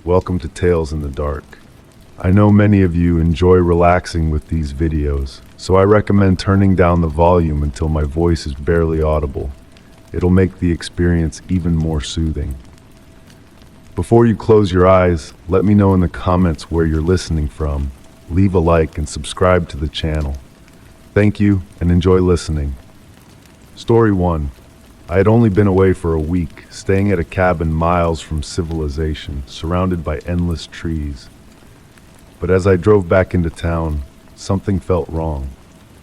welcome to Tales in the Dark. I know many of you enjoy relaxing with these videos, so I recommend turning down the volume until my voice is barely audible. It'll make the experience even more soothing. Before you close your eyes, let me know in the comments where you're listening from. Leave a like and subscribe to the channel. Thank you and enjoy listening. Story 1. I had only been away for a week, staying at a cabin miles from civilization, surrounded by endless trees. But as I drove back into town, something felt wrong.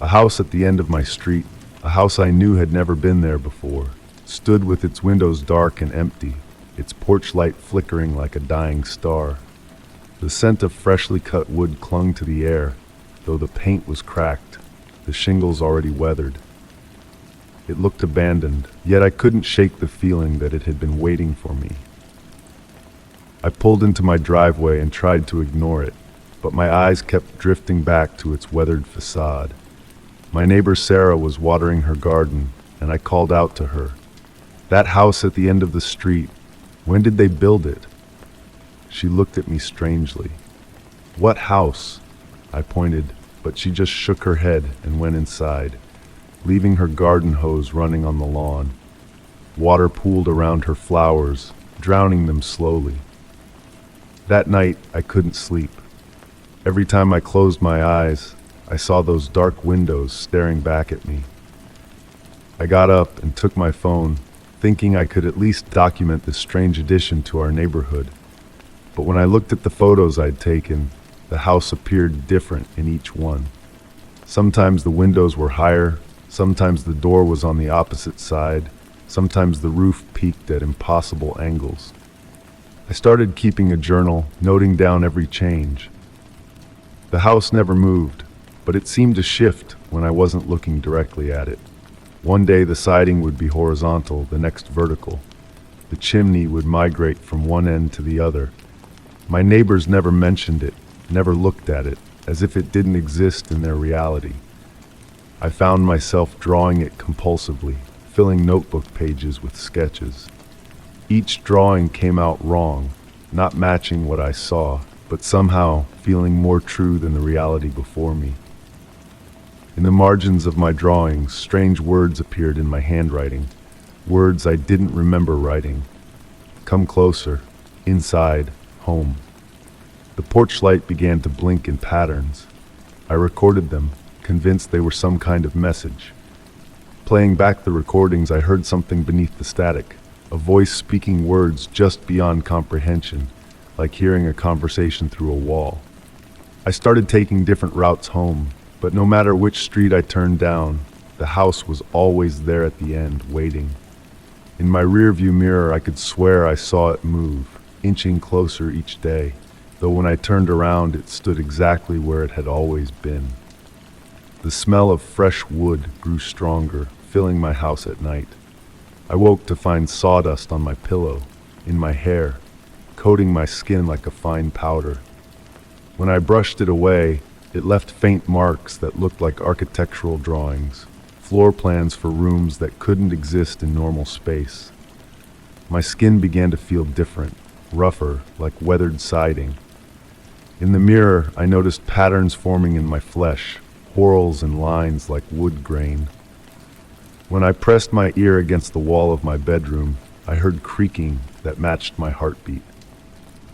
A house at the end of my street, a house I knew had never been there before, stood with its windows dark and empty, its porch light flickering like a dying star. The scent of freshly cut wood clung to the air, though the paint was cracked, the shingles already weathered. It looked abandoned, yet I couldn't shake the feeling that it had been waiting for me. I pulled into my driveway and tried to ignore it, but my eyes kept drifting back to its weathered facade. My neighbor Sarah was watering her garden, and I called out to her. That house at the end of the street, when did they build it? She looked at me strangely. What house? I pointed, but she just shook her head and went inside, leaving her garden hose running on the lawn. Water pooled around her flowers, drowning them slowly. That night, I couldn't sleep. Every time I closed my eyes, I saw those dark windows staring back at me. I got up and took my phone, thinking I could at least document this strange addition to our neighborhood. But when I looked at the photos I'd taken, the house appeared different in each one. Sometimes the windows were higher, sometimes the door was on the opposite side, sometimes the roof peaked at impossible angles. I started keeping a journal, noting down every change. The house never moved, but it seemed to shift when I wasn't looking directly at it. One day the siding would be horizontal, the next vertical. The chimney would migrate from one end to the other. My neighbors never mentioned it, never looked at it, as if it didn't exist in their reality. I found myself drawing it compulsively, filling notebook pages with sketches. Each drawing came out wrong, not matching what I saw, but somehow feeling more true than the reality before me. In the margins of my drawings, strange words appeared in my handwriting, words I didn't remember writing. Come closer, inside, home. The porch light began to blink in patterns. I recorded them, convinced they were some kind of message. Playing back the recordings, I heard something beneath the static, a voice speaking words just beyond comprehension, like hearing a conversation through a wall. I started taking different routes home, but no matter which street I turned down, the house was always there at the end, waiting. In my rearview mirror, I could swear I saw it move, inching closer each day, though when I turned around, it stood exactly where it had always been. The smell of fresh wood grew stronger, filling my house at night. I woke to find sawdust on my pillow, in my hair, coating my skin like a fine powder. When I brushed it away, it left faint marks that looked like architectural drawings, floor plans for rooms that couldn't exist in normal space. My skin began to feel different, rougher, like weathered siding. In the mirror, I noticed patterns forming in my flesh, whorls and lines like wood grain. When I pressed my ear against the wall of my bedroom, I heard creaking that matched my heartbeat.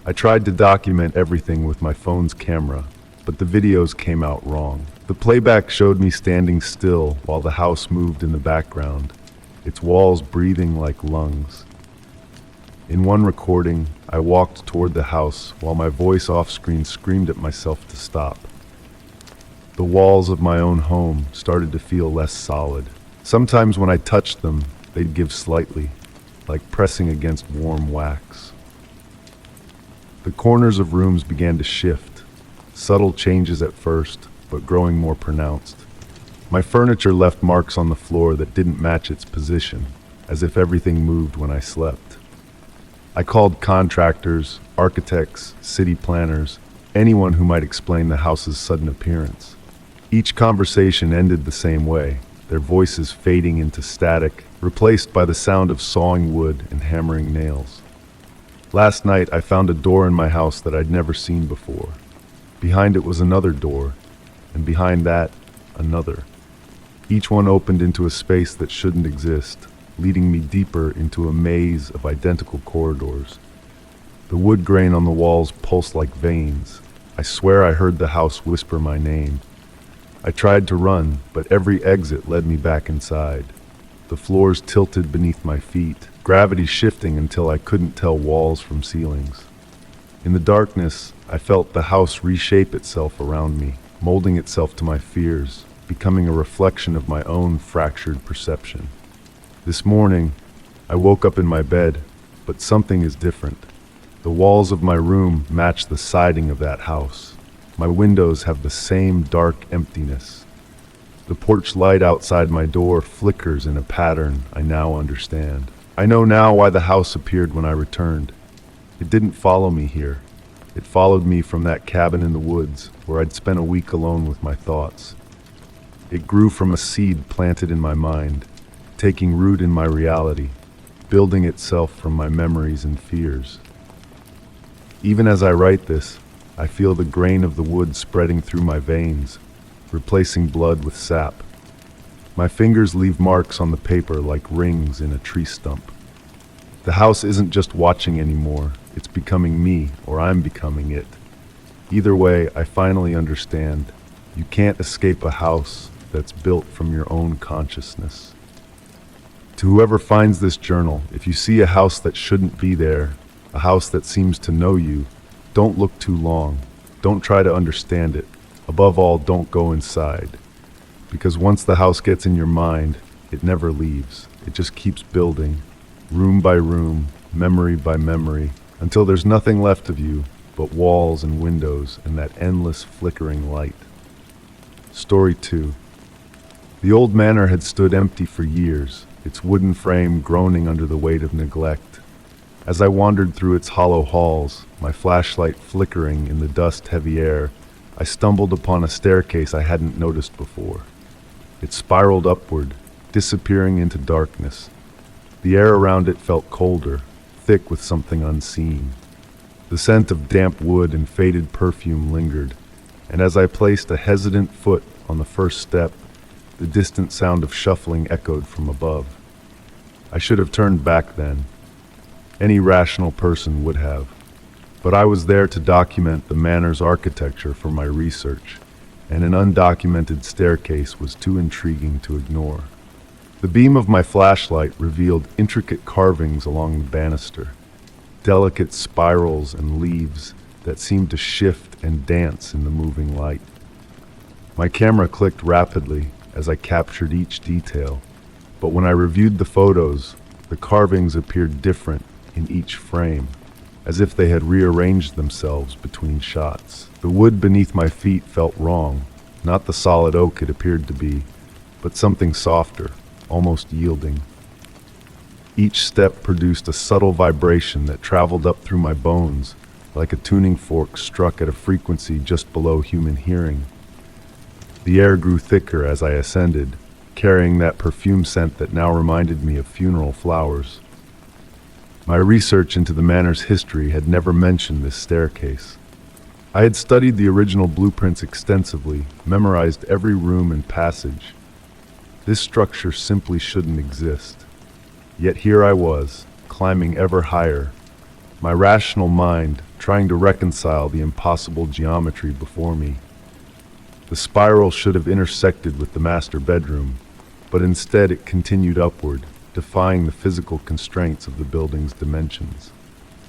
I tried to document everything with my phone's camera, but the videos came out wrong. The playback showed me standing still while the house moved in the background, its walls breathing like lungs. In one recording, I walked toward the house while my voice off-screen screamed at myself to stop. The walls of my own home started to feel less solid. Sometimes when I touched them, they'd give slightly, like pressing against warm wax. The corners of rooms began to shift, subtle changes at first, but growing more pronounced. My furniture left marks on the floor that didn't match its position, as if everything moved when I slept. I called contractors, architects, city planners, anyone who might explain the house's sudden appearance. Each conversation ended the same way, their voices fading into static, replaced by the sound of sawing wood and hammering nails. Last night, I found a door in my house that I'd never seen before. Behind it was another door, and behind that, another. Each one opened into a space that shouldn't exist, leading me deeper into a maze of identical corridors. The wood grain on the walls pulsed like veins. I swear I heard the house whisper my name. I tried to run, but every exit led me back inside. The floors tilted beneath my feet, gravity shifting until I couldn't tell walls from ceilings. In the darkness, I felt the house reshape itself around me, molding itself to my fears, becoming a reflection of my own fractured perception. This morning, I woke up in my bed, but something is different. The walls of my room match the siding of that house. My windows have the same dark emptiness. The porch light outside my door flickers in a pattern I now understand. I know now why the house appeared when I returned. It didn't follow me here. It followed me from that cabin in the woods where I'd spent a week alone with my thoughts. It grew from a seed planted in my mind, taking root in my reality, building itself from my memories and fears. Even as I write this, I feel the grain of the wood spreading through my veins, replacing blood with sap. My fingers leave marks on the paper like rings in a tree stump. The house isn't just watching anymore, it's becoming me, or I'm becoming it. Either way, I finally understand. You can't escape a house that's built from your own consciousness. To whoever finds this journal, if you see a house that shouldn't be there, a house that seems to know you, don't look too long. Don't try to understand it. Above all, don't go inside. Because once the house gets in your mind, it never leaves. It just keeps building, room by room, memory by memory, until there's nothing left of you but walls and windows and that endless flickering light. Story 2. The old manor had stood empty for years, its wooden frame groaning under the weight of neglect. As I wandered through its hollow halls, my flashlight flickering in the dust-heavy air, I stumbled upon a staircase I hadn't noticed before. It spiraled upward, disappearing into darkness. The air around it felt colder, thick with something unseen. The scent of damp wood and faded perfume lingered, and as I placed a hesitant foot on the first step, the distant sound of shuffling echoed from above. I should have turned back then. Any rational person would have. But I was there to document the manor's architecture for my research, and an undocumented staircase was too intriguing to ignore. The beam of my flashlight revealed intricate carvings along the banister, delicate spirals and leaves that seemed to shift and dance in the moving light. My camera clicked rapidly as I captured each detail, but when I reviewed the photos, the carvings appeared different in each frame, as if they had rearranged themselves between shots. The wood beneath my feet felt wrong, not the solid oak it appeared to be, but something softer, almost yielding. Each step produced a subtle vibration that traveled up through my bones, like a tuning fork struck at a frequency just below human hearing. The air grew thicker as I ascended, carrying that perfume scent that now reminded me of funeral flowers. My research into the manor's history had never mentioned this staircase. I had studied the original blueprints extensively, memorized every room and passage. This structure simply shouldn't exist. Yet here I was, climbing ever higher, my rational mind trying to reconcile the impossible geometry before me. The spiral should have intersected with the master bedroom, but instead it continued upward, defying the physical constraints of the building's dimensions.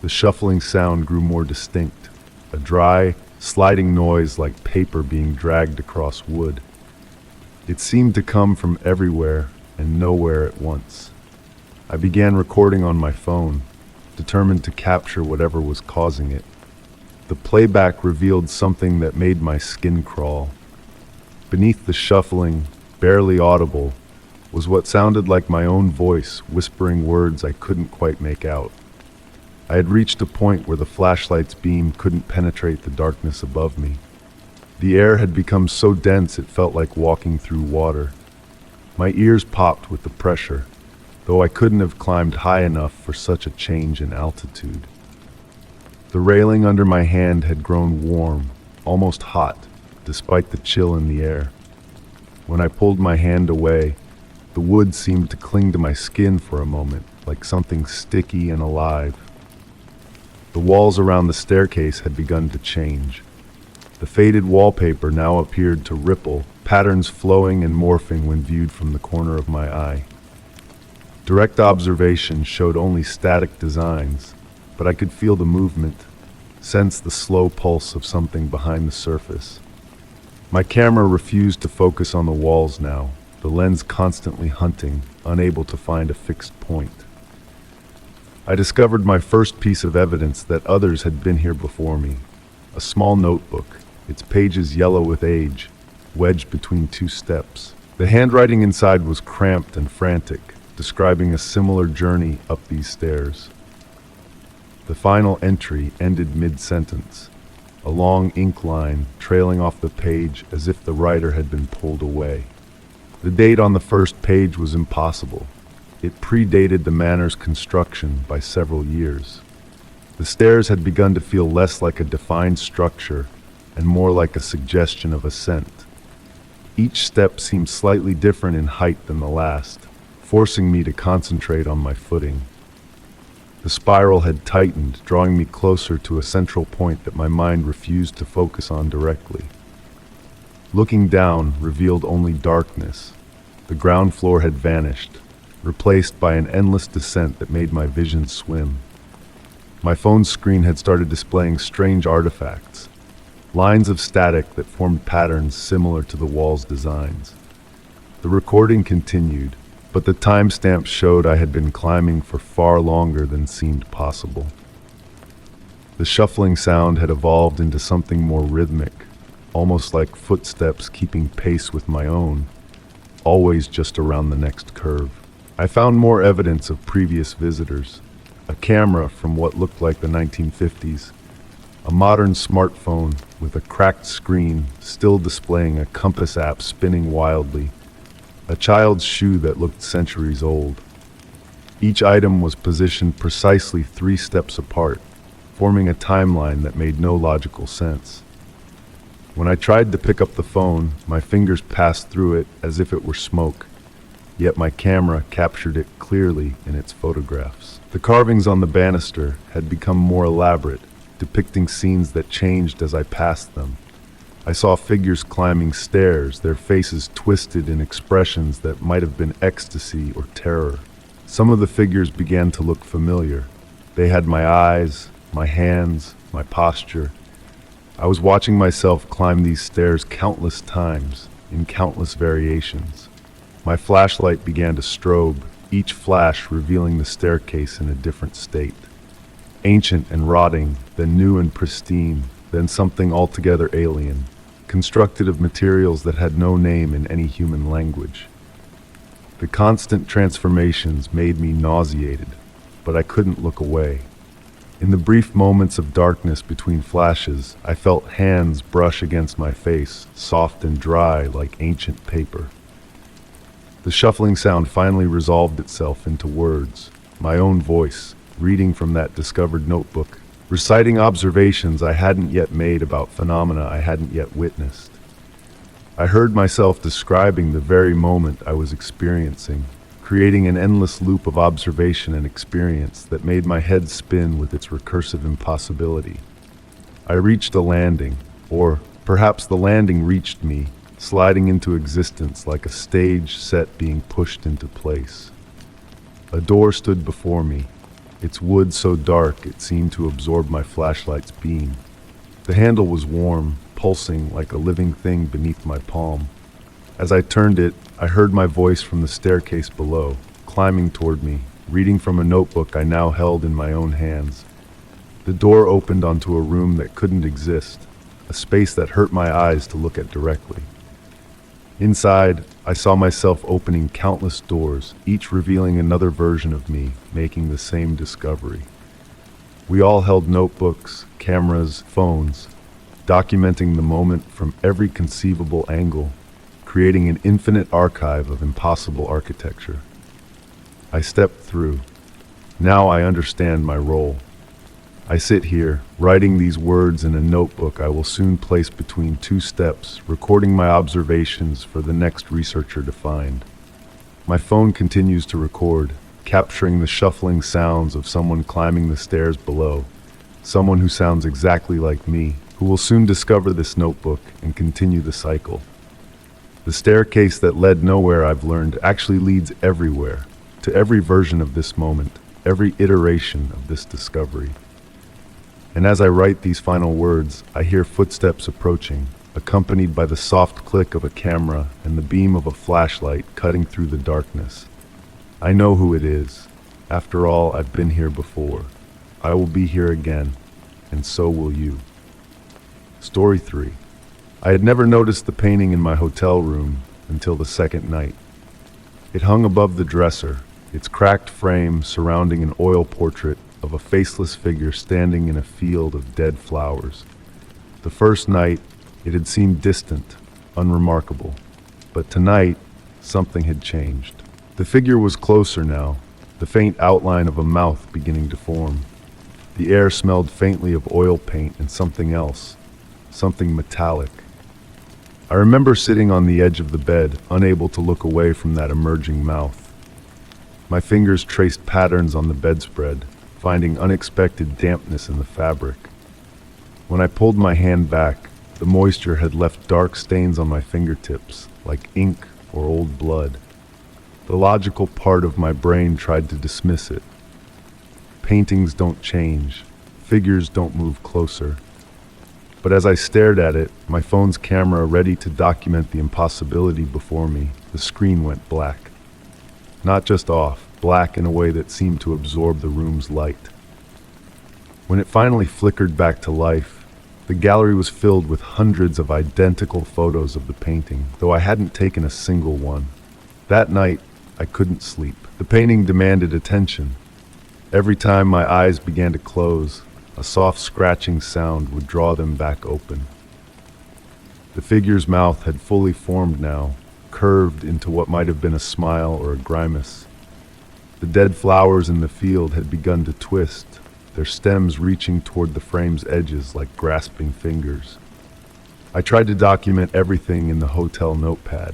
The shuffling sound grew more distinct, a dry, sliding noise like paper being dragged across wood. It seemed to come from everywhere and nowhere at once. I began recording on my phone, determined to capture whatever was causing it. The playback revealed something that made my skin crawl. Beneath the shuffling, barely audible, was what sounded like my own voice whispering words I couldn't quite make out. I had reached a point where the flashlight's beam couldn't penetrate the darkness above me. The air had become so dense it felt like walking through water. My ears popped with the pressure, though I couldn't have climbed high enough for such a change in altitude. The railing under my hand had grown warm, almost hot, despite the chill in the air. When I pulled my hand away, the wood seemed to cling to my skin for a moment, like something sticky and alive. The walls around the staircase had begun to change. The faded wallpaper now appeared to ripple, patterns flowing and morphing when viewed from the corner of my eye. Direct observation showed only static designs, but I could feel the movement, sense the slow pulse of something behind the surface. My camera refused to focus on the walls now, the lens constantly hunting, unable to find a fixed point. I discovered my first piece of evidence that others had been here before me. A small notebook, its pages yellow with age, wedged between two steps. The handwriting inside was cramped and frantic, describing a similar journey up these stairs. The final entry ended mid-sentence, a long ink line trailing off the page as if the writer had been pulled away. The date on the first page was impossible. It predated the manor's construction by several years. The stairs had begun to feel less like a defined structure and more like a suggestion of ascent. Each step seemed slightly different in height than the last, forcing me to concentrate on my footing. The spiral had tightened, drawing me closer to a central point that my mind refused to focus on directly. Looking down revealed only darkness. The ground floor had vanished, replaced by an endless descent that made my vision swim. My phone's screen had started displaying strange artifacts, lines of static that formed patterns similar to the wall's designs. The recording continued, but the timestamp showed I had been climbing for far longer than seemed possible. The shuffling sound had evolved into something more rhythmic, almost like footsteps keeping pace with my own, always just around the next curve. I found more evidence of previous visitors, a camera from what looked like the 1950s, a modern smartphone with a cracked screen still displaying a compass app spinning wildly, a child's shoe that looked centuries old. Each item was positioned precisely 3 steps apart, forming a timeline that made no logical sense. When I tried to pick up the phone, my fingers passed through it as if it were smoke, yet my camera captured it clearly in its photographs. The carvings on the banister had become more elaborate, depicting scenes that changed as I passed them. I saw figures climbing stairs, their faces twisted in expressions that might have been ecstasy or terror. Some of the figures began to look familiar. They had my eyes, my hands, my posture. I was watching myself climb these stairs countless times, in countless variations. My flashlight began to strobe, each flash revealing the staircase in a different state. Ancient and rotting, then new and pristine, then something altogether alien, constructed of materials that had no name in any human language. The constant transformations made me nauseated, but I couldn't look away. In the brief moments of darkness between flashes, I felt hands brush against my face, soft and dry like ancient paper. The shuffling sound finally resolved itself into words, my own voice, reading from that discovered notebook, reciting observations I hadn't yet made about phenomena I hadn't yet witnessed. I heard myself describing the very moment I was experiencing, creating an endless loop of observation and experience that made my head spin with its recursive impossibility. I reached a landing, or perhaps the landing reached me, sliding into existence like a stage set being pushed into place. A door stood before me, its wood so dark it seemed to absorb my flashlight's beam. The handle was warm, pulsing like a living thing beneath my palm. As I turned it, I heard my voice from the staircase below, climbing toward me, reading from a notebook I now held in my own hands. The door opened onto a room that couldn't exist, a space that hurt my eyes to look at directly. Inside, I saw myself opening countless doors, each revealing another version of me, making the same discovery. We all held notebooks, cameras, phones, documenting the moment from every conceivable angle, creating an infinite archive of impossible architecture. I stepped through. Now I understand my role. I sit here, writing these words in a notebook I will soon place between two steps, recording my observations for the next researcher to find. My phone continues to record, capturing the shuffling sounds of someone climbing the stairs below, someone who sounds exactly like me, who will soon discover this notebook and continue the cycle. The staircase that led nowhere, I've learned, actually leads everywhere, to every version of this moment, every iteration of this discovery. And as I write these final words, I hear footsteps approaching, accompanied by the soft click of a camera and the beam of a flashlight cutting through the darkness. I know who it is. After all, I've been here before. I will be here again, and so will you. Story 3. I had never noticed the painting in my hotel room until the second night. It hung above the dresser, its cracked frame surrounding an oil portrait of a faceless figure standing in a field of dead flowers. The first night, it had seemed distant, unremarkable. But tonight, something had changed. The figure was closer now, the faint outline of a mouth beginning to form. The air smelled faintly of oil paint and something else, something metallic. I remember sitting on the edge of the bed, unable to look away from that emerging mouth. My fingers traced patterns on the bedspread, finding unexpected dampness in the fabric. When I pulled my hand back, the moisture had left dark stains on my fingertips, like ink or old blood. The logical part of my brain tried to dismiss it. Paintings don't change, figures don't move closer. But as I stared at it, my phone's camera ready to document the impossibility before me, the screen went black. Not just off, black in a way that seemed to absorb the room's light. When it finally flickered back to life, the gallery was filled with hundreds of identical photos of the painting, though I hadn't taken a single one. That night, I couldn't sleep. The painting demanded attention. Every time my eyes began to close, a soft scratching sound would draw them back open. The figure's mouth had fully formed now, curved into what might have been a smile or a grimace. The dead flowers in the field had begun to twist, their stems reaching toward the frame's edges like grasping fingers. I tried to document everything in the hotel notepad.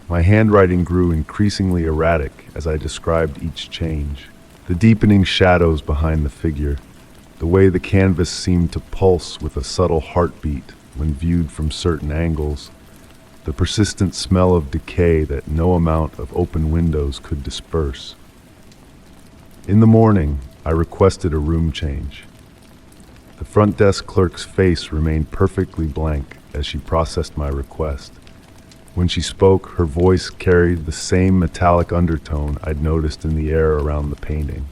My handwriting grew increasingly erratic as I described each change. The deepening shadows behind the figure, the way the canvas seemed to pulse with a subtle heartbeat when viewed from certain angles, the persistent smell of decay that no amount of open windows could disperse. In the morning, I requested a room change. The front desk clerk's face remained perfectly blank as she processed my request. When she spoke, her voice carried the same metallic undertone I'd noticed in the air around the painting.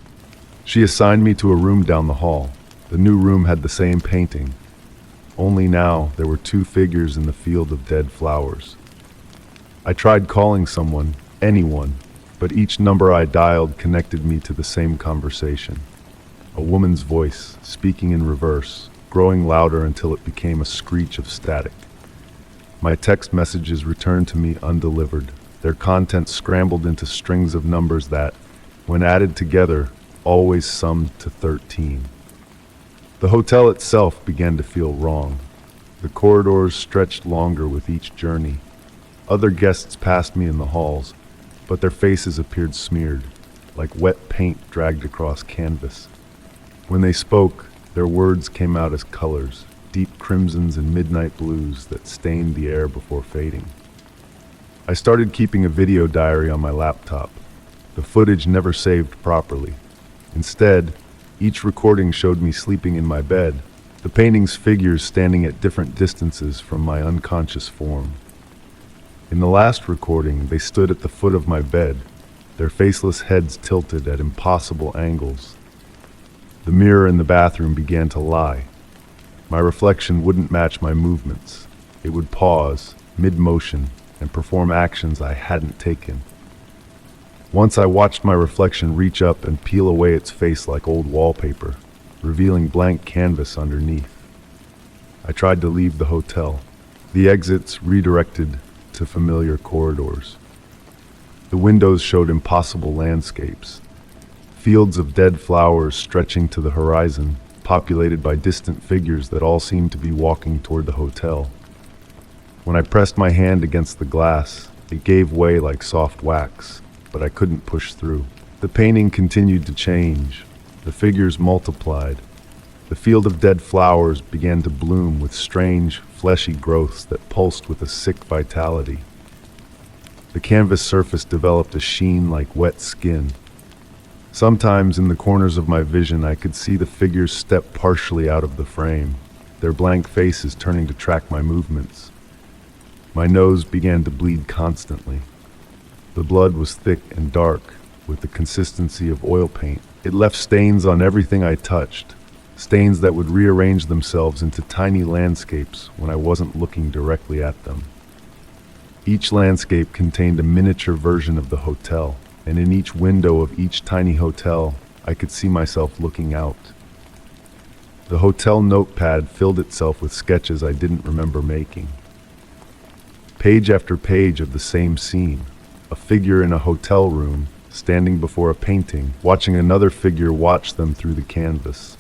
She assigned me to a room down the hall. The new room had the same painting. Only now, there were two figures in the field of dead flowers. I tried calling someone, anyone, but each number I dialed connected me to the same conversation. A woman's voice, speaking in reverse, growing louder until it became a screech of static. My text messages returned to me undelivered, their content scrambled into strings of numbers that, when added together, always summed to 13. The hotel itself began to feel wrong. The corridors stretched longer with each journey. Other guests passed me in the halls, but their faces appeared smeared, like wet paint dragged across canvas. When they spoke, their words came out as colors, deep crimsons and midnight blues that stained the air before fading. I started keeping a video diary on my laptop. The footage never saved properly. Instead, each recording showed me sleeping in my bed, the painting's figures standing at different distances from my unconscious form. In the last recording, they stood at the foot of my bed, their faceless heads tilted at impossible angles. The mirror in the bathroom began to lie. My reflection wouldn't match my movements. It would pause, mid-motion, and perform actions I hadn't taken. Once I watched my reflection reach up and peel away its face like old wallpaper, revealing blank canvas underneath. I tried to leave the hotel. The exits redirected to familiar corridors. The windows showed impossible landscapes. Fields of dead flowers stretching to the horizon, populated by distant figures that all seemed to be walking toward the hotel. When I pressed my hand against the glass, it gave way like soft wax, but I couldn't push through. The painting continued to change. The figures multiplied. The field of dead flowers began to bloom with strange, fleshy growths that pulsed with a sick vitality. The canvas surface developed a sheen like wet skin. Sometimes in the corners of my vision I could see the figures step partially out of the frame, their blank faces turning to track my movements. My nose began to bleed constantly. The blood was thick and dark, with the consistency of oil paint. It left stains on everything I touched, stains that would rearrange themselves into tiny landscapes when I wasn't looking directly at them. Each landscape contained a miniature version of the hotel, and in each window of each tiny hotel, I could see myself looking out. The hotel notepad filled itself with sketches I didn't remember making. Page after page of the same scene, a figure in a hotel room, standing before a painting, watching another figure watch them through the canvas.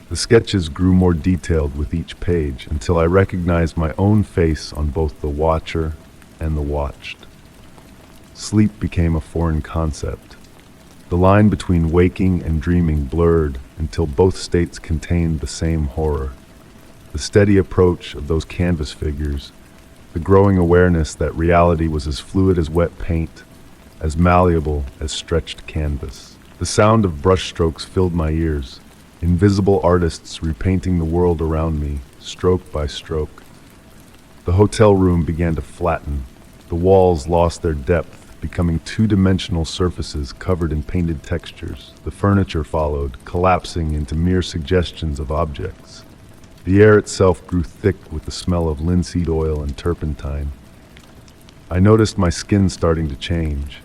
The sketches grew more detailed with each page until I recognized my own face on both the watcher and the watched. Sleep became a foreign concept. The line between waking and dreaming blurred until both states contained the same horror. The steady approach of those canvas figures, the growing awareness that reality was as fluid as wet paint, as malleable as stretched canvas. The sound of brushstrokes filled my ears, invisible artists repainting the world around me, stroke by stroke. The hotel room began to flatten. The walls lost their depth, becoming two-dimensional surfaces covered in painted textures. The furniture followed, collapsing into mere suggestions of objects. The air itself grew thick with the smell of linseed oil and turpentine. I noticed my skin starting to change.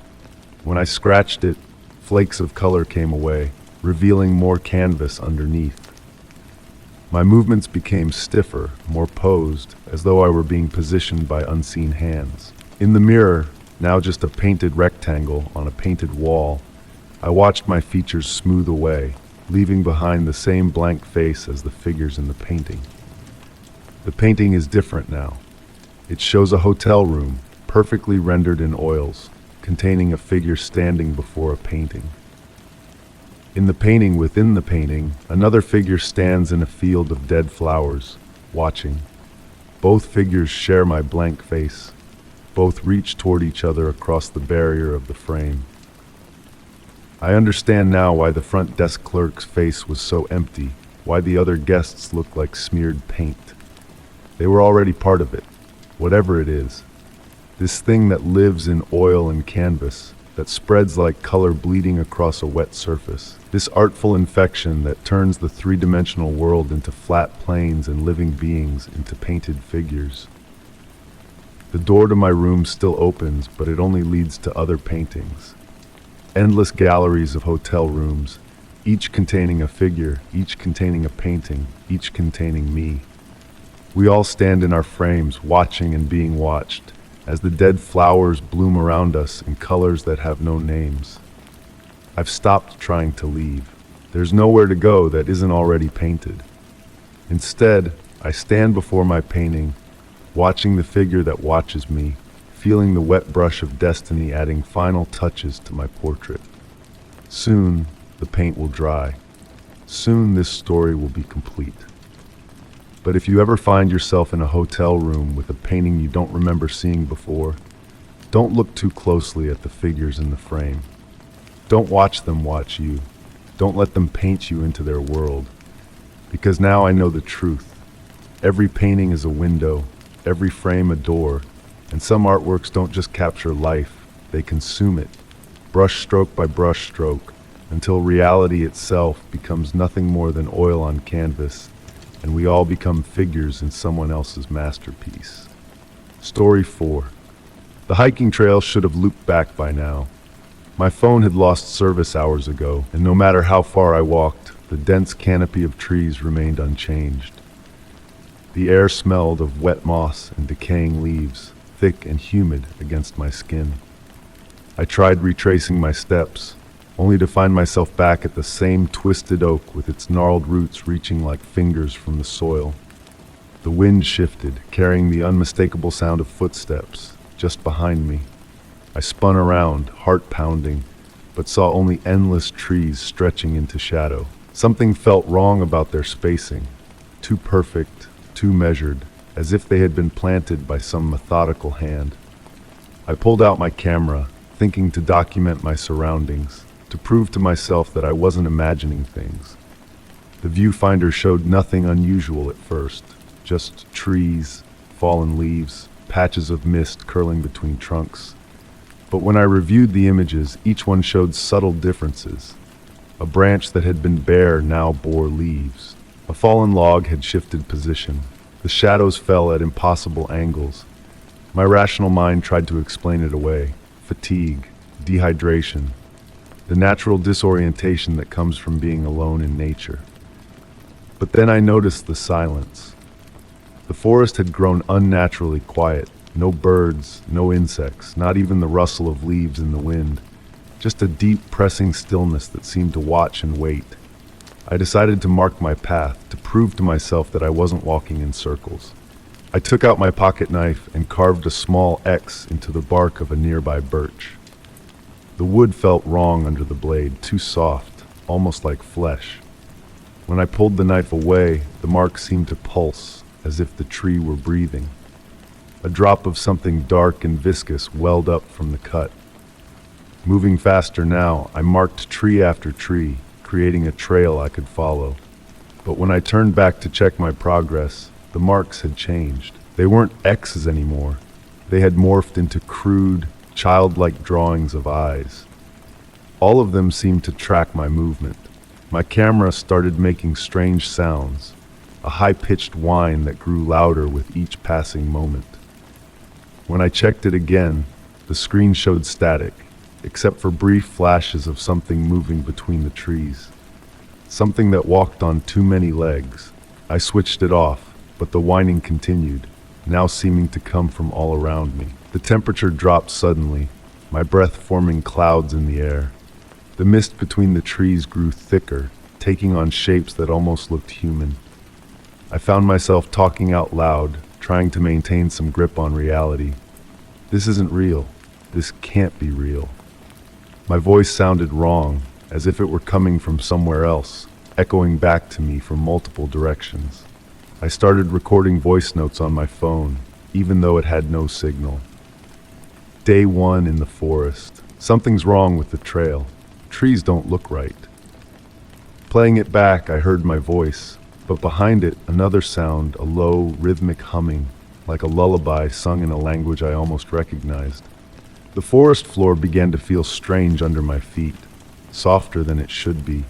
When I scratched it, flakes of color came away, revealing more canvas underneath. My movements became stiffer, more posed, as though I were being positioned by unseen hands. In the mirror, now just a painted rectangle on a painted wall, I watched my features smooth away, leaving behind the same blank face as the figures in the painting. The painting is different now. It shows a hotel room, perfectly rendered in oils, containing a figure standing before a painting. In the painting within the painting, another figure stands in a field of dead flowers, watching. Both figures share my blank face. Both reach toward each other across the barrier of the frame. I understand now why the front desk clerk's face was so empty, why the other guests looked like smeared paint. They were already part of it, whatever it is. This thing that lives in oil and canvas, that spreads like color bleeding across a wet surface. This artful infection that turns the three-dimensional world into flat planes and living beings into painted figures. The door to my room still opens, but it only leads to other paintings. Endless galleries of hotel rooms, each containing a figure, each containing a painting, each containing me. We all stand in our frames, watching and being watched, as the dead flowers bloom around us in colors that have no names. I've stopped trying to leave. There's nowhere to go that isn't already painted. Instead, I stand before my painting, watching the figure that watches me, feeling the wet brush of destiny adding final touches to my portrait. Soon, the paint will dry. Soon, this story will be complete. But if you ever find yourself in a hotel room with a painting you don't remember seeing before, don't look too closely at the figures in the frame. Don't watch them watch you. Don't let them paint you into their world. Because now I know the truth. Every painting is a window, every frame a door, and some artworks don't just capture life, they consume it, brush stroke by brush stroke, until reality itself becomes nothing more than oil on canvas, and we all become figures in someone else's masterpiece. Story 4. The hiking trail should have looped back by now. My phone had lost service hours ago, and no matter how far I walked, the dense canopy of trees remained unchanged. The air smelled of wet moss and decaying leaves, thick and humid against my skin. I tried retracing my steps, only to find myself back at the same twisted oak with its gnarled roots reaching like fingers from the soil. The wind shifted, carrying the unmistakable sound of footsteps just behind me. I spun around, heart pounding, but saw only endless trees stretching into shadow. Something felt wrong about their spacing, too perfect, too measured, as if they had been planted by some methodical hand. I pulled out my camera, thinking to document my surroundings, to prove to myself that I wasn't imagining things. The viewfinder showed nothing unusual at first, just trees, fallen leaves, patches of mist curling between trunks. But when I reviewed the images, each one showed subtle differences. A branch that had been bare now bore leaves. A fallen log had shifted position. The shadows fell at impossible angles. My rational mind tried to explain it away. Fatigue, dehydration, the natural disorientation that comes from being alone in nature. But then I noticed the silence. The forest had grown unnaturally quiet. No birds, no insects, not even the rustle of leaves in the wind. Just a deep, pressing stillness that seemed to watch and wait. I decided to mark my path, to prove to myself that I wasn't walking in circles. I took out my pocket knife and carved a small X into the bark of a nearby birch. The wood felt wrong under the blade, too soft, almost like flesh. When I pulled the knife away, the mark seemed to pulse, as if the tree were breathing. A drop of something dark and viscous welled up from the cut. Moving faster now, I marked tree after tree, creating a trail I could follow. But when I turned back to check my progress, the marks had changed. They weren't X's anymore. They had morphed into crude, childlike drawings of eyes. All of them seemed to track my movement. My camera started making strange sounds, a high-pitched whine that grew louder with each passing moment. When I checked it again, the screen showed static, except for brief flashes of something moving between the trees. Something that walked on too many legs. I switched it off, but the whining continued, now seeming to come from all around me. The temperature dropped suddenly, my breath forming clouds in the air. The mist between the trees grew thicker, taking on shapes that almost looked human. I found myself talking out loud, trying to maintain some grip on reality. This isn't real. This can't be real. My voice sounded wrong, as if it were coming from somewhere else, echoing back to me from multiple directions. I started recording voice notes on my phone, even though it had no signal. Day 1 in the forest. Something's wrong with the trail. Trees don't look right. Playing it back, I heard my voice, but behind it, another sound, a low, rhythmic humming, like a lullaby sung in a language I almost recognized. The forest floor began to feel strange under my feet, softer than it should be,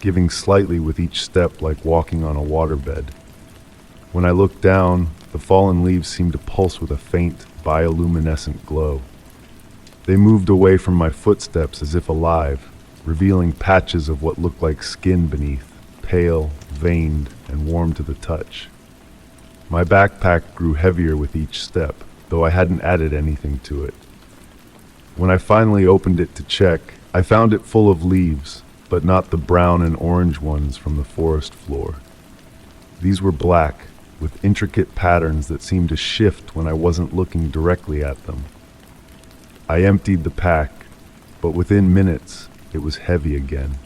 giving slightly with each step like walking on a waterbed. When I looked down, the fallen leaves seemed to pulse with a faint, bioluminescent glow. They moved away from my footsteps as if alive, revealing patches of what looked like skin beneath, pale, veined, and warm to the touch. My backpack grew heavier with each step, though I hadn't added anything to it. When I finally opened it to check, I found it full of leaves, but not the brown and orange ones from the forest floor. These were black, with intricate patterns that seemed to shift when I wasn't looking directly at them. I emptied the pack, but within minutes, it was heavy again.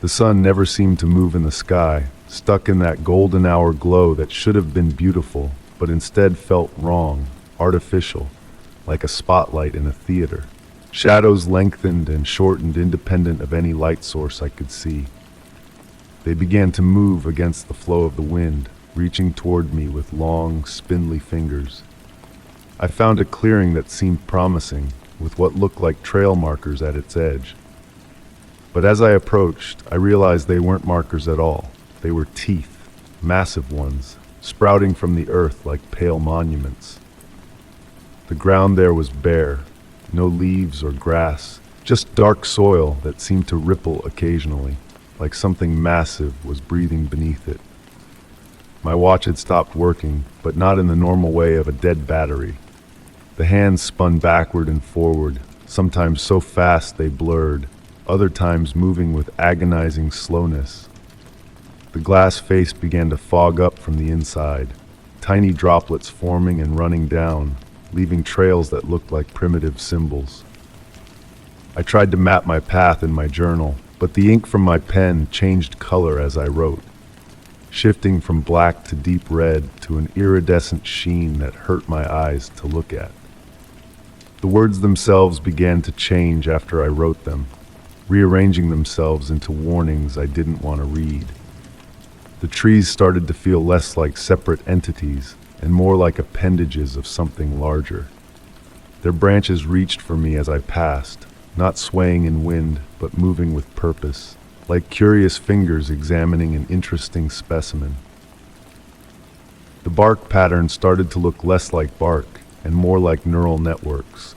The sun never seemed to move in the sky, stuck in that golden hour glow that should have been beautiful, but instead felt wrong, artificial, like a spotlight in a theater. Shadows lengthened and shortened independent of any light source I could see. They began to move against the flow of the wind, reaching toward me with long, spindly fingers. I found a clearing that seemed promising, with what looked like trail markers at its edge. But as I approached, I realized they weren't markers at all. They were teeth, massive ones, sprouting from the earth like pale monuments. The ground there was bare, no leaves or grass, just dark soil that seemed to ripple occasionally, like something massive was breathing beneath it. My watch had stopped working, but not in the normal way of a dead battery. The hands spun backward and forward, sometimes so fast they blurred, other times moving with agonizing slowness. The glass face began to fog up from the inside, tiny droplets forming and running down, leaving trails that looked like primitive symbols. I tried to map my path in my journal, but the ink from my pen changed color as I wrote, shifting from black to deep red to an iridescent sheen that hurt my eyes to look at. The words themselves began to change after I wrote them, rearranging themselves into warnings I didn't want to read. The trees started to feel less like separate entities and more like appendages of something larger. Their branches reached for me as I passed, not swaying in wind, but moving with purpose, like curious fingers examining an interesting specimen. The bark pattern started to look less like bark and more like neural networks,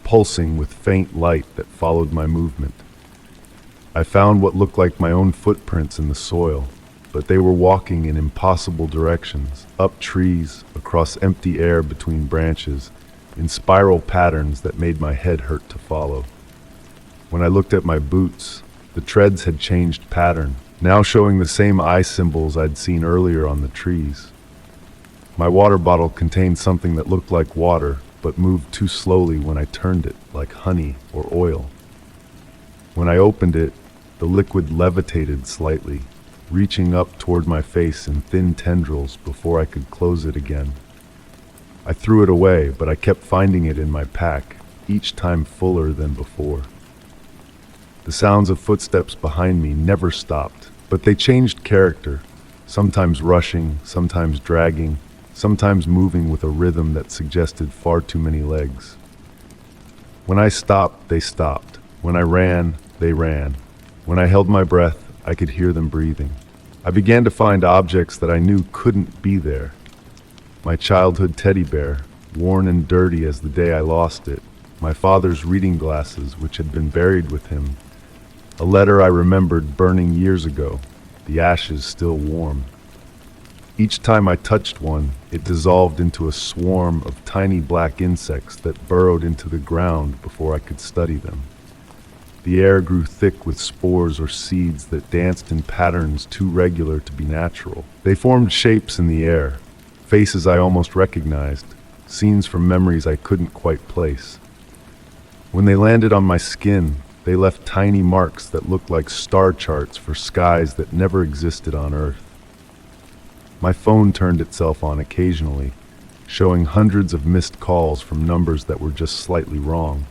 pulsing with faint light that followed my movement. I found what looked like my own footprints in the soil, but they were walking in impossible directions, up trees, across empty air between branches, in spiral patterns that made my head hurt to follow. When I looked at my boots, the treads had changed pattern, now showing the same eye symbols I'd seen earlier on the trees. My water bottle contained something that looked like water, but moved too slowly when I turned it, like honey or oil. When I opened it, the liquid levitated slightly, reaching up toward my face in thin tendrils before I could close it again. I threw it away, but I kept finding it in my pack, each time fuller than before. The sounds of footsteps behind me never stopped, but they changed character, sometimes rushing, sometimes dragging, sometimes moving with a rhythm that suggested far too many legs. When I stopped, they stopped. When I ran, they ran. When I held my breath, I could hear them breathing. I began to find objects that I knew couldn't be there. My childhood teddy bear, worn and dirty as the day I lost it, my father's reading glasses which had been buried with him, a letter I remembered burning years ago, the ashes still warm. Each time I touched one, it dissolved into a swarm of tiny black insects that burrowed into the ground before I could study them. The air grew thick with spores or seeds that danced in patterns too regular to be natural. They formed shapes in the air, faces I almost recognized, scenes from memories I couldn't quite place. When they landed on my skin, they left tiny marks that looked like star charts for skies that never existed on Earth. My phone turned itself on occasionally, showing hundreds of missed calls from numbers that were just slightly wrong.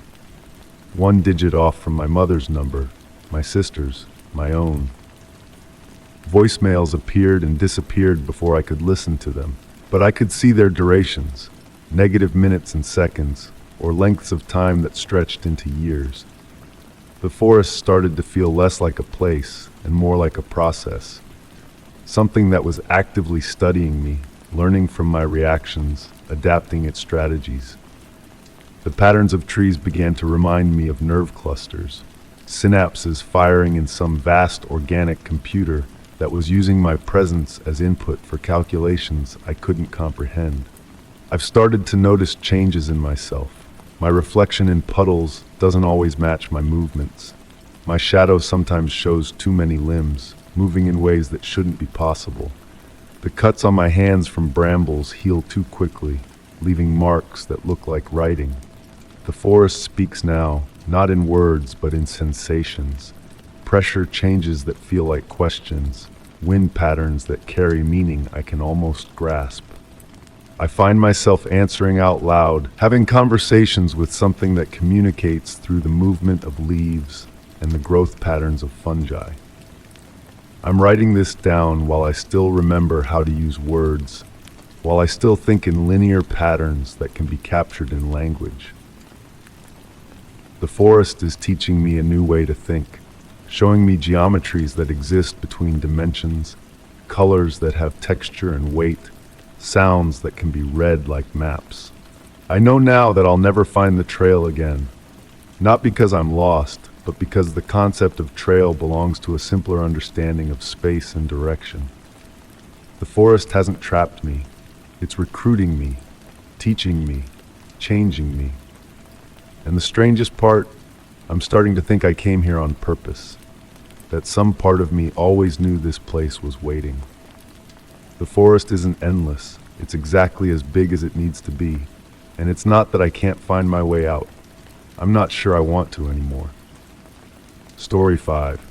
One digit off from my mother's number, my sister's, my own. Voicemails appeared and disappeared before I could listen to them, but I could see their durations, negative minutes and seconds, or lengths of time that stretched into years. The forest started to feel less like a place and more like a process, something that was actively studying me, learning from my reactions, adapting its strategies. The patterns of trees began to remind me of nerve clusters, synapses firing in some vast organic computer that was using my presence as input for calculations I couldn't comprehend. I've started to notice changes in myself. My reflection in puddles doesn't always match my movements. My shadow sometimes shows too many limbs, moving in ways that shouldn't be possible. The cuts on my hands from brambles heal too quickly, leaving marks that look like writing. The forest speaks now, not in words but in sensations. Pressure changes that feel like questions, wind patterns that carry meaning I can almost grasp. I find myself answering out loud, having conversations with something that communicates through the movement of leaves and the growth patterns of fungi. I'm writing this down while I still remember how to use words, while I still think in linear patterns that can be captured in language. The forest is teaching me a new way to think, showing me geometries that exist between dimensions, colors that have texture and weight, sounds that can be read like maps. I know now that I'll never find the trail again, not because I'm lost, but because the concept of trail belongs to a simpler understanding of space and direction. The forest hasn't trapped me. It's recruiting me, teaching me, changing me. And the strangest part, I'm starting to think I came here on purpose, that some part of me always knew this place was waiting. The forest isn't endless, it's exactly as big as it needs to be, and it's not that I can't find my way out. I'm not sure I want to anymore. Story 5.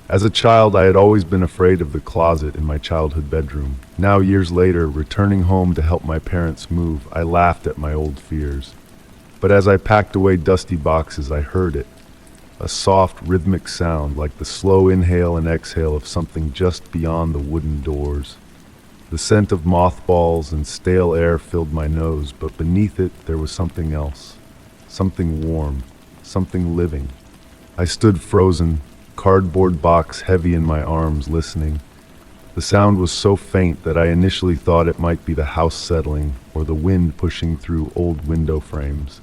As a child, I had always been afraid of the closet in my childhood bedroom. Now, years later, returning home to help my parents move, I laughed at my old fears. But as I packed away dusty boxes, I heard it. A soft, rhythmic sound like the slow inhale and exhale of something just beyond the wooden doors. The scent of mothballs and stale air filled my nose, but beneath it there was something else. Something warm, something living. I stood frozen, cardboard box heavy in my arms, listening. The sound was so faint that I initially thought it might be the house settling or the wind pushing through old window frames.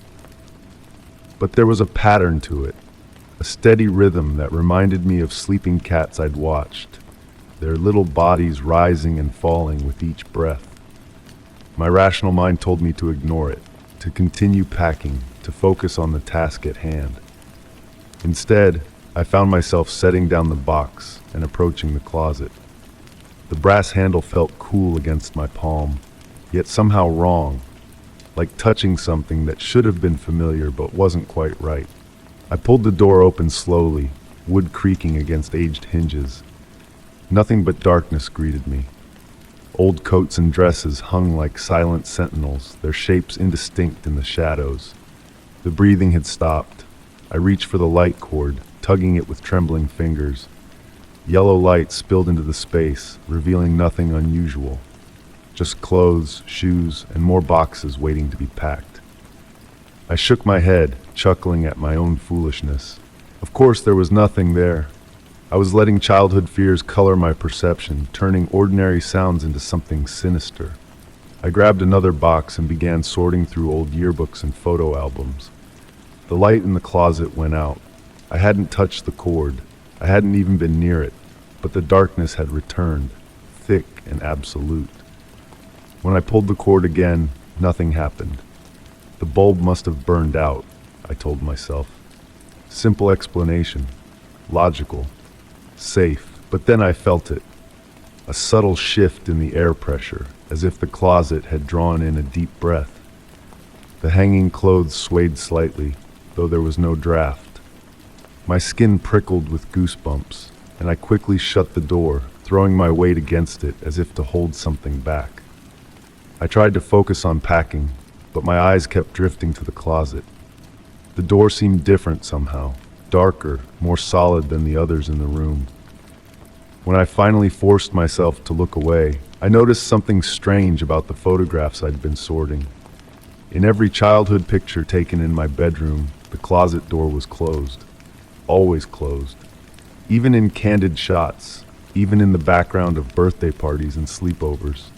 But there was a pattern to it, a steady rhythm that reminded me of sleeping cats I'd watched, their little bodies rising and falling with each breath. My rational mind told me to ignore it, to continue packing, to focus on the task at hand. Instead, I found myself setting down the box and approaching the closet. The brass handle felt cool against my palm, yet somehow wrong, like touching something that should have been familiar but wasn't quite right. I pulled the door open slowly, wood creaking against aged hinges. Nothing but darkness greeted me. Old coats and dresses hung like silent sentinels, their shapes indistinct in the shadows. The breathing had stopped. I reached for the light cord, tugging it with trembling fingers. Yellow light spilled into the space, revealing nothing unusual. Just clothes, shoes, and more boxes waiting to be packed. I shook my head, chuckling at my own foolishness. Of course, there was nothing there. I was letting childhood fears color my perception, turning ordinary sounds into something sinister. I grabbed another box and began sorting through old yearbooks and photo albums. The light in the closet went out. I hadn't touched the cord. I hadn't even been near it, but the darkness had returned, thick and absolute. When I pulled the cord again, nothing happened. The bulb must have burned out, I told myself. Simple explanation. Logical. Safe. But then I felt it. A subtle shift in the air pressure, as if the closet had drawn in a deep breath. The hanging clothes swayed slightly, though there was no draft. My skin prickled with goosebumps, and I quickly shut the door, throwing my weight against it as if to hold something back. I tried to focus on packing, but my eyes kept drifting to the closet. The door seemed different somehow, darker, more solid than the others in the room. When I finally forced myself to look away, I noticed something strange about the photographs I'd been sorting. In every childhood picture taken in my bedroom, the closet door was closed. Always closed. Even in candid shots, even in the background of birthday parties and sleepovers.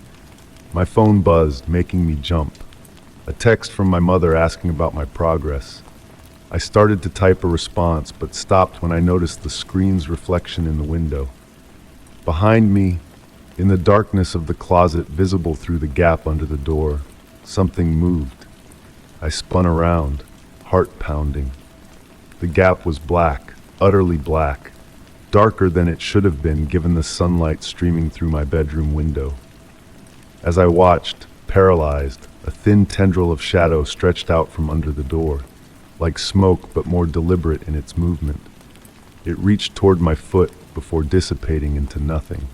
My phone buzzed, making me jump. A text from my mother asking about my progress. I started to type a response, but stopped when I noticed the screen's reflection in the window. Behind me, in the darkness of the closet visible through the gap under the door, something moved. I spun around, heart pounding. The gap was black, utterly black, darker than it should have been given the sunlight streaming through my bedroom window. As I watched, paralyzed, a thin tendril of shadow stretched out from under the door, like smoke but more deliberate in its movement. It reached toward my foot before dissipating into nothing.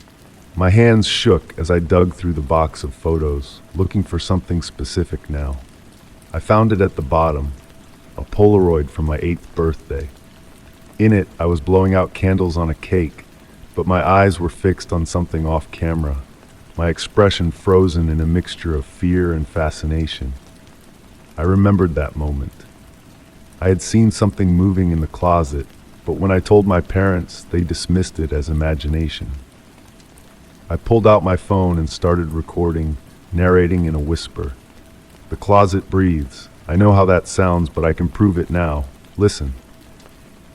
My hands shook as I dug through the box of photos, looking for something specific now. I found it at the bottom, a Polaroid from my 8th birthday. In it, I was blowing out candles on a cake, but my eyes were fixed on something off camera, my expression frozen in a mixture of fear and fascination. I remembered that moment. I had seen something moving in the closet, but when I told my parents, they dismissed it as imagination. I pulled out my phone and started recording, narrating in a whisper. The closet breathes. I know how that sounds, but I can prove it now. Listen.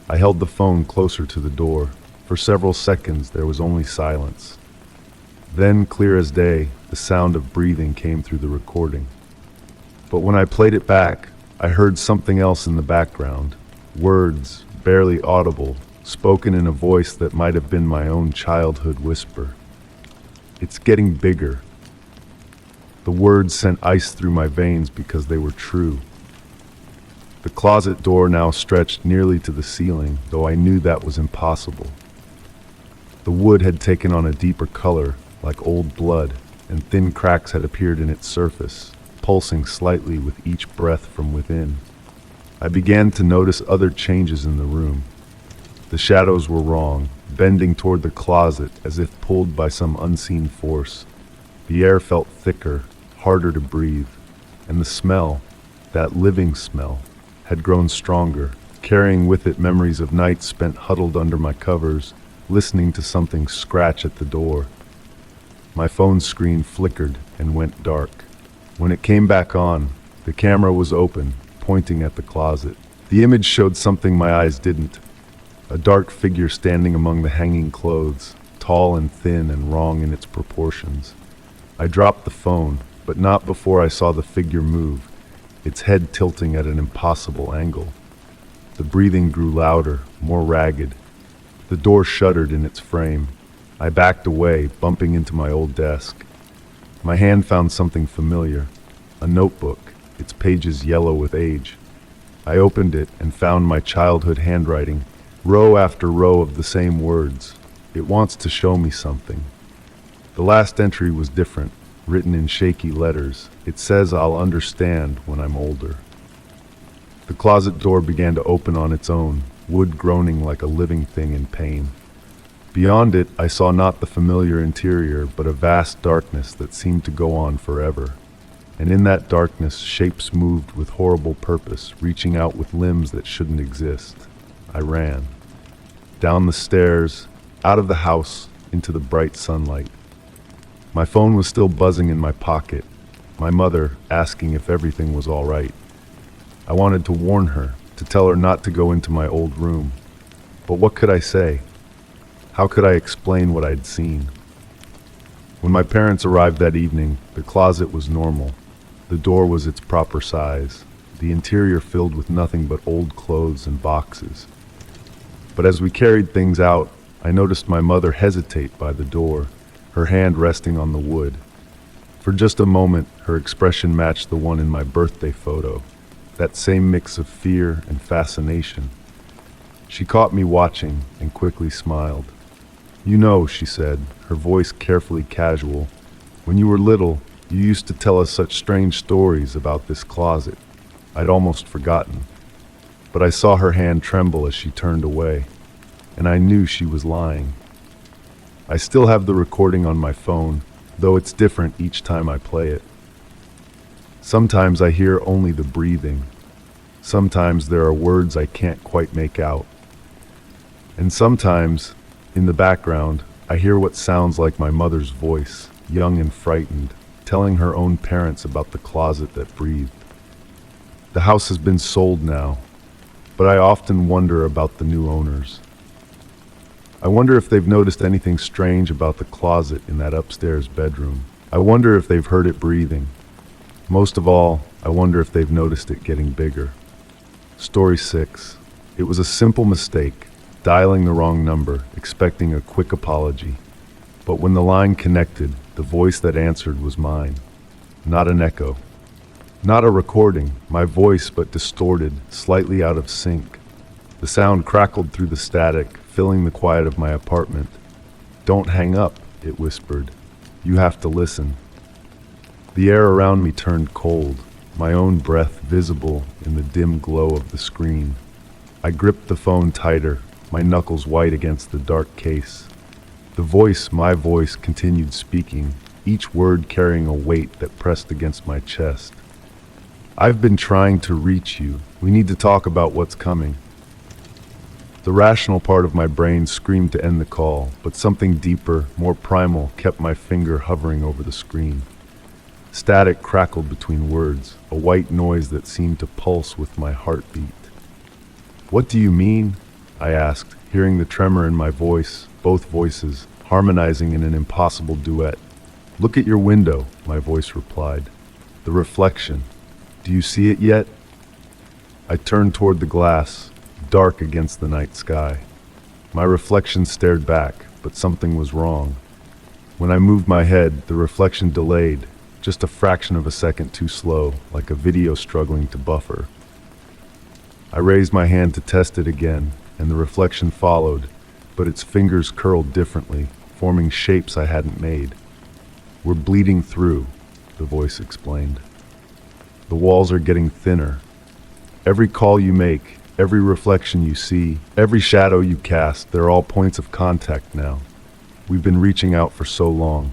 I held the phone closer to the door. For several seconds, there was only silence. Then, clear as day, the sound of breathing came through the recording. But when I played it back, I heard something else in the background, Words, barely audible, spoken in a voice that might have been my own childhood whisper. "It's getting bigger." The words sent ice through my veins because they were true. The closet door now stretched nearly to the ceiling, though I knew that was impossible. The wood had taken on a deeper color, like old blood, and thin cracks had appeared in its surface, pulsing slightly with each breath from within. I began to notice other changes in the room. The shadows were wrong, bending toward the closet as if pulled by some unseen force. The air felt thicker, harder to breathe, and the smell, that living smell, had grown stronger, carrying with it memories of nights spent huddled under my covers, listening to something scratch at the door. My phone screen flickered and went dark. When it came back on, the camera was open, pointing at the closet. The image showed something my eyes didn't. A dark figure standing among the hanging clothes, tall and thin and wrong in its proportions. I dropped the phone, but not before I saw the figure move, its head tilting at an impossible angle. The breathing grew louder, more ragged. The door shuddered in its frame. I backed away, bumping into my old desk. My hand found something familiar, a notebook, its pages yellow with age. I opened it and found my childhood handwriting, row after row of the same words. It wants to show me something. The last entry was different, written in shaky letters. It says I'll understand when I'm older. The closet door began to open on its own, wood groaning like a living thing in pain. Beyond it, I saw not the familiar interior, but a vast darkness that seemed to go on forever. And in that darkness, shapes moved with horrible purpose, reaching out with limbs that shouldn't exist. I ran. Down the stairs, out of the house, into the bright sunlight. My phone was still buzzing in my pocket, my mother asking if everything was all right. I wanted to warn her, to tell her not to go into my old room. But what could I say? How could I explain what I'd seen? When my parents arrived that evening, the closet was normal. The door was its proper size, the interior filled with nothing but old clothes and boxes. But as we carried things out, I noticed my mother hesitate by the door, her hand resting on the wood. For just a moment, her expression matched the one in my birthday photo, that same mix of fear and fascination. She caught me watching and quickly smiled. "You know," she said, her voice carefully casual, "when you were little, you used to tell us such strange stories about this closet. I'd almost forgotten." But I saw her hand tremble as she turned away, and I knew she was lying. I still have the recording on my phone, though it's different each time I play it. Sometimes I hear only the breathing. Sometimes there are words I can't quite make out. And sometimes, in the background, I hear what sounds like my mother's voice, young and frightened, telling her own parents about the closet that breathed. The house has been sold now, but I often wonder about the new owners. I wonder if they've noticed anything strange about the closet in that upstairs bedroom. I wonder if they've heard it breathing. Most of all, I wonder if they've noticed it getting bigger. Story 6. It was a simple mistake, dialing the wrong number, expecting a quick apology. But when the line connected, the voice that answered was mine. Not an echo. Not a recording, my voice but distorted, slightly out of sync. The sound crackled through the static, filling the quiet of my apartment. "Don't hang up," it whispered. "You have to listen." The air around me turned cold, my own breath visible in the dim glow of the screen. I gripped the phone tighter, my knuckles white against the dark case. The voice, my voice, continued speaking, each word carrying a weight that pressed against my chest. "I've been trying to reach you. We need to talk about what's coming." The rational part of my brain screamed to end the call, but something deeper, more primal, kept my finger hovering over the screen. Static crackled between words, a white noise that seemed to pulse with my heartbeat. "What do you mean?" I asked, hearing the tremor in my voice, both voices, harmonizing in an impossible duet. "Look at your window," my voice replied. "The reflection. Do you see it yet?" I turned toward the glass, dark against the night sky. My reflection stared back, but something was wrong. When I moved my head, the reflection delayed, just a fraction of a second too slow, like a video struggling to buffer. I raised my hand to test it again, and the reflection followed, but its fingers curled differently, forming shapes I hadn't made. "We're bleeding through," the voice explained. "The walls are getting thinner. Every call you make, every reflection you see, every shadow you cast, they're all points of contact now. We've been reaching out for so long."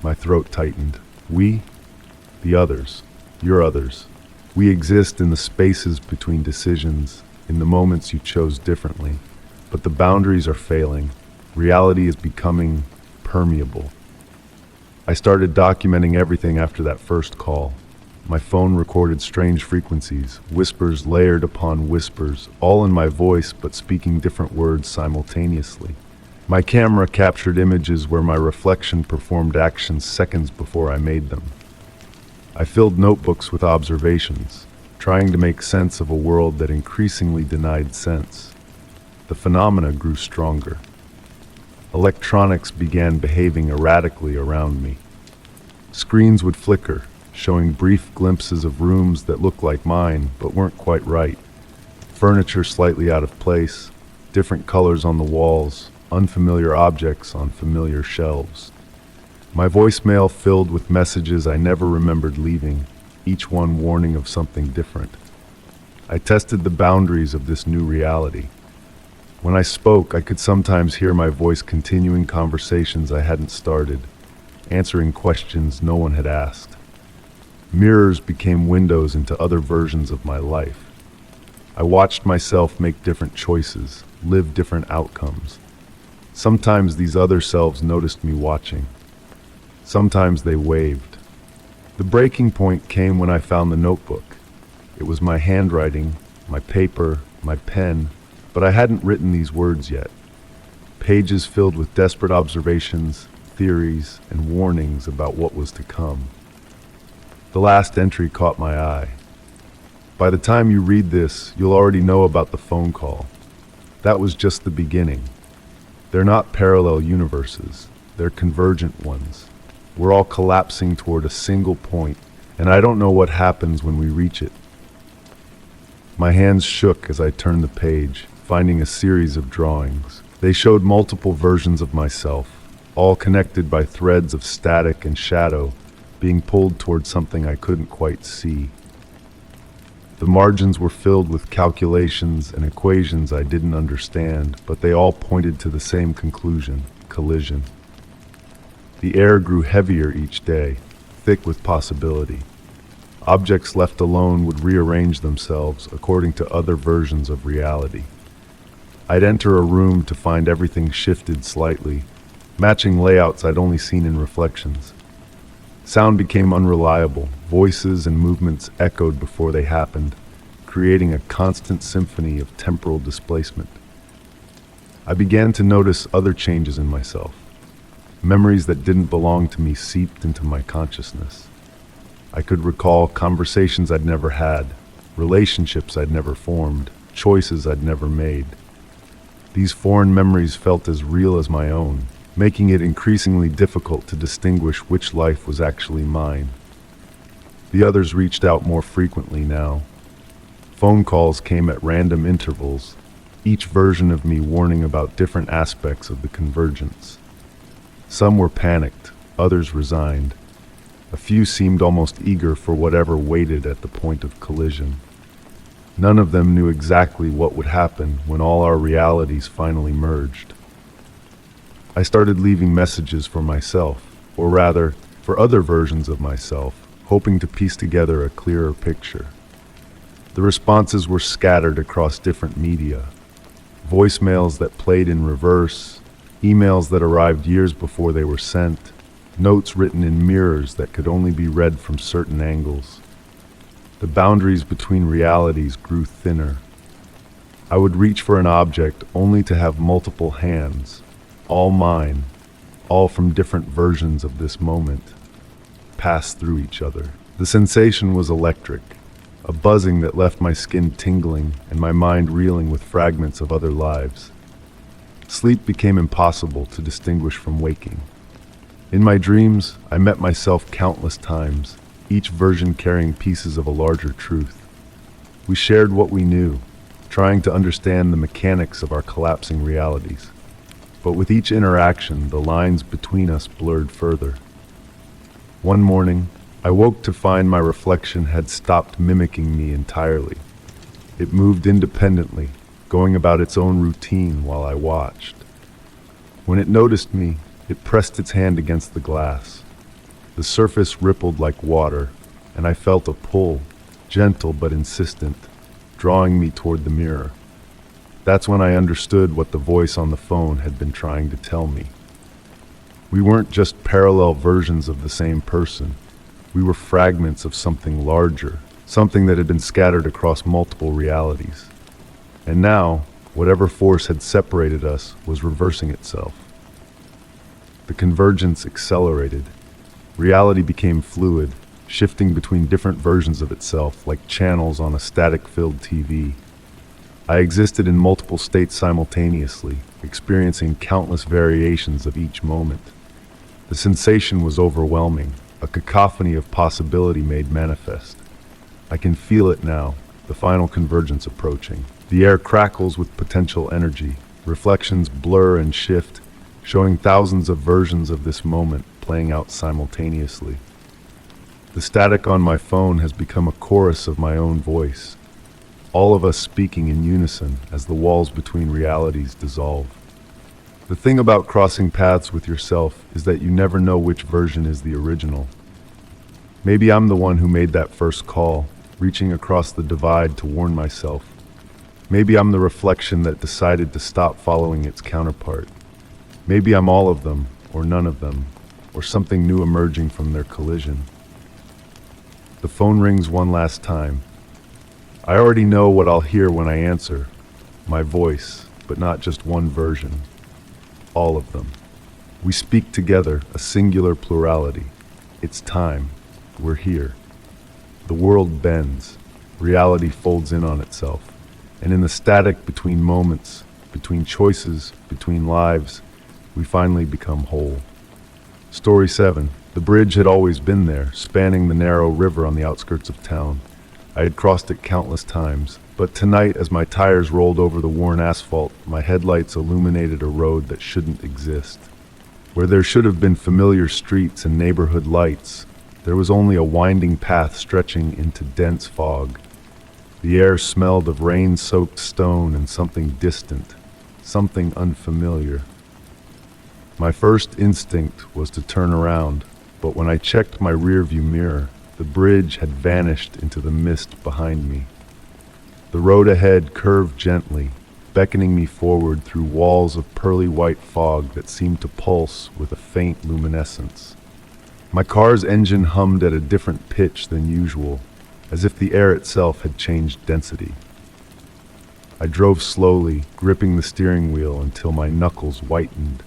My throat tightened. "We?" "The others. Your others. We exist in the spaces between decisions, in the moments you chose differently. But the boundaries are failing. Reality is becoming permeable." I started documenting everything after that first call. My phone recorded strange frequencies, whispers layered upon whispers, all in my voice but speaking different words simultaneously. My camera captured images where my reflection performed actions seconds before I made them. I filled notebooks with observations, trying to make sense of a world that increasingly denied sense. The phenomena grew stronger. Electronics began behaving erratically around me. Screens would flicker, showing brief glimpses of rooms that looked like mine but weren't quite right. Furniture slightly out of place, different colors on the walls, unfamiliar objects on familiar shelves. My voicemail filled with messages I never remembered leaving, each one warning of something different. I tested the boundaries of this new reality. When I spoke, I could sometimes hear my voice continuing conversations I hadn't started, answering questions no one had asked. Mirrors became windows into other versions of my life. I watched myself make different choices, live different outcomes. Sometimes these other selves noticed me watching. Sometimes they waved. The breaking point came when I found the notebook. It was my handwriting, my paper, my pen, but I hadn't written these words yet. Pages filled with desperate observations, theories, and warnings about what was to come. The last entry caught my eye. By the time you read this, you'll already know about the phone call. That was just the beginning. They're not parallel universes, they're convergent ones. We're all collapsing toward a single point, and I don't know what happens when we reach it. My hands shook as I turned the page, finding a series of drawings. They showed multiple versions of myself, all connected by threads of static and shadow, being pulled toward something I couldn't quite see. The margins were filled with calculations and equations I didn't understand, but they all pointed to the same conclusion: collision. The air grew heavier each day, thick with possibility. Objects left alone would rearrange themselves according to other versions of reality. I'd enter a room to find everything shifted slightly, matching layouts I'd only seen in reflections. Sound became unreliable, voices and movements echoed before they happened, creating a constant symphony of temporal displacement. I began to notice other changes in myself. Memories that didn't belong to me seeped into my consciousness. I could recall conversations I'd never had, relationships I'd never formed, choices I'd never made. These foreign memories felt as real as my own, making it increasingly difficult to distinguish which life was actually mine. The others reached out more frequently now. Phone calls came at random intervals, each version of me warning about different aspects of the convergence. Some were panicked, others resigned. A few seemed almost eager for whatever waited at the point of collision. None of them knew exactly what would happen when all our realities finally merged. I started leaving messages for myself, or rather, for other versions of myself, hoping to piece together a clearer picture. The responses were scattered across different media. Voicemails that played in reverse, emails that arrived years before they were sent, notes written in mirrors that could only be read from certain angles. The boundaries between realities grew thinner. I would reach for an object only to have multiple hands, all mine, all from different versions of this moment, pass through each other. The sensation was electric. a buzzing that left my skin tingling and my mind reeling with fragments of other lives. Sleep became impossible to distinguish from waking. In my dreams, I met myself countless times, each version carrying pieces of a larger truth. We shared what we knew, trying to understand the mechanics of our collapsing realities. But with each interaction, the lines between us blurred further. One morning, I woke to find my reflection had stopped mimicking me entirely. It moved independently, going about its own routine while I watched. When it noticed me, it pressed its hand against the glass. The surface rippled like water, and I felt a pull, gentle but insistent, drawing me toward the mirror. That's when I understood what the voice on the phone had been trying to tell me. We weren't just parallel versions of the same person. We were fragments of something larger, something that had been scattered across multiple realities. And now, whatever force had separated us was reversing itself. The convergence accelerated. Reality became fluid, shifting between different versions of itself like channels on a static-filled TV. I existed in multiple states simultaneously, experiencing countless variations of each moment. The sensation was overwhelming, a cacophony of possibility made manifest. I can feel it now, the final convergence approaching. The air crackles with potential energy, reflections blur and shift, showing thousands of versions of this moment playing out simultaneously. The static on my phone has become a chorus of my own voice, all of us speaking in unison as the walls between realities dissolve. The thing about crossing paths with yourself is that you never know which version is the original. Maybe I'm the one who made that first call, reaching across the divide to warn myself. Maybe I'm the reflection that decided to stop following its counterpart. Maybe I'm all of them, or none of them, or something new emerging from their collision. The phone rings one last time. I already know what I'll hear when I answer. My voice, but not just one version. All of them. We speak together, a singular plurality. It's time. We're here. The world bends. Reality folds in on itself. And in the static between moments, between choices, between lives, we finally become whole. Story 7. The bridge had always been there, spanning the narrow river on the outskirts of town. I had crossed it countless times, but tonight, as my tires rolled over the worn asphalt, my headlights illuminated a road that shouldn't exist. Where there should have been familiar streets and neighborhood lights, there was only a winding path stretching into dense fog. The air smelled of rain-soaked stone and something distant, something unfamiliar. My first instinct was to turn around, but when I checked my rearview mirror, the bridge had vanished into the mist behind me. The road ahead curved gently, beckoning me forward through walls of pearly white fog that seemed to pulse with a faint luminescence. My car's engine hummed at a different pitch than usual, as if the air itself had changed density. I drove slowly, gripping the steering wheel until my knuckles whitened.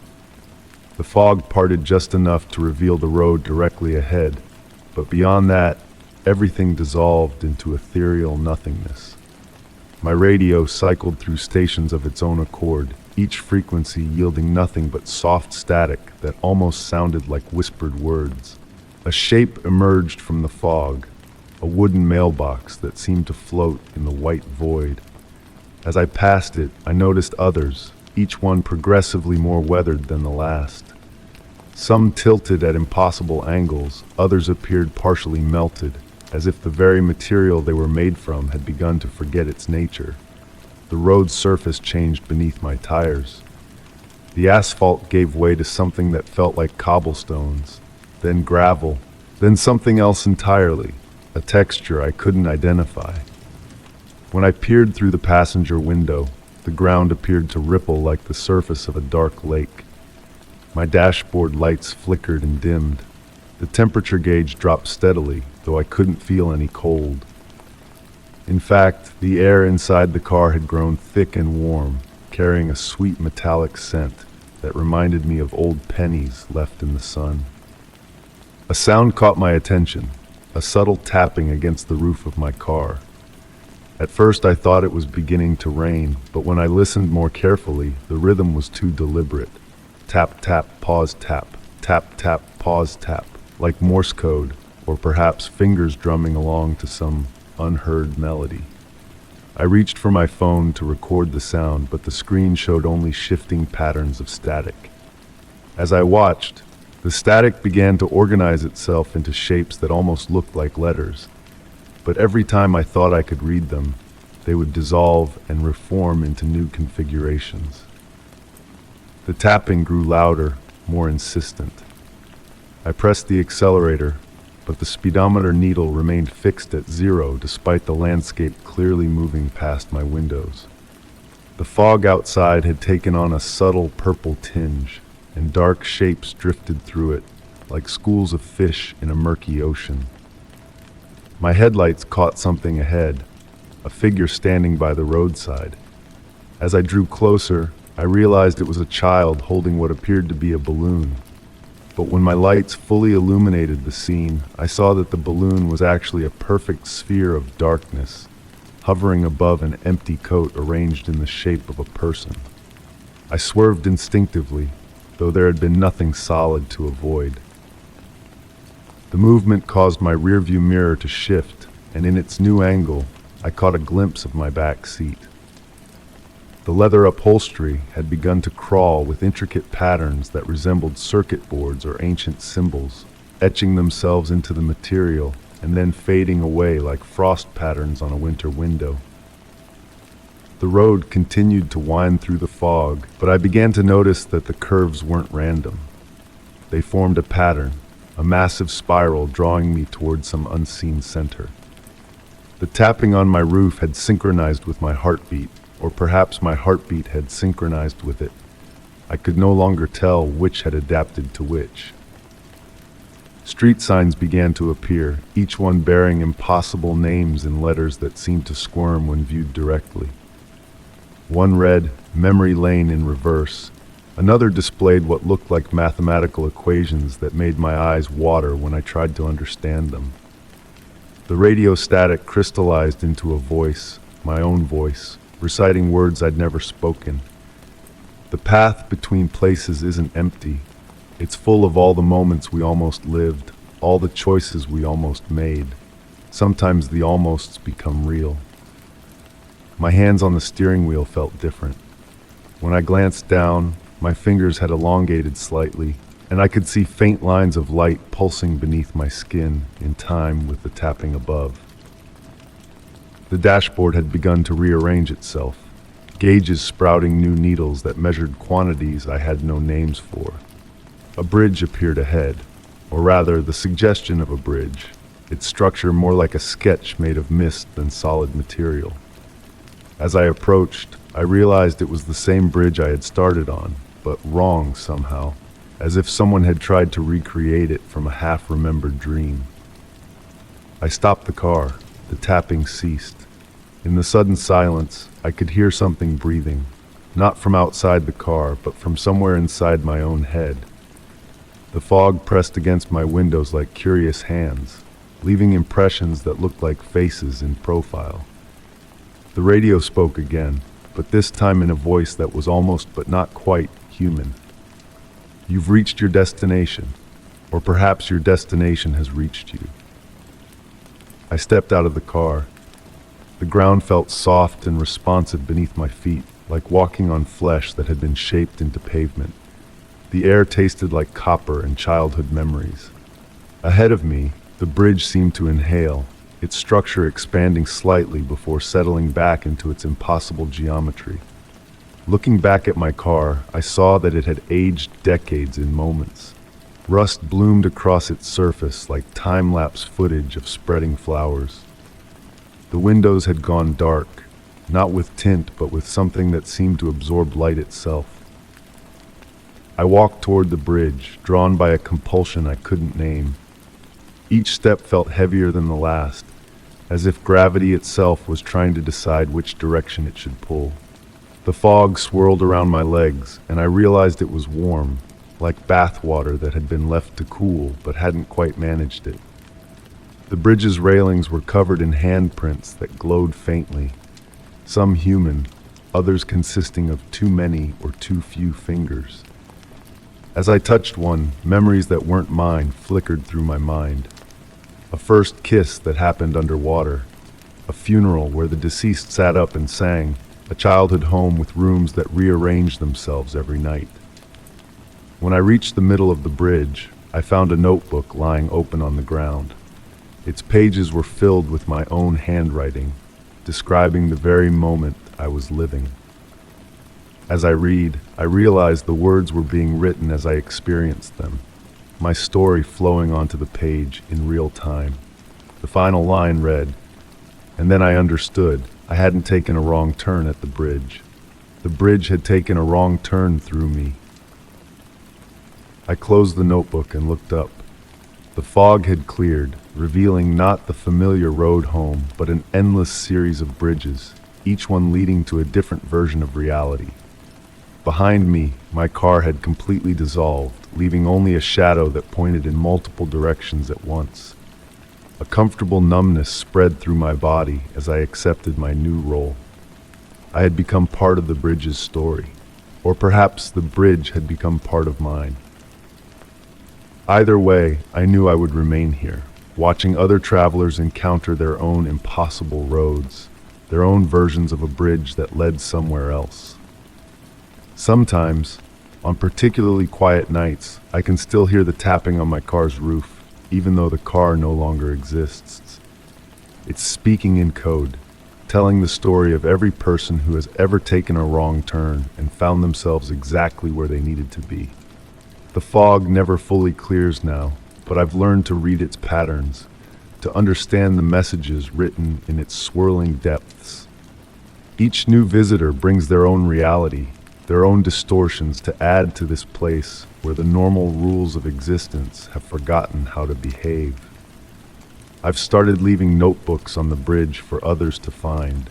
The fog parted just enough to reveal the road directly ahead, but beyond that, everything dissolved into ethereal nothingness. My radio cycled through stations of its own accord, each frequency yielding nothing but soft static that almost sounded like whispered words. A shape emerged from the fog, a wooden mailbox that seemed to float in the white void. As I passed it, I noticed others, each one progressively more weathered than the last. Some tilted at impossible angles, others appeared partially melted, as if the very material they were made from had begun to forget its nature. The road's surface changed beneath my tires. The asphalt gave way to something that felt like cobblestones, then gravel, then something else entirely, a texture I couldn't identify. When I peered through the passenger window, the ground appeared to ripple like the surface of a dark lake. My dashboard lights flickered and dimmed. The temperature gauge dropped steadily, though I couldn't feel any cold. In fact, the air inside the car had grown thick and warm, carrying a sweet metallic scent that reminded me of old pennies left in the sun. A sound caught my attention, a subtle tapping against the roof of my car. At first I thought it was beginning to rain, but when I listened more carefully, the rhythm was too deliberate. Tap, tap, pause, tap, tap, tap, pause, tap, like Morse code, or perhaps fingers drumming along to some unheard melody. I reached for my phone to record the sound, but the screen showed only shifting patterns of static. As I watched, the static began to organize itself into shapes that almost looked like letters. But every time I thought I could read them, they would dissolve and reform into new configurations. The tapping grew louder, more insistent. I pressed the accelerator, but the speedometer needle remained fixed at 0 despite the landscape clearly moving past my windows. The fog outside had taken on a subtle purple tinge, and dark shapes drifted through it, like schools of fish in a murky ocean. My headlights caught something ahead, a figure standing by the roadside. As I drew closer, I realized it was a child holding what appeared to be a balloon. But when my lights fully illuminated the scene, I saw that the balloon was actually a perfect sphere of darkness, hovering above an empty coat arranged in the shape of a person. I swerved instinctively, though there had been nothing solid to avoid. The movement caused my rearview mirror to shift, and in its new angle, I caught a glimpse of my back seat. The leather upholstery had begun to crawl with intricate patterns that resembled circuit boards or ancient symbols, etching themselves into the material and then fading away like frost patterns on a winter window. The road continued to wind through the fog, but I began to notice that the curves weren't random. They formed a pattern, a massive spiral drawing me toward some unseen center. The tapping on my roof had synchronized with my heartbeat, or perhaps my heartbeat had synchronized with it. I could no longer tell which had adapted to which. Street signs began to appear, each one bearing impossible names in letters that seemed to squirm when viewed directly. One read, "Memory Lane" in reverse. Another displayed what looked like mathematical equations that made my eyes water when I tried to understand them. The radio static crystallized into a voice, my own voice, reciting words I'd never spoken. The path between places isn't empty. It's full of all the moments we almost lived, all the choices we almost made. Sometimes the almosts become real. My hands on the steering wheel felt different. When I glanced down, my fingers had elongated slightly, and I could see faint lines of light pulsing beneath my skin in time with the tapping above. The dashboard had begun to rearrange itself, gauges sprouting new needles that measured quantities I had no names for. A bridge appeared ahead, or rather the suggestion of a bridge, its structure more like a sketch made of mist than solid material. As I approached, I realized it was the same bridge I had started on, but wrong somehow, as if someone had tried to recreate it from a half-remembered dream. I stopped the car. The tapping ceased. In the sudden silence, I could hear something breathing, not from outside the car, but from somewhere inside my own head. The fog pressed against my windows like curious hands, leaving impressions that looked like faces in profile. The radio spoke again, but this time in a voice that was almost but not quite human. "You've reached your destination, or perhaps your destination has reached you." I stepped out of the car. The ground felt soft and responsive beneath my feet, like walking on flesh that had been shaped into pavement. The air tasted like copper and childhood memories. Ahead of me, the bridge seemed to inhale, its structure expanding slightly before settling back into its impossible geometry. Looking back at my car, I saw that it had aged decades in moments. Rust bloomed across its surface like time-lapse footage of spreading flowers. The windows had gone dark, not with tint but with something that seemed to absorb light itself. I walked toward the bridge, drawn by a compulsion I couldn't name. Each step felt heavier than the last, as if gravity itself was trying to decide which direction it should pull. The fog swirled around my legs, and I realized it was warm, like bath water that had been left to cool but hadn't quite managed it. The bridge's railings were covered in handprints that glowed faintly, some human, others consisting of too many or too few fingers. As I touched one, memories that weren't mine flickered through my mind. A first kiss that happened underwater, a funeral where the deceased sat up and sang, a childhood home with rooms that rearranged themselves every night. When I reached the middle of the bridge, I found a notebook lying open on the ground. Its pages were filled with my own handwriting, describing the very moment I was living. As I read, I realized the words were being written as I experienced them, my story flowing onto the page in real time. The final line read, and then I understood I hadn't taken a wrong turn at the bridge. The bridge had taken a wrong turn through me. I closed the notebook and looked up. The fog had cleared, revealing not the familiar road home, but an endless series of bridges, each one leading to a different version of reality. Behind me, my car had completely dissolved, leaving only a shadow that pointed in multiple directions at once. A comfortable numbness spread through my body as I accepted my new role. I had become part of the bridge's story, or perhaps the bridge had become part of mine. Either way, I knew I would remain here, watching other travelers encounter their own impossible roads, their own versions of a bridge that led somewhere else. Sometimes, on particularly quiet nights, I can still hear the tapping on my car's roof, even though the car no longer exists. It's speaking in code, telling the story of every person who has ever taken a wrong turn and found themselves exactly where they needed to be. The fog never fully clears now, but I've learned to read its patterns, to understand the messages written in its swirling depths. Each new visitor brings their own reality, their own distortions to add to this place where the normal rules of existence have forgotten how to behave. I've started leaving notebooks on the bridge for others to find,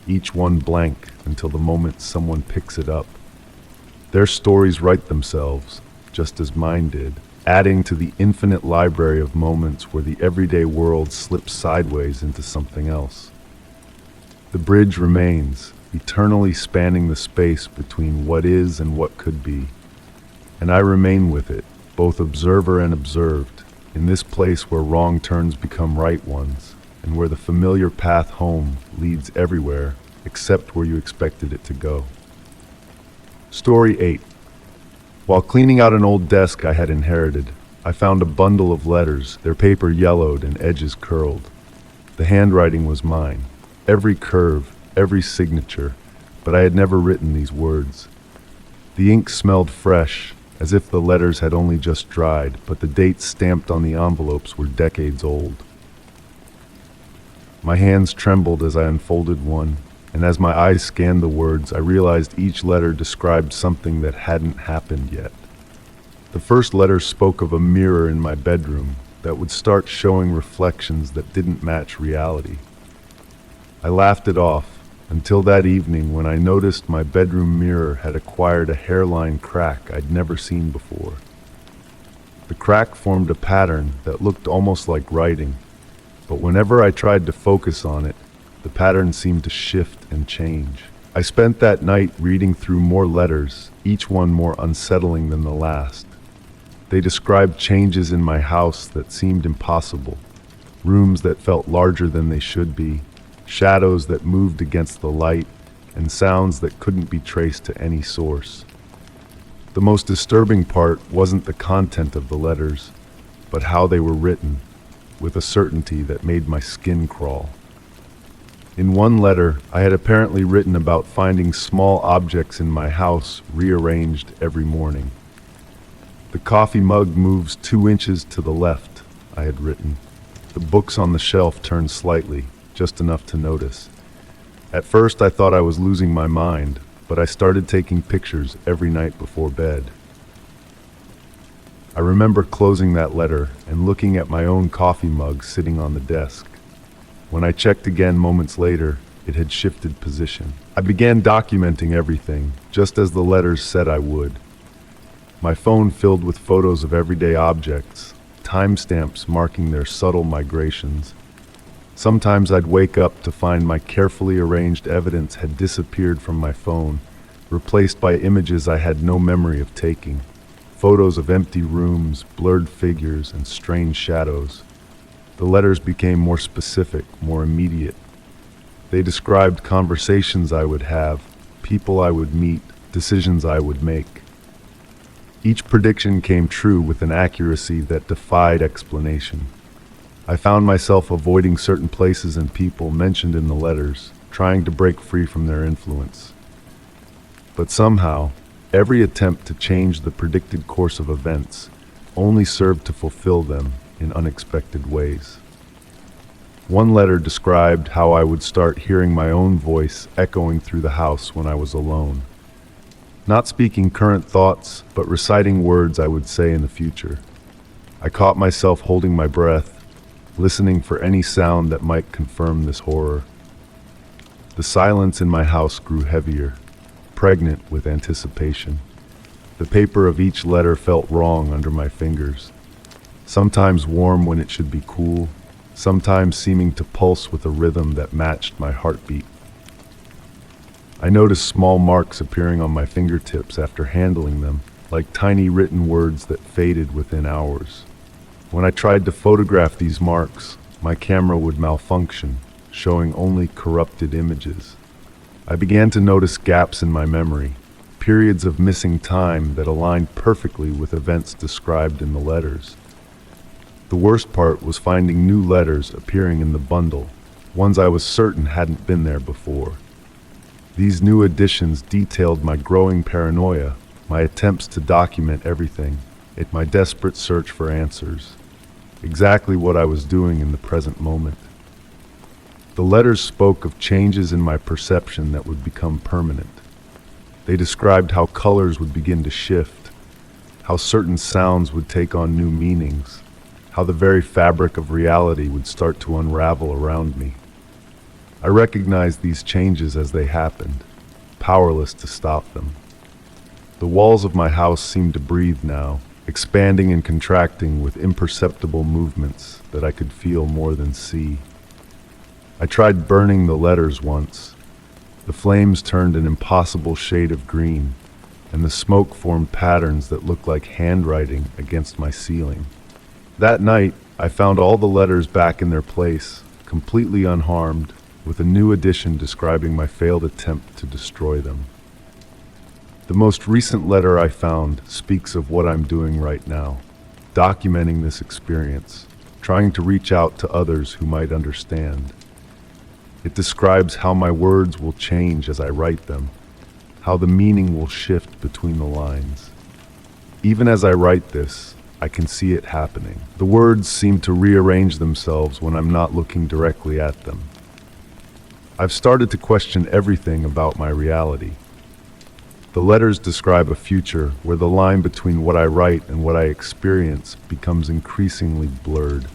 each one blank until the moment someone picks it up. Their stories write themselves, just as mine did, adding to the infinite library of moments where the everyday world slips sideways into something else. The bridge remains, eternally spanning the space between what is and what could be. And I remain with it, both observer and observed, in this place where wrong turns become right ones, and where the familiar path home leads everywhere except where you expected it to go. Story 8. While cleaning out an old desk I had inherited, I found a bundle of letters, their paper yellowed and edges curled. The handwriting was mine, every curve, every signature, but I had never written these words. The ink smelled fresh, as if the letters had only just dried, but the dates stamped on the envelopes were decades old. My hands trembled as I unfolded one, and as my eyes scanned the words, I realized each letter described something that hadn't happened yet. The first letter spoke of a mirror in my bedroom that would start showing reflections that didn't match reality. I laughed it off, until that evening when I noticed my bedroom mirror had acquired a hairline crack I'd never seen before. The crack formed a pattern that looked almost like writing, but whenever I tried to focus on it, the pattern seemed to shift and change. I spent that night reading through more letters, each one more unsettling than the last. They described changes in my house that seemed impossible, rooms that felt larger than they should be, shadows that moved against the light, and sounds that couldn't be traced to any source. The most disturbing part wasn't the content of the letters, but how they were written, with a certainty that made my skin crawl. In one letter, I had apparently written about finding small objects in my house rearranged every morning. "The coffee mug moves 2 inches to the left," I had written. The books on the shelf turned slightly, just enough to notice. At first I thought I was losing my mind, but I started taking pictures every night before bed. I remember closing that letter and looking at my own coffee mug sitting on the desk. When I checked again moments later, it had shifted position. I began documenting everything, just as the letters said I would. My phone filled with photos of everyday objects, timestamps marking their subtle migrations. Sometimes I'd wake up to find my carefully arranged evidence had disappeared from my phone, replaced by images I had no memory of taking. Photos of empty rooms, blurred figures, and strange shadows. The letters became more specific, more immediate. They described conversations I would have, people I would meet, decisions I would make. Each prediction came true with an accuracy that defied explanation. I found myself avoiding certain places and people mentioned in the letters, trying to break free from their influence. But somehow, every attempt to change the predicted course of events only served to fulfill them in unexpected ways. One letter described how I would start hearing my own voice echoing through the house when I was alone. Not speaking current thoughts, but reciting words I would say in the future. I caught myself holding my breath, listening for any sound that might confirm this horror. The silence in my house grew heavier, pregnant with anticipation. The paper of each letter felt wrong under my fingers, sometimes warm when it should be cool, sometimes seeming to pulse with a rhythm that matched my heartbeat. I noticed small marks appearing on my fingertips after handling them, like tiny written words that faded within hours. When I tried to photograph these marks, my camera would malfunction, showing only corrupted images. I began to notice gaps in my memory, periods of missing time that aligned perfectly with events described in the letters. The worst part was finding new letters appearing in the bundle, ones I was certain hadn't been there before. These new additions detailed my growing paranoia, my attempts to document everything, and my desperate search for answers. Exactly what I was doing in the present moment. The letters spoke of changes in my perception that would become permanent. They described how colors would begin to shift, how certain sounds would take on new meanings, how the very fabric of reality would start to unravel around me. I recognized these changes as they happened, powerless to stop them. The walls of my house seemed to breathe now, expanding and contracting with imperceptible movements that I could feel more than see. I tried burning the letters once. The flames turned an impossible shade of green, and the smoke formed patterns that looked like handwriting against my ceiling. That night, I found all the letters back in their place, completely unharmed, with a new edition describing my failed attempt to destroy them. The most recent letter I found speaks of what I'm doing right now, documenting this experience, trying to reach out to others who might understand. It describes how my words will change as I write them, how the meaning will shift between the lines. Even as I write this, I can see it happening. The words seem to rearrange themselves when I'm not looking directly at them. I've started to question everything about my reality. The letters describe a future where the line between what I write and what I experience becomes increasingly blurred.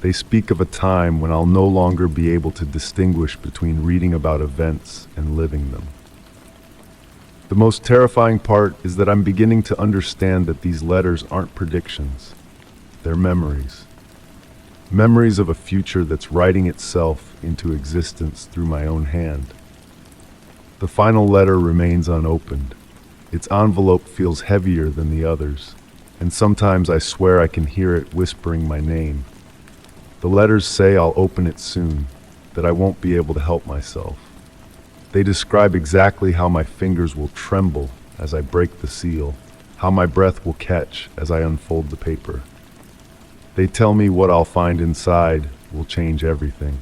They speak of a time when I'll no longer be able to distinguish between reading about events and living them. The most terrifying part is that I'm beginning to understand that these letters aren't predictions. They're memories. Memories of a future that's writing itself into existence through my own hand. The final letter remains unopened. Its envelope feels heavier than the others, and sometimes I swear I can hear it whispering my name. The letters say I'll open it soon, that I won't be able to help myself. They describe exactly how my fingers will tremble as I break the seal, how my breath will catch as I unfold the paper. They tell me what I'll find inside will change everything.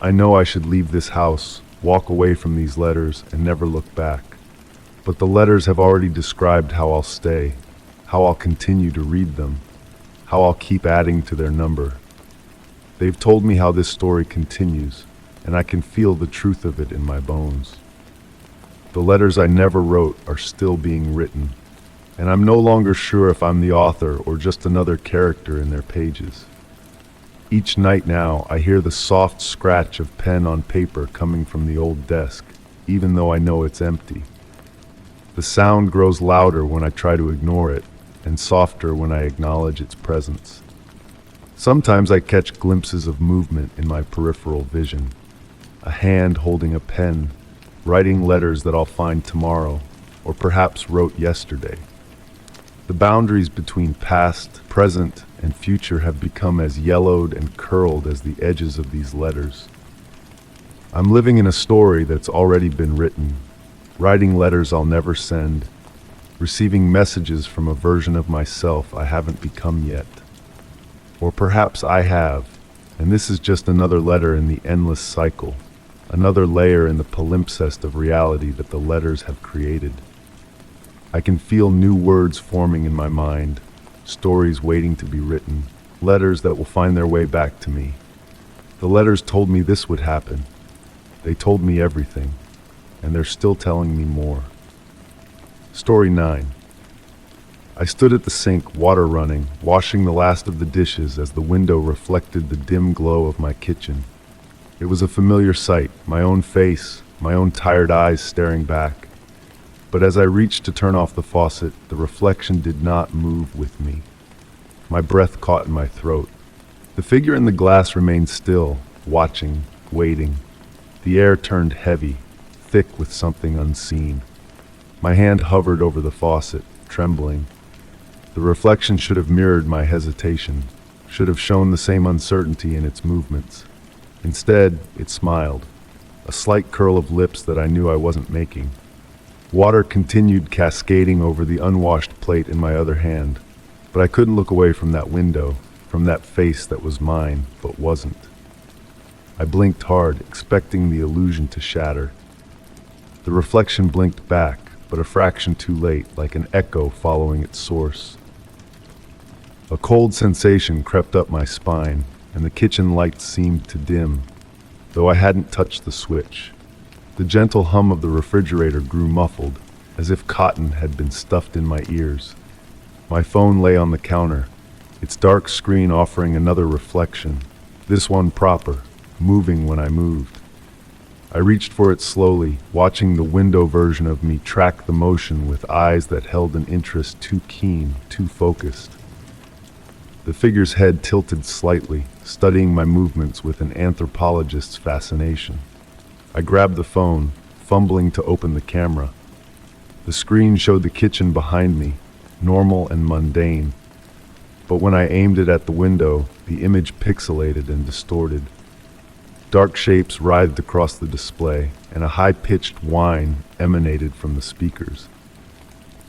I know I should leave this house, walk away from these letters, and never look back. But the letters have already described how I'll stay, how I'll continue to read them, how I'll keep adding to their number. They've told me how this story continues, and I can feel the truth of it in my bones. The letters I never wrote are still being written, and I'm no longer sure if I'm the author or just another character in their pages. Each night now, I hear the soft scratch of pen on paper coming from the old desk, even though I know it's empty. The sound grows louder when I try to ignore it, and softer when I acknowledge its presence. Sometimes I catch glimpses of movement in my peripheral vision. A hand holding a pen, writing letters that I'll find tomorrow, or perhaps wrote yesterday. The boundaries between past, present, and future have become as yellowed and curled as the edges of these letters. I'm living in a story that's already been written, writing letters I'll never send, receiving messages from a version of myself I haven't become yet. Or perhaps I have, and this is just another letter in the endless cycle, another layer in the palimpsest of reality that the letters have created. I can feel new words forming in my mind, stories waiting to be written, letters that will find their way back to me. The letters told me this would happen. They told me everything, and they're still telling me more. Story 9. I stood at the sink, water running, washing the last of the dishes as the window reflected the dim glow of my kitchen. It was a familiar sight, my own face, my own tired eyes staring back. But as I reached to turn off the faucet, the reflection did not move with me. My breath caught in my throat. The figure in the glass remained still, watching, waiting. The air turned heavy, thick with something unseen. My hand hovered over the faucet, trembling. The reflection should have mirrored my hesitation, should have shown the same uncertainty in its movements. Instead, it smiled, a slight curl of lips that I knew I wasn't making. Water continued cascading over the unwashed plate in my other hand, but I couldn't look away from that window, from that face that was mine, but wasn't. I blinked hard, expecting the illusion to shatter. The reflection blinked back, but a fraction too late, like an echo following its source. A cold sensation crept up my spine, and the kitchen lights seemed to dim, though I hadn't touched the switch. The gentle hum of the refrigerator grew muffled, as if cotton had been stuffed in my ears. My phone lay on the counter, its dark screen offering another reflection, this one proper, moving when I moved. I reached for it slowly, watching the window version of me track the motion with eyes that held an interest too keen, too focused. The figure's head tilted slightly, studying my movements with an anthropologist's fascination. I grabbed the phone, fumbling to open the camera. The screen showed the kitchen behind me, normal and mundane. But when I aimed it at the window, the image pixelated and distorted. Dark shapes writhed across the display, and a high-pitched whine emanated from the speakers.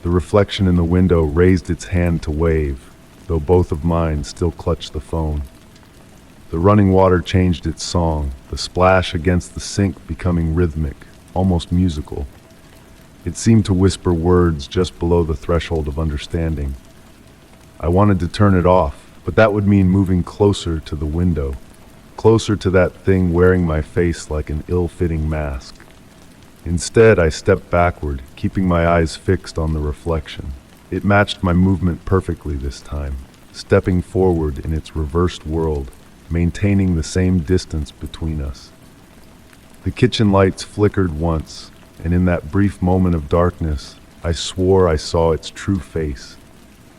The reflection in the window raised its hand to wave, though both of mine still clutched the phone. The running water changed its song, the splash against the sink becoming rhythmic, almost musical. It seemed to whisper words just below the threshold of understanding. I wanted to turn it off, but that would mean moving closer to the window, closer to that thing wearing my face like an ill-fitting mask. Instead, I stepped backward, keeping my eyes fixed on the reflection. It matched my movement perfectly this time, stepping forward in its reversed world, maintaining the same distance between us. The kitchen lights flickered once, and in that brief moment of darkness, I swore I saw its true face,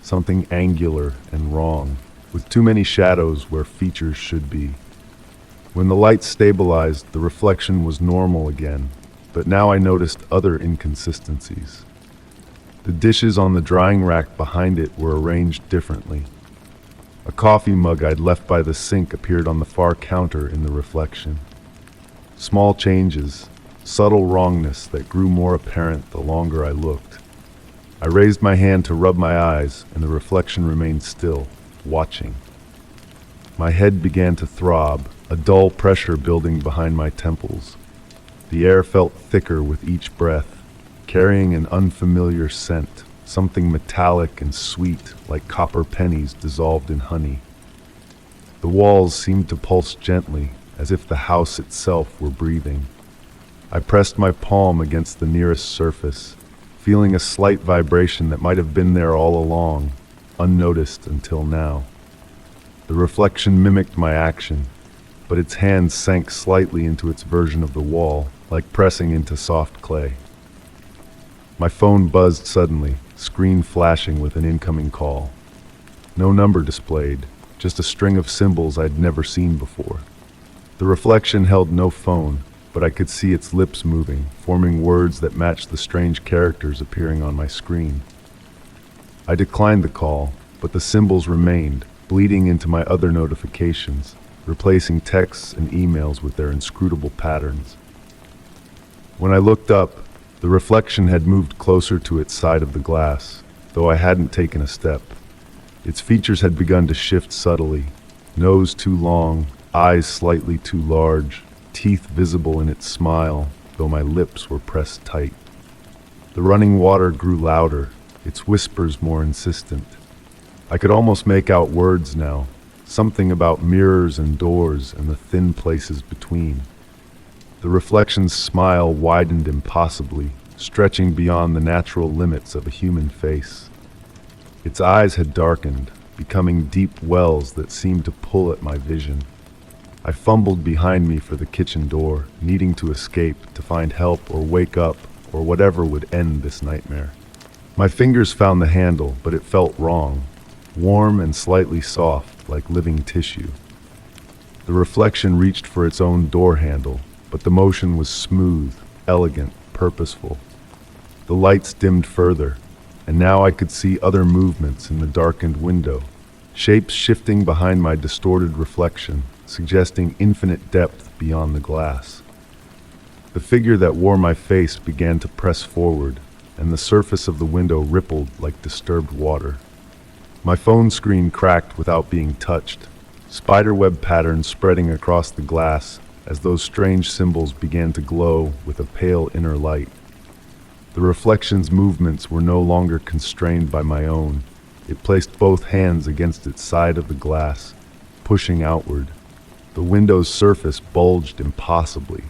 something angular and wrong, with too many shadows where features should be. When the light stabilized, the reflection was normal again, but now I noticed other inconsistencies. The dishes on the drying rack behind it were arranged differently. A coffee mug I'd left by the sink appeared on the far counter in the reflection. Small changes, subtle wrongness that grew more apparent the longer I looked. I raised my hand to rub my eyes, and the reflection remained still, watching. My head began to throb, a dull pressure building behind my temples. The air felt thicker with each breath, carrying an unfamiliar scent, something metallic and sweet, like copper pennies dissolved in honey. The walls seemed to pulse gently, as if the house itself were breathing. I pressed my palm against the nearest surface, feeling a slight vibration that might have been there all along, unnoticed until now. The reflection mimicked my action, but its hand sank slightly into its version of the wall, like pressing into soft clay. My phone buzzed suddenly, screen flashing with an incoming call. No number displayed, just a string of symbols I'd never seen before. The reflection held no phone, but I could see its lips moving, forming words that matched the strange characters appearing on my screen. I declined the call, but the symbols remained, bleeding into my other notifications, replacing texts and emails with their inscrutable patterns. When I looked up, the reflection had moved closer to its side of the glass, though I hadn't taken a step. Its features had begun to shift subtly, nose too long, eyes slightly too large, teeth visible in its smile, though my lips were pressed tight. The running water grew louder, its whispers more insistent. I could almost make out words now, something about mirrors and doors and the thin places between. The reflection's smile widened impossibly, stretching beyond the natural limits of a human face. Its eyes had darkened, becoming deep wells that seemed to pull at my vision. I fumbled behind me for the kitchen door, needing to escape, to find help or wake up, or whatever would end this nightmare. My fingers found the handle, but it felt wrong, warm and slightly soft, like living tissue. The reflection reached for its own door handle, but the motion was smooth, elegant, purposeful. The lights dimmed further, and now I could see other movements in the darkened window, shapes shifting behind my distorted reflection, suggesting infinite depth beyond the glass. The figure that wore my face began to press forward, and the surface of the window rippled like disturbed water. My phone screen cracked without being touched, spiderweb patterns spreading across the glass as those strange symbols began to glow with a pale inner light. The reflection's movements were no longer constrained by my own. It placed both hands against its side of the glass, pushing outward. The window's surface bulged impossibly.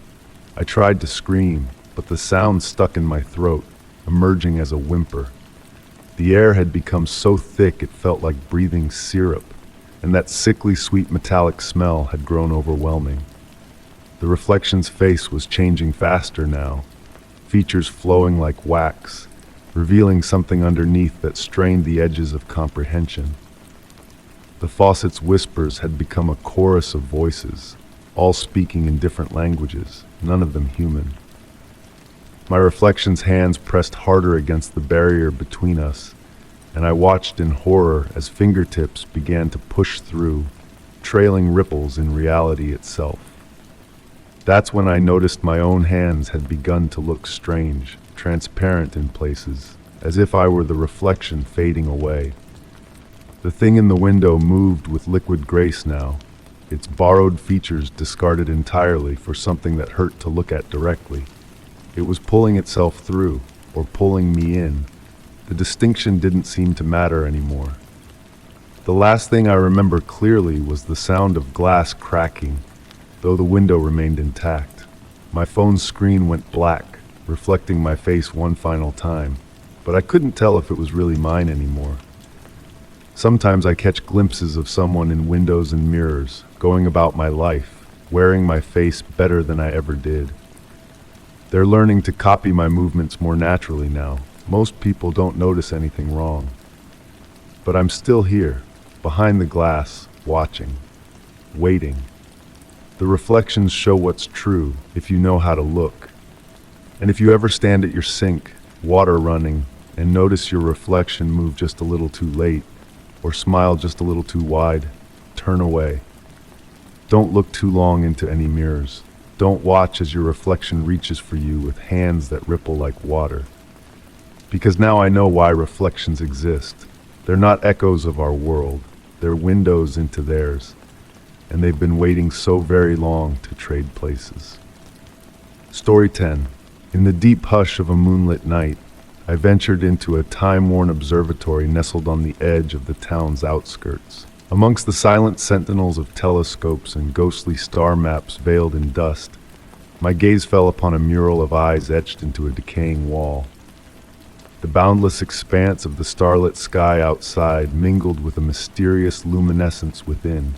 I tried to scream, but the sound stuck in my throat, emerging as a whimper. The air had become so thick it felt like breathing syrup, and that sickly sweet metallic smell had grown overwhelming. The reflection's face was changing faster now, features flowing like wax, revealing something underneath that strained the edges of comprehension. The faucet's whispers had become a chorus of voices, all speaking in different languages, none of them human. My reflection's hands pressed harder against the barrier between us, and I watched in horror as fingertips began to push through, trailing ripples in reality itself. That's when I noticed my own hands had begun to look strange, transparent in places, as if I were the reflection fading away. The thing in the window moved with liquid grace now, its borrowed features discarded entirely for something that hurt to look at directly. It was pulling itself through, or pulling me in. The distinction didn't seem to matter anymore. The last thing I remember clearly was the sound of glass cracking, though the window remained intact. My phone's screen went black, reflecting my face one final time, but I couldn't tell if it was really mine anymore. Sometimes I catch glimpses of someone in windows and mirrors, going about my life, wearing my face better than I ever did. They're learning to copy my movements more naturally now. Most people don't notice anything wrong. But I'm still here, behind the glass, watching, waiting. The reflections show what's true if you know how to look. And if you ever stand at your sink, water running, and notice your reflection move just a little too late, or smile just a little too wide, turn away. Don't look too long into any mirrors. Don't watch as your reflection reaches for you with hands that ripple like water. Because now I know why reflections exist. They're not echoes of our world. They're windows into theirs. And they've been waiting so very long to trade places. Story 10. In the deep hush of a moonlit night, I ventured into a time-worn observatory nestled on the edge of the town's outskirts. Amongst the silent sentinels of telescopes and ghostly star maps veiled in dust, my gaze fell upon a mural of eyes etched into a decaying wall. The boundless expanse of the starlit sky outside mingled with a mysterious luminescence within,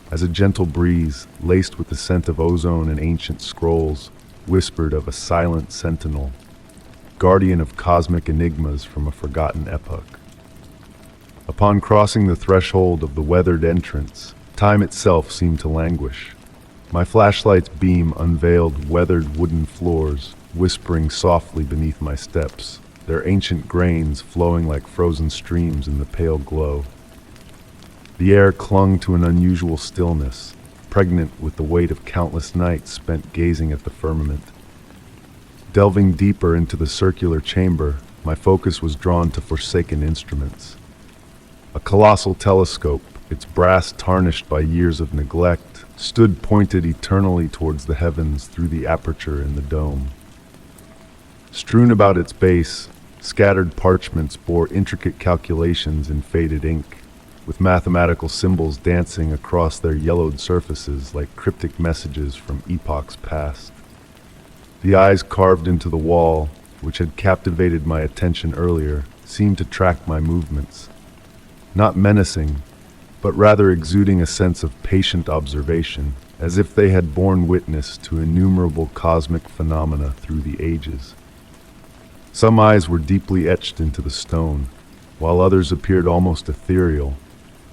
as a gentle breeze, laced with the scent of ozone and ancient scrolls, whispered of a silent sentinel. guardian of cosmic enigmas from a forgotten epoch. Upon crossing the threshold of the weathered entrance, time itself seemed to languish. My flashlight's beam unveiled weathered wooden floors, whispering softly beneath my steps, their ancient grains flowing like frozen streams in the pale glow. The air clung to an unusual stillness, pregnant with the weight of countless nights spent gazing at the firmament. Delving deeper into the circular chamber, my focus was drawn to forsaken instruments. A colossal telescope, its brass tarnished by years of neglect, stood pointed eternally towards the heavens through the aperture in the dome. Strewn about its base, scattered parchments bore intricate calculations in faded ink, with mathematical symbols dancing across their yellowed surfaces like cryptic messages from epochs past. The eyes carved into the wall, which had captivated my attention earlier, seemed to track my movements. Not menacing, but rather exuding a sense of patient observation, as if they had borne witness to innumerable cosmic phenomena through the ages. Some eyes were deeply etched into the stone, while others appeared almost ethereal,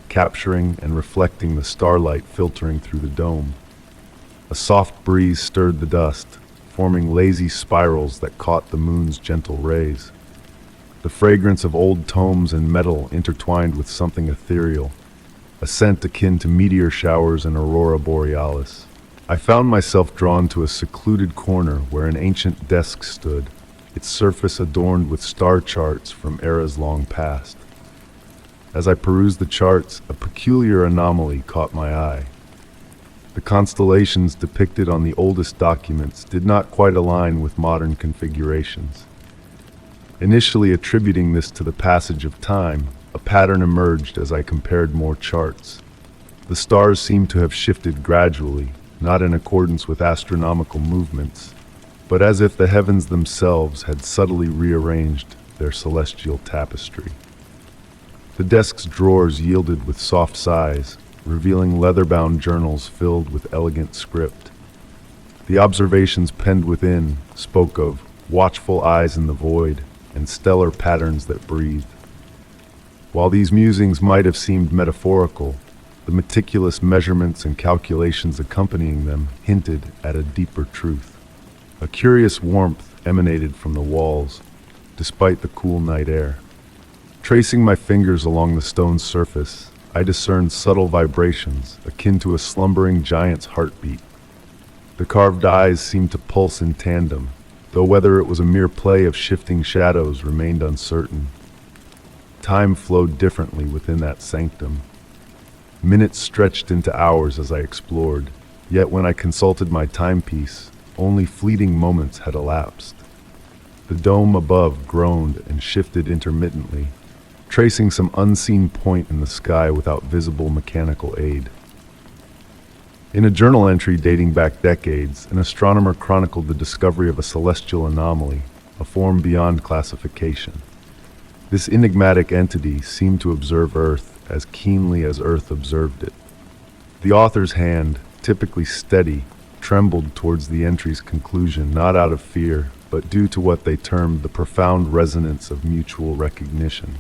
capturing and reflecting the starlight filtering through the dome. A soft breeze stirred the dust, forming lazy spirals that caught the moon's gentle rays. The fragrance of old tomes and metal intertwined with something ethereal, a scent akin to meteor showers and aurora borealis. I found myself drawn to a secluded corner where an ancient desk stood, its surface adorned with star charts from eras long past. As I perused the charts, a peculiar anomaly caught my eye. The constellations depicted on the oldest documents did not quite align with modern configurations. Initially attributing this to the passage of time, a pattern emerged as I compared more charts. The stars seemed to have shifted gradually, not in accordance with astronomical movements, but as if the heavens themselves had subtly rearranged their celestial tapestry. The desk's drawers yielded with soft sighs, revealing leather-bound journals filled with elegant script. The observations penned within spoke of watchful eyes in the void and stellar patterns that breathed. While these musings might have seemed metaphorical, the meticulous measurements and calculations accompanying them hinted at a deeper truth. A curious warmth emanated from the walls, despite the cool night air. Tracing my fingers along the stone's surface, I discerned subtle vibrations akin to a slumbering giant's heartbeat. The carved eyes seemed to pulse in tandem, though whether it was a mere play of shifting shadows remained uncertain. Time flowed differently within that sanctum. Minutes stretched into hours as I explored, yet when I consulted my timepiece, only fleeting moments had elapsed. The dome above groaned and shifted intermittently, tracing some unseen point in the sky without visible mechanical aid. In a journal entry dating back decades, an astronomer chronicled the discovery of a celestial anomaly, a form beyond classification. This enigmatic entity seemed to observe Earth as keenly as Earth observed it. The author's hand, typically steady, trembled towards the entry's conclusion, not out of fear, but due to what they termed the profound resonance of mutual recognition.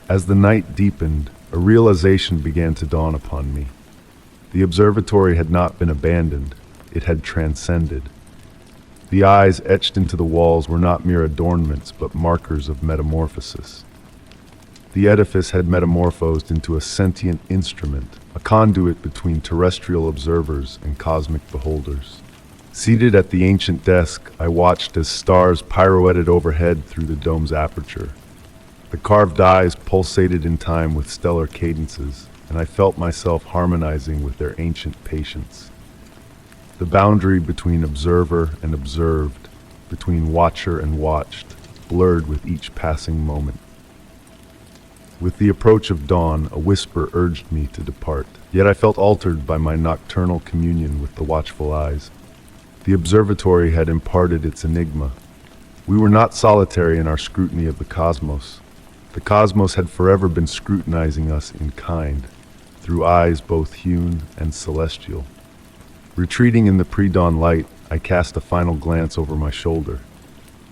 As the night deepened, a realization began to dawn upon me. The observatory had not been abandoned, it had transcended. The eyes etched into the walls were not mere adornments, but markers of metamorphosis. The edifice had metamorphosed into a sentient instrument, a conduit between terrestrial observers and cosmic beholders. Seated at the ancient desk, I watched as stars pirouetted overhead through the dome's aperture. The carved eyes pulsated in time with stellar cadences, and I felt myself harmonizing with their ancient patience. The boundary between observer and observed, between watcher and watched, blurred with each passing moment. With the approach of dawn, a whisper urged me to depart, yet I felt altered by my nocturnal communion with the watchful eyes. The observatory had imparted its enigma. We were not solitary in our scrutiny of the cosmos. The cosmos had forever been scrutinizing us in kind, through eyes both hewn and celestial. Retreating in the pre-dawn light, I cast a final glance over my shoulder.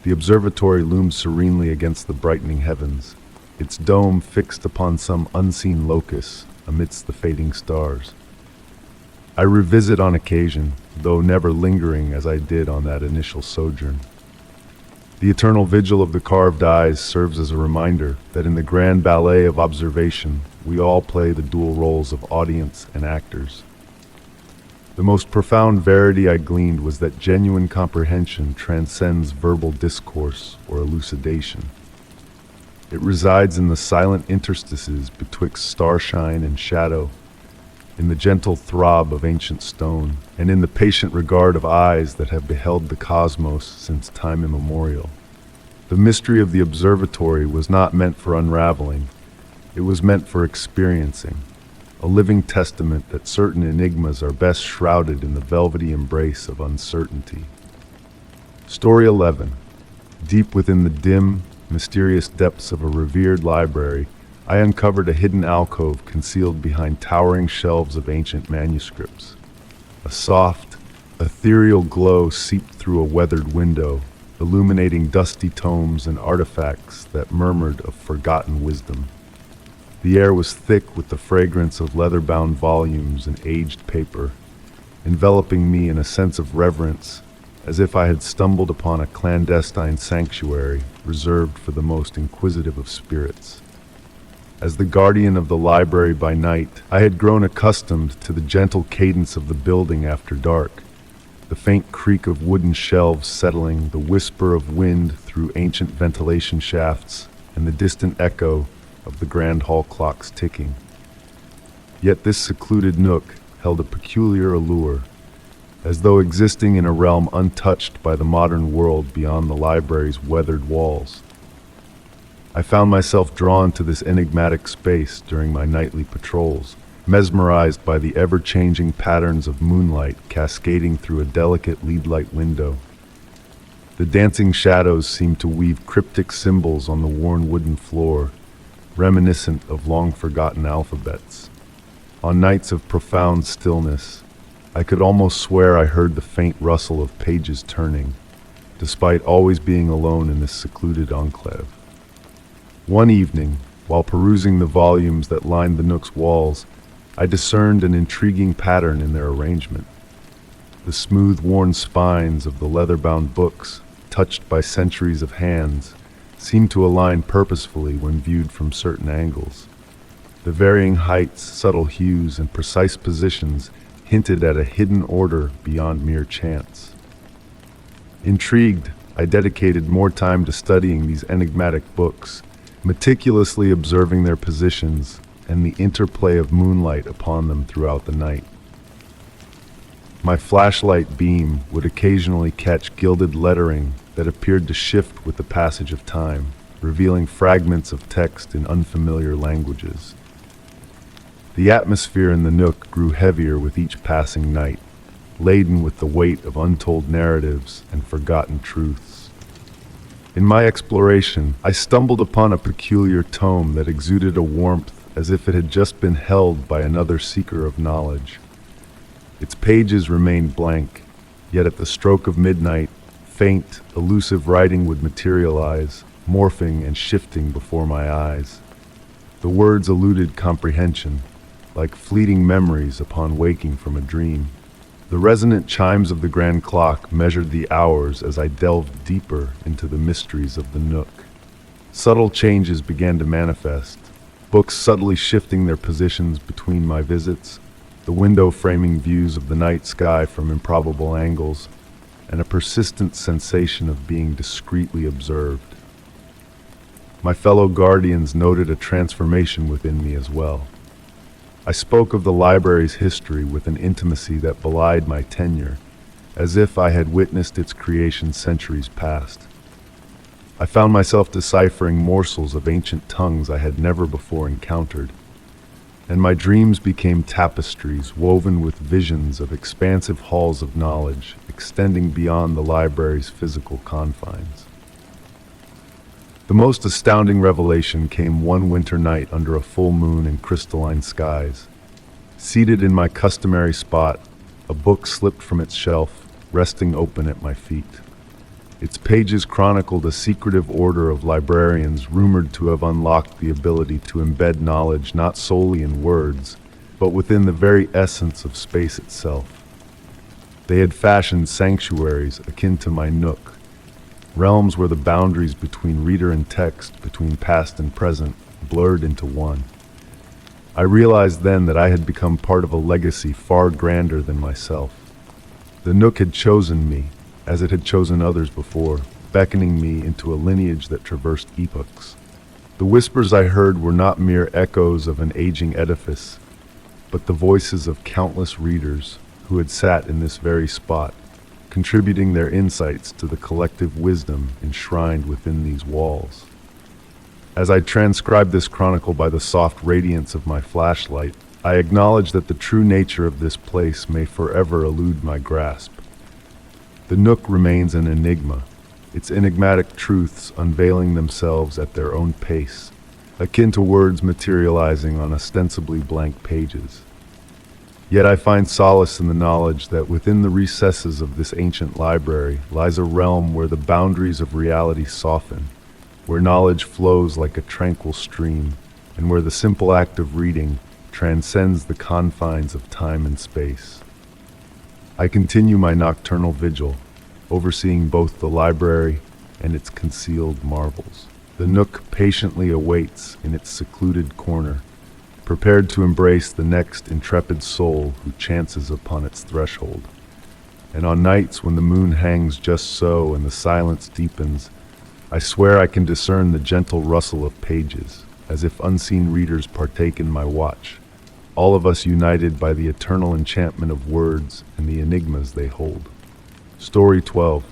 The observatory loomed serenely against the brightening heavens, its dome fixed upon some unseen locus amidst the fading stars. I revisit on occasion, though never lingering as I did on that initial sojourn. The eternal vigil of the carved eyes serves as a reminder that in the grand ballet of observation, we all play the dual roles of audience and actors. The most profound verity I gleaned was that genuine comprehension transcends verbal discourse or elucidation. It resides in the silent interstices betwixt starshine and shadow, in the gentle throb of ancient stone, and in the patient regard of eyes that have beheld the cosmos since time immemorial. The mystery of the observatory was not meant for unraveling, it was meant for experiencing, a living testament that certain enigmas are best shrouded in the velvety embrace of uncertainty. Story 11. Deep within the dim, mysterious depths of a revered library, I uncovered a hidden alcove concealed behind towering shelves of ancient manuscripts. A soft, ethereal glow seeped through a weathered window, illuminating dusty tomes and artifacts that murmured of forgotten wisdom. The air was thick with the fragrance of leather-bound volumes and aged paper, enveloping me in a sense of reverence, as if I had stumbled upon a clandestine sanctuary reserved for the most inquisitive of spirits. As the guardian of the library by night, I had grown accustomed to the gentle cadence of the building after dark, the faint creak of wooden shelves settling, the whisper of wind through ancient ventilation shafts, and the distant echo of the grand hall clocks ticking. Yet this secluded nook held a peculiar allure, as though existing in a realm untouched by the modern world beyond the library's weathered walls. I found myself drawn to this enigmatic space during my nightly patrols, mesmerized by the ever-changing patterns of moonlight cascading through a delicate lead-light window. The dancing shadows seemed to weave cryptic symbols on the worn wooden floor, reminiscent of long-forgotten alphabets. On nights of profound stillness, I could almost swear I heard the faint rustle of pages turning, despite always being alone in this secluded enclave. One evening, while perusing the volumes that lined the nook's walls, I discerned an intriguing pattern in their arrangement. The smooth, worn spines of the leather-bound books, touched by centuries of hands, seemed to align purposefully when viewed from certain angles. The varying heights, subtle hues, and precise positions hinted at a hidden order beyond mere chance. Intrigued, I dedicated more time to studying these enigmatic books, meticulously observing their positions and the interplay of moonlight upon them throughout the night. My flashlight beam would occasionally catch gilded lettering that appeared to shift with the passage of time, revealing fragments of text in unfamiliar languages. The atmosphere in the nook grew heavier with each passing night, laden with the weight of untold narratives and forgotten truths. In my exploration, I stumbled upon a peculiar tome that exuded a warmth as if it had just been held by another seeker of knowledge. Its pages remained blank, yet at the stroke of midnight, faint, elusive writing would materialize, morphing and shifting before my eyes. The words eluded comprehension, like fleeting memories upon waking from a dream. The resonant chimes of the grand clock measured the hours as I delved deeper into the mysteries of the nook. Subtle changes began to manifest, books subtly shifting their positions between my visits, the window framing views of the night sky from improbable angles, and a persistent sensation of being discreetly observed. My fellow guardians noted a transformation within me as well. I spoke of the library's history with an intimacy that belied my tenure, as if I had witnessed its creation centuries past. I found myself deciphering morsels of ancient tongues I had never before encountered, and my dreams became tapestries woven with visions of expansive halls of knowledge extending beyond the library's physical confines. The most astounding revelation came one winter night under a full moon and crystalline skies. Seated in my customary spot, a book slipped from its shelf, resting open at my feet. Its pages chronicled a secretive order of librarians rumored to have unlocked the ability to embed knowledge not solely in words, but within the very essence of space itself. They had fashioned sanctuaries akin to my nook, realms where the boundaries between reader and text, between past and present, blurred into one. I realized then that I had become part of a legacy far grander than myself. The nook had chosen me, as it had chosen others before, beckoning me into a lineage that traversed epochs. The whispers I heard were not mere echoes of an aging edifice, but the voices of countless readers who had sat in this very spot, contributing their insights to the collective wisdom enshrined within these walls. As I transcribed this chronicle by the soft radiance of my flashlight, I acknowledge that the true nature of this place may forever elude my grasp. The nook remains an enigma, its enigmatic truths unveiling themselves at their own pace, akin to words materializing on ostensibly blank pages. Yet I find solace in the knowledge that within the recesses of this ancient library lies a realm where the boundaries of reality soften, where knowledge flows like a tranquil stream, and where the simple act of reading transcends the confines of time and space. I continue my nocturnal vigil, overseeing both the library and its concealed marvels. The nook patiently awaits in its secluded corner, prepared to embrace the next intrepid soul who chances upon its threshold. And on nights when the moon hangs just so and the silence deepens, I swear I can discern the gentle rustle of pages, as if unseen readers partake in my watch, all of us united by the eternal enchantment of words and the enigmas they hold. Story 12.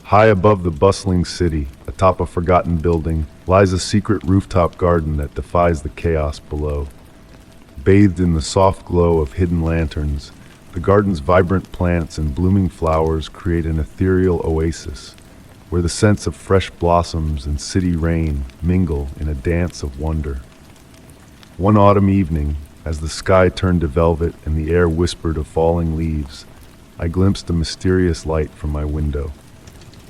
High above the bustling city, atop a forgotten building, lies a secret rooftop garden that defies the chaos below. Bathed in the soft glow of hidden lanterns, the garden's vibrant plants and blooming flowers create an ethereal oasis, where the scents of fresh blossoms and city rain mingle in a dance of wonder. One autumn evening, as the sky turned to velvet and the air whispered of falling leaves, I glimpsed a mysterious light from my window.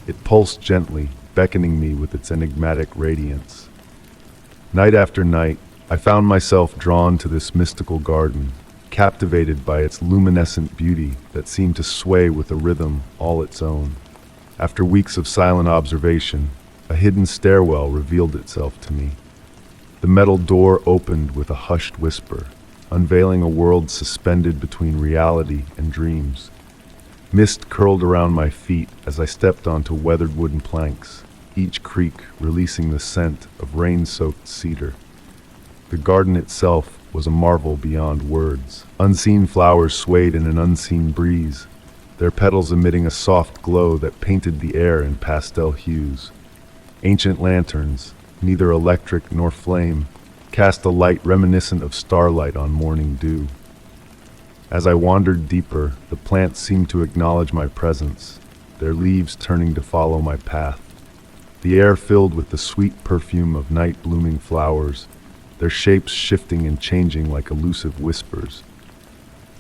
It pulsed gently, beckoning me with its enigmatic radiance. Night after night, I found myself drawn to this mystical garden, captivated by its luminescent beauty that seemed to sway with a rhythm all its own. After weeks of silent observation, a hidden stairwell revealed itself to me. The metal door opened with a hushed whisper, unveiling a world suspended between reality and dreams. Mist curled around my feet as I stepped onto weathered wooden planks, each creak releasing the scent of rain-soaked cedar. The garden itself was a marvel beyond words. Unseen flowers swayed in an unseen breeze, their petals emitting a soft glow that painted the air in pastel hues. Ancient lanterns, neither electric nor flame, cast a light reminiscent of starlight on morning dew. As I wandered deeper, the plants seemed to acknowledge my presence, their leaves turning to follow my path. The air filled with the sweet perfume of night-blooming flowers, their shapes shifting and changing like elusive whispers.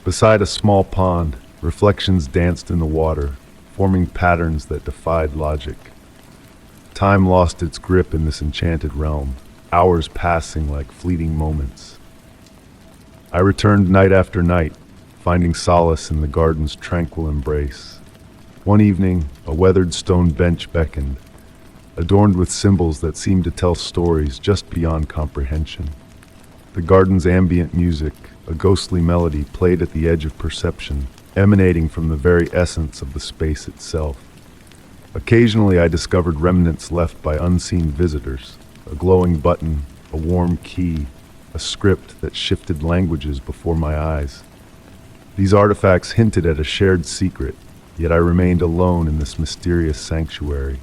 Beside a small pond, reflections danced in the water, forming patterns that defied logic. Time lost its grip in this enchanted realm, hours passing like fleeting moments. I returned night after night, finding solace in the garden's tranquil embrace. One evening, a weathered stone bench beckoned, adorned with symbols that seemed to tell stories just beyond comprehension. The garden's ambient music, a ghostly melody, played at the edge of perception, emanating from the very essence of the space itself. Occasionally I discovered remnants left by unseen visitors, a glowing button, a warm key, a script that shifted languages before my eyes. These artifacts hinted at a shared secret, yet I remained alone in this mysterious sanctuary.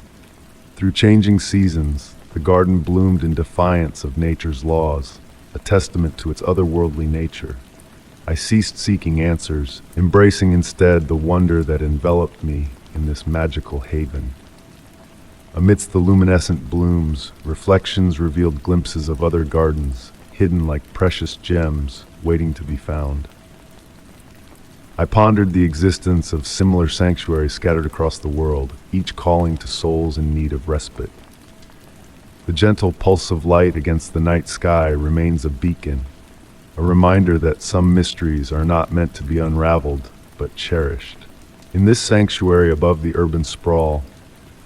Through changing seasons, the garden bloomed in defiance of nature's laws, a testament to its otherworldly nature. I ceased seeking answers, embracing instead the wonder that enveloped me in this magical haven. Amidst the luminescent blooms, reflections revealed glimpses of other gardens, hidden like precious gems, waiting to be found. I pondered the existence of similar sanctuaries scattered across the world, each calling to souls in need of respite. The gentle pulse of light against the night sky remains a beacon, a reminder that some mysteries are not meant to be unraveled, but cherished. In this sanctuary above the urban sprawl,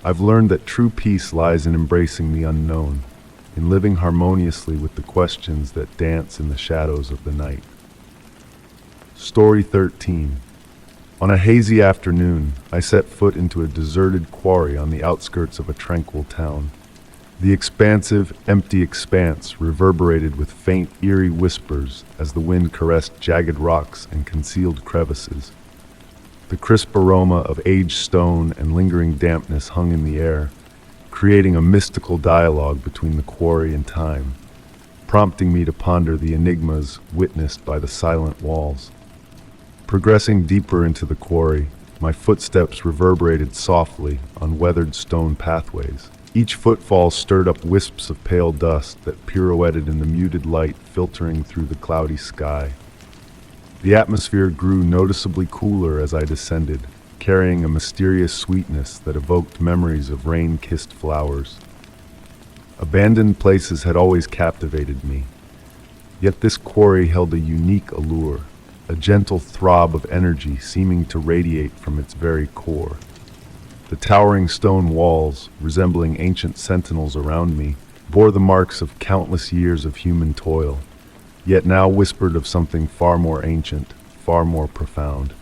I've learned that true peace lies in embracing the unknown, in living harmoniously with the questions that dance in the shadows of the night. Story 13. On a hazy afternoon, I set foot into a deserted quarry on the outskirts of a tranquil town. The expansive, empty expanse reverberated with faint, eerie whispers as the wind caressed jagged rocks and concealed crevices. The crisp aroma of aged stone and lingering dampness hung in the air, creating a mystical dialogue between the quarry and time, prompting me to ponder the enigmas witnessed by the silent walls. Progressing deeper into the quarry, my footsteps reverberated softly on weathered stone pathways. Each footfall stirred up wisps of pale dust that pirouetted in the muted light filtering through the cloudy sky. The atmosphere grew noticeably cooler as I descended, carrying a mysterious sweetness that evoked memories of rain-kissed flowers. Abandoned places had always captivated me, yet this quarry held a unique allure, a gentle throb of energy seeming to radiate from its very core. The towering stone walls, resembling ancient sentinels around me, bore the marks of countless years of human toil, yet now whispered of something far more ancient, far more profound.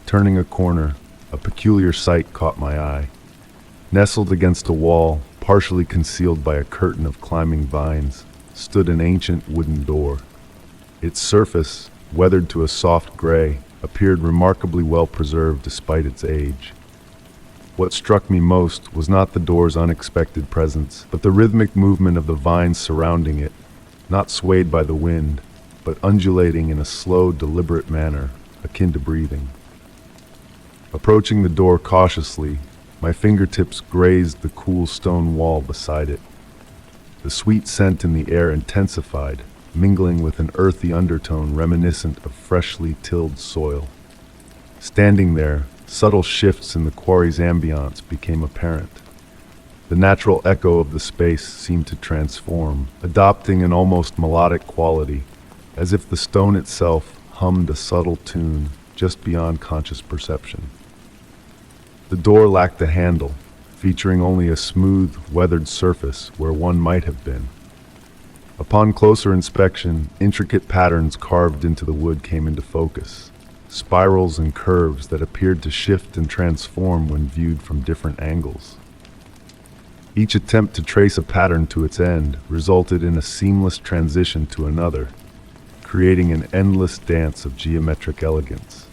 Turning a corner, a peculiar sight caught my eye. Nestled against a wall, partially concealed by a curtain of climbing vines, stood an ancient wooden door. Its surface, weathered to a soft gray, appeared remarkably well preserved despite its age. What struck me most was not the door's unexpected presence, but the rhythmic movement of the vines surrounding it, not swayed by the wind, but undulating in a slow, deliberate manner, akin to breathing. Approaching the door cautiously, my fingertips grazed the cool stone wall beside it. The sweet scent in the air intensified, mingling with an earthy undertone reminiscent of freshly tilled soil. Standing there, subtle shifts in the quarry's ambiance became apparent. The natural echo of the space seemed to transform, adopting an almost melodic quality, as if the stone itself hummed a subtle tune just beyond conscious perception. The door lacked a handle, featuring only a smooth, weathered surface where one might have been. Upon closer inspection, intricate patterns carved into the wood came into focus, spirals and curves that appeared to shift and transform when viewed from different angles. Each attempt to trace a pattern to its end resulted in a seamless transition to another, creating an endless dance of geometric elegance.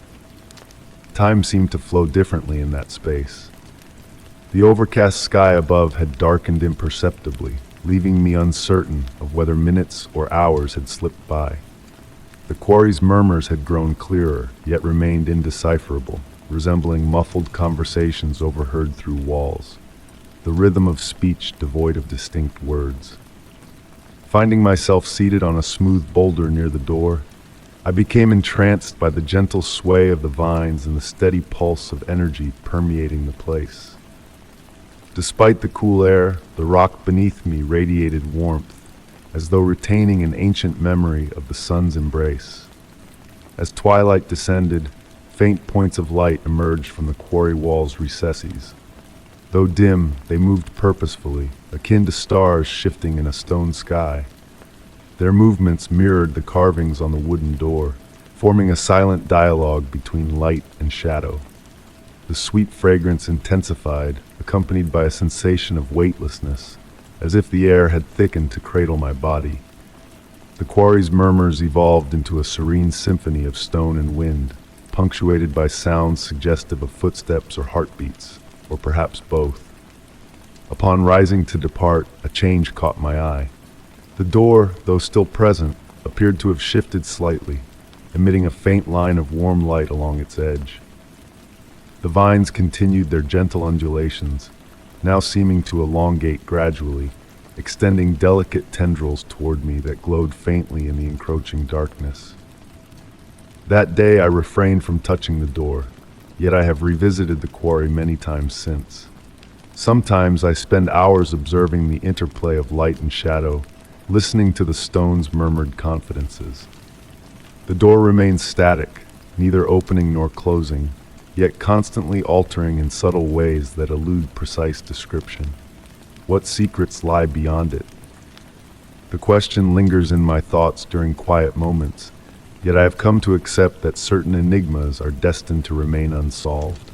Time seemed to flow differently in that space. The overcast sky above had darkened imperceptibly, leaving me uncertain of whether minutes or hours had slipped by. The quarry's murmurs had grown clearer, yet remained indecipherable, resembling muffled conversations overheard through walls, the rhythm of speech devoid of distinct words. Finding myself seated on a smooth boulder near the door, I became entranced by the gentle sway of the vines and the steady pulse of energy permeating the place. Despite the cool air, the rock beneath me radiated warmth, as though retaining an ancient memory of the sun's embrace. As twilight descended, faint points of light emerged from the quarry wall's recesses. Though dim, they moved purposefully, akin to stars shifting in a stone sky. Their movements mirrored the carvings on the wooden door, forming a silent dialogue between light and shadow. The sweet fragrance intensified, accompanied by a sensation of weightlessness, as if the air had thickened to cradle my body. The quarry's murmurs evolved into a serene symphony of stone and wind, punctuated by sounds suggestive of footsteps or heartbeats, or perhaps both. Upon rising to depart, a change caught my eye. The door, though still present, appeared to have shifted slightly, emitting a faint line of warm light along its edge. The vines continued their gentle undulations, now seeming to elongate gradually, extending delicate tendrils toward me that glowed faintly in the encroaching darkness. That day I refrained from touching the door, yet I have revisited the quarry many times since. Sometimes I spend hours observing the interplay of light and shadow, listening to the stone's murmured confidences. The door remains static, neither opening nor closing, yet constantly altering in subtle ways that elude precise description. What secrets lie beyond it? The question lingers in my thoughts during quiet moments, yet I have come to accept that certain enigmas are destined to remain unsolved.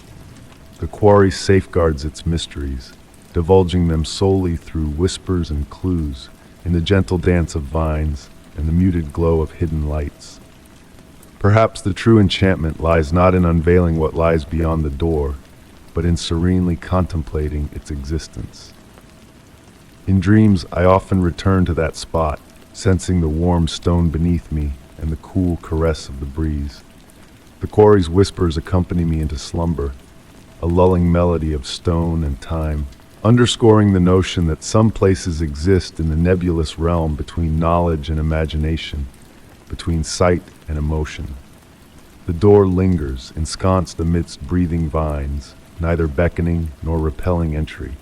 The quarry safeguards its mysteries, divulging them solely through whispers and clues, in the gentle dance of vines and the muted glow of hidden lights. Perhaps the true enchantment lies not in unveiling what lies beyond the door, but in serenely contemplating its existence. In dreams, I often return to that spot, sensing the warm stone beneath me and the cool caress of the breeze. The quarry's whispers accompany me into slumber, a lulling melody of stone and time, underscoring the notion that some places exist in the nebulous realm between knowledge and imagination, between sight and emotion. The door lingers, ensconced amidst breathing vines, neither beckoning nor repelling entry,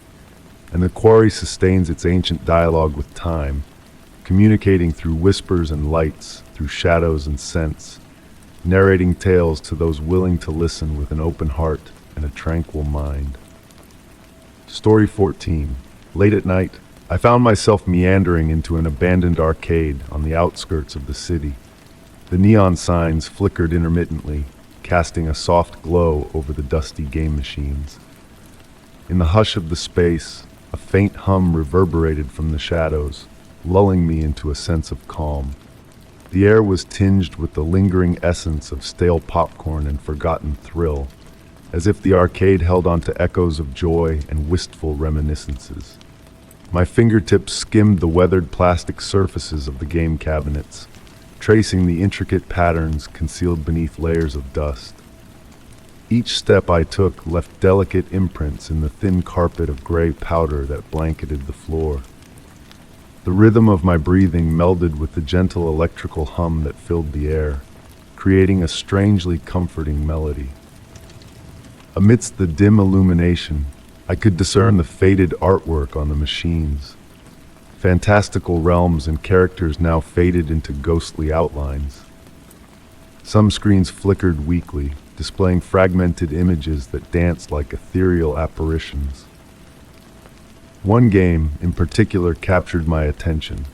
and the quarry sustains its ancient dialogue with time, communicating through whispers and lights, through shadows and scents, narrating tales to those willing to listen with an open heart and a tranquil mind. Story 14. Late at night, I found myself meandering into an abandoned arcade on the outskirts of the city. The neon signs flickered intermittently, casting a soft glow over the dusty game machines. In the hush of the space, a faint hum reverberated from the shadows, lulling me into a sense of calm. The air was tinged with the lingering essence of stale popcorn and forgotten thrill, as if the arcade held on to echoes of joy and wistful reminiscences. My fingertips skimmed the weathered plastic surfaces of the game cabinets, tracing the intricate patterns concealed beneath layers of dust. Each step I took left delicate imprints in the thin carpet of gray powder that blanketed the floor. The rhythm of my breathing melded with the gentle electrical hum that filled the air, creating a strangely comforting melody. Amidst the dim illumination, I could discern the faded artwork on the machines. Fantastical realms and characters now faded into ghostly outlines. Some screens flickered weakly, displaying fragmented images that danced like ethereal apparitions. One game, in particular, captured my attention.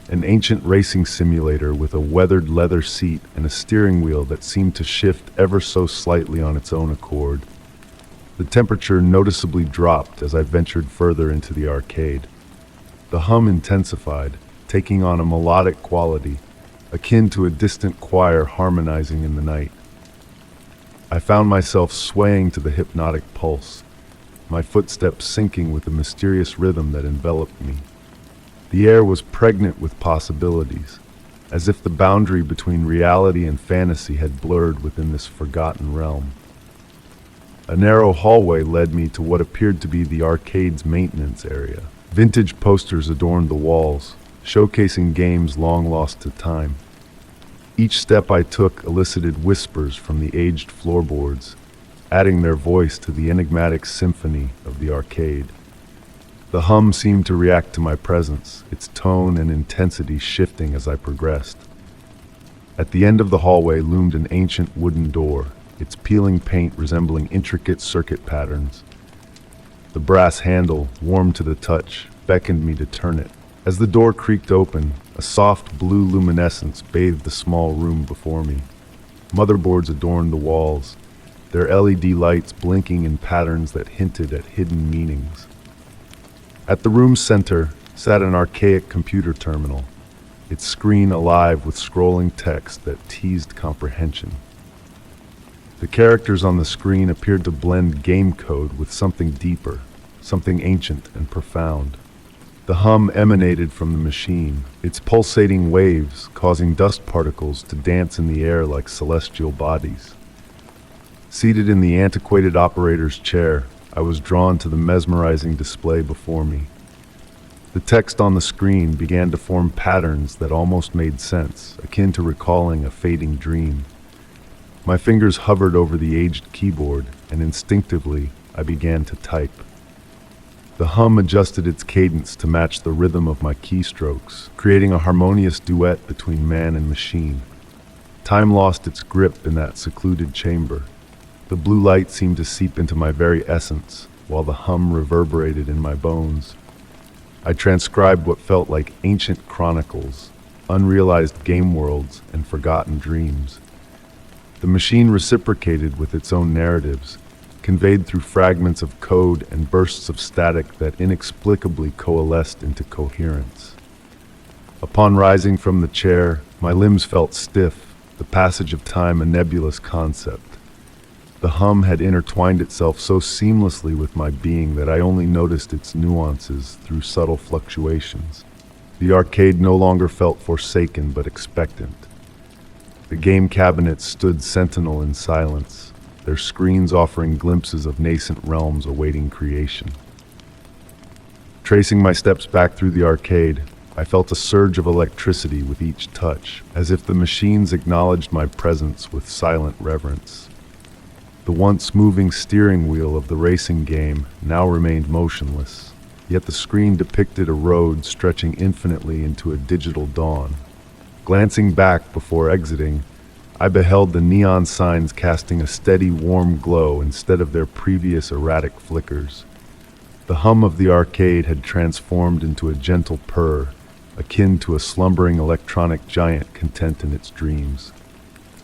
An ancient racing simulator with a weathered leather seat and a steering wheel that seemed to shift ever so slightly on its own accord. The temperature noticeably dropped as I ventured further into the arcade. The hum intensified, taking on a melodic quality, akin to a distant choir harmonizing in the night. I found myself swaying to the hypnotic pulse, my footsteps syncing with the mysterious rhythm that enveloped me. The air was pregnant with possibilities, as if the boundary between reality and fantasy had blurred within this forgotten realm. A narrow hallway led me to what appeared to be the arcade's maintenance area. Vintage posters adorned the walls, showcasing games long lost to time. Each step I took elicited whispers from the aged floorboards, adding their voice to the enigmatic symphony of the arcade. The hum seemed to react to my presence, its tone and intensity shifting as I progressed. At the end of the hallway loomed an ancient wooden door, its peeling paint resembling intricate circuit patterns. The brass handle, warm to the touch, beckoned me to turn it. As the door creaked open, a soft blue luminescence bathed the small room before me. Motherboards adorned the walls, their LED lights blinking in patterns that hinted at hidden meanings. At the room's center sat an archaic computer terminal, its screen alive with scrolling text that teased comprehension. The characters on the screen appeared to blend game code with something deeper, something ancient and profound. The hum emanated from the machine, its pulsating waves causing dust particles to dance in the air like celestial bodies. Seated in the antiquated operator's chair, I was drawn to the mesmerizing display before me. The text on the screen began to form patterns that almost made sense, akin to recalling a fading dream. My fingers hovered over the aged keyboard, and instinctively, I began to type. The hum adjusted its cadence to match the rhythm of my keystrokes, creating a harmonious duet between man and machine. Time lost its grip in that secluded chamber. The blue light seemed to seep into my very essence, while the hum reverberated in my bones. I transcribed what felt like ancient chronicles, unrealized game worlds, and forgotten dreams. The machine reciprocated with its own narratives, conveyed through fragments of code and bursts of static that inexplicably coalesced into coherence. Upon rising from the chair, my limbs felt stiff, the passage of time a nebulous concept. The hum had intertwined itself so seamlessly with my being that I only noticed its nuances through subtle fluctuations. The arcade no longer felt forsaken but expectant. The game cabinets stood sentinel in silence, their screens offering glimpses of nascent realms awaiting creation. Tracing my steps back through the arcade, I felt a surge of electricity with each touch, as if the machines acknowledged my presence with silent reverence. The once moving steering wheel of the racing game now remained motionless, yet the screen depicted a road stretching infinitely into a digital dawn. Glancing back before exiting, I beheld the neon signs casting a steady, warm glow instead of their previous erratic flickers. The hum of the arcade had transformed into a gentle purr, akin to a slumbering electronic giant content in its dreams.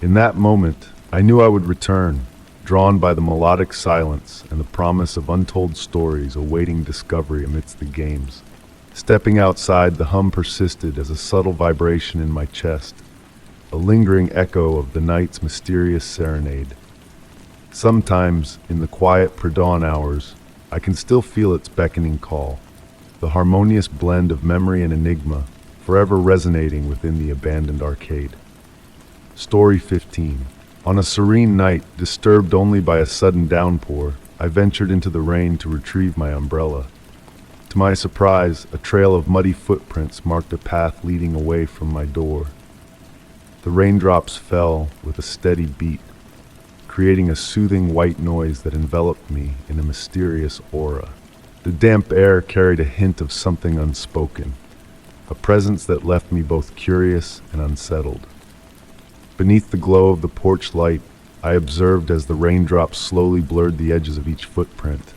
In that moment, I knew I would return, drawn by the melodic silence and the promise of untold stories awaiting discovery amidst the games. Stepping outside, the hum persisted as a subtle vibration in my chest, a lingering echo of the night's mysterious serenade. Sometimes, in the quiet pre-dawn hours, I can still feel its beckoning call, the harmonious blend of memory and enigma, forever resonating within the abandoned arcade. Story 15. On a serene night, disturbed only by a sudden downpour, I ventured into the rain to retrieve my umbrella. To my surprise, a trail of muddy footprints marked a path leading away from my door. The raindrops fell with a steady beat, creating a soothing white noise that enveloped me in a mysterious aura. The damp air carried a hint of something unspoken, a presence that left me both curious and unsettled. Beneath the glow of the porch light, I observed as the raindrops slowly blurred the edges of each footprint,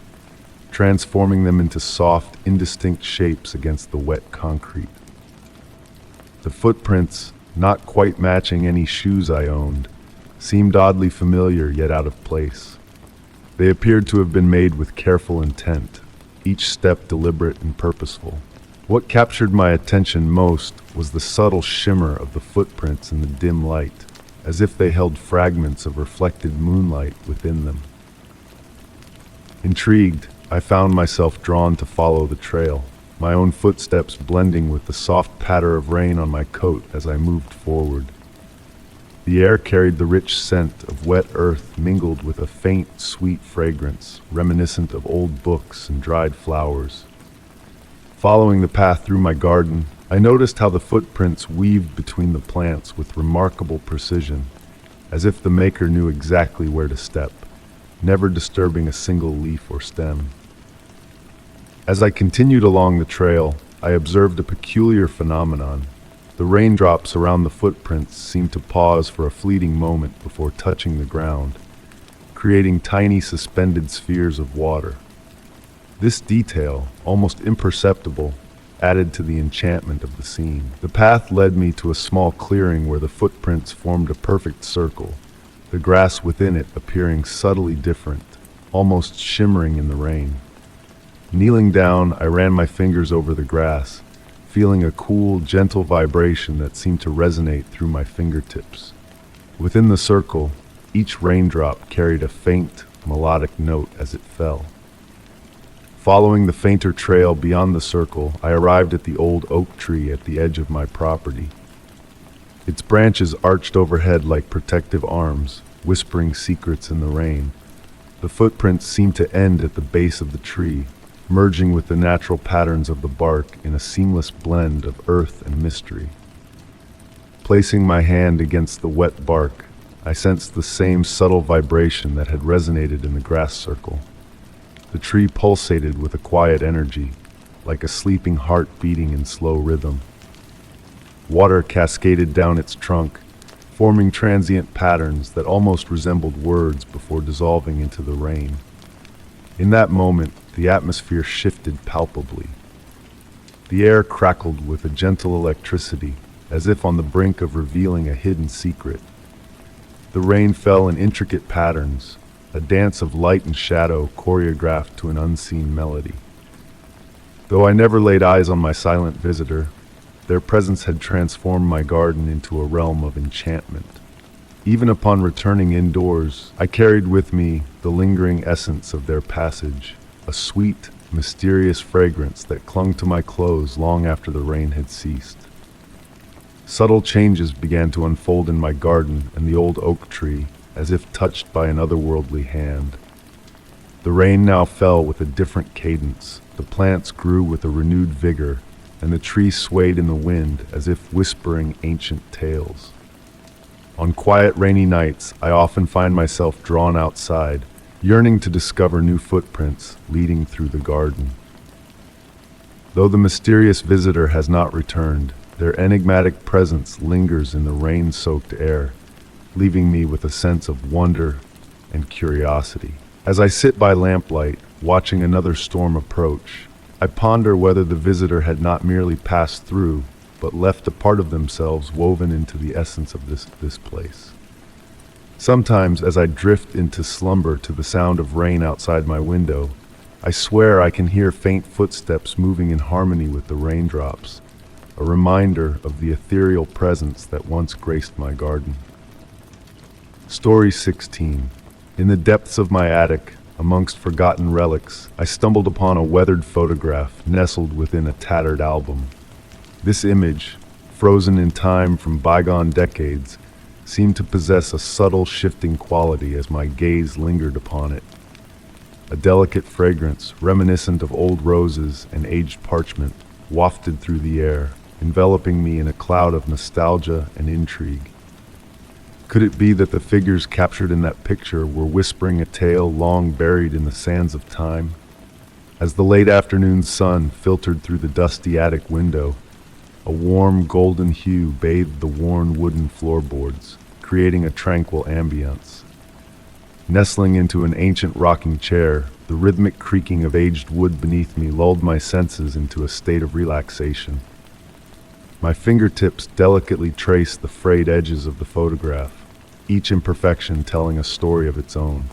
transforming them into soft, indistinct shapes against the wet concrete. The footprints, not quite matching any shoes I owned, seemed oddly familiar yet out of place. They appeared to have been made with careful intent, each step deliberate and purposeful. What captured my attention most was the subtle shimmer of the footprints in the dim light, as if they held fragments of reflected moonlight within them. Intrigued, I found myself drawn to follow the trail, my own footsteps blending with the soft patter of rain on my coat as I moved forward. The air carried the rich scent of wet earth mingled with a faint, sweet fragrance reminiscent of old books and dried flowers. Following the path through my garden, I noticed how the footprints weaved between the plants with remarkable precision, as if the maker knew exactly where to step, never disturbing a single leaf or stem. As I continued along the trail, I observed a peculiar phenomenon. The raindrops around the footprints seemed to pause for a fleeting moment before touching the ground, creating tiny suspended spheres of water. This detail, almost imperceptible, added to the enchantment of the scene. The path led me to a small clearing where the footprints formed a perfect circle, the grass within it appearing subtly different, almost shimmering in the rain. Kneeling down, I ran my fingers over the grass, feeling a cool, gentle vibration that seemed to resonate through my fingertips. Within the circle, each raindrop carried a faint, melodic note as it fell. Following the fainter trail beyond the circle, I arrived at the old oak tree at the edge of my property. Its branches arched overhead like protective arms, whispering secrets in the rain. The footprints seemed to end at the base of the tree, merging with the natural patterns of the bark in a seamless blend of earth and mystery. Placing my hand against the wet bark, I sensed the same subtle vibration that had resonated in the grass circle. The tree pulsated with a quiet energy, like a sleeping heart beating in slow rhythm. Water cascaded down its trunk, forming transient patterns that almost resembled words before dissolving into the rain. In that moment, the atmosphere shifted palpably. The air crackled with a gentle electricity, as if on the brink of revealing a hidden secret. The rain fell in intricate patterns, a dance of light and shadow choreographed to an unseen melody. Though I never laid eyes on my silent visitor, their presence had transformed my garden into a realm of enchantment. Even upon returning indoors, I carried with me the lingering essence of their passage, a sweet, mysterious fragrance that clung to my clothes long after the rain had ceased. Subtle changes began to unfold in my garden and the old oak tree, as if touched by an otherworldly hand. The rain now fell with a different cadence, the plants grew with a renewed vigor, and the tree swayed in the wind as if whispering ancient tales. On quiet rainy nights, I often find myself drawn outside, yearning to discover new footprints leading through the garden. Though the mysterious visitor has not returned, their enigmatic presence lingers in the rain-soaked air, leaving me with a sense of wonder and curiosity. As I sit by lamplight, watching another storm approach, I ponder whether the visitor had not merely passed through, but left a part of themselves woven into the essence of this place. Sometimes, as I drift into slumber to the sound of rain outside my window, I swear I can hear faint footsteps moving in harmony with the raindrops, a reminder of the ethereal presence that once graced my garden. Story 16. In the depths of my attic, amongst forgotten relics, I stumbled upon a weathered photograph nestled within a tattered album. This image, frozen in time from bygone decades, seemed to possess a subtle shifting quality as my gaze lingered upon it. A delicate fragrance, reminiscent of old roses and aged parchment, wafted through the air, enveloping me in a cloud of nostalgia and intrigue. Could it be that the figures captured in that picture were whispering a tale long buried in the sands of time? As the late afternoon sun filtered through the dusty attic window, a warm golden hue bathed the worn wooden floorboards, creating a tranquil ambience. Nestling into an ancient rocking chair, the rhythmic creaking of aged wood beneath me lulled my senses into a state of relaxation. My fingertips delicately traced the frayed edges of the photograph, each imperfection telling a story of its own.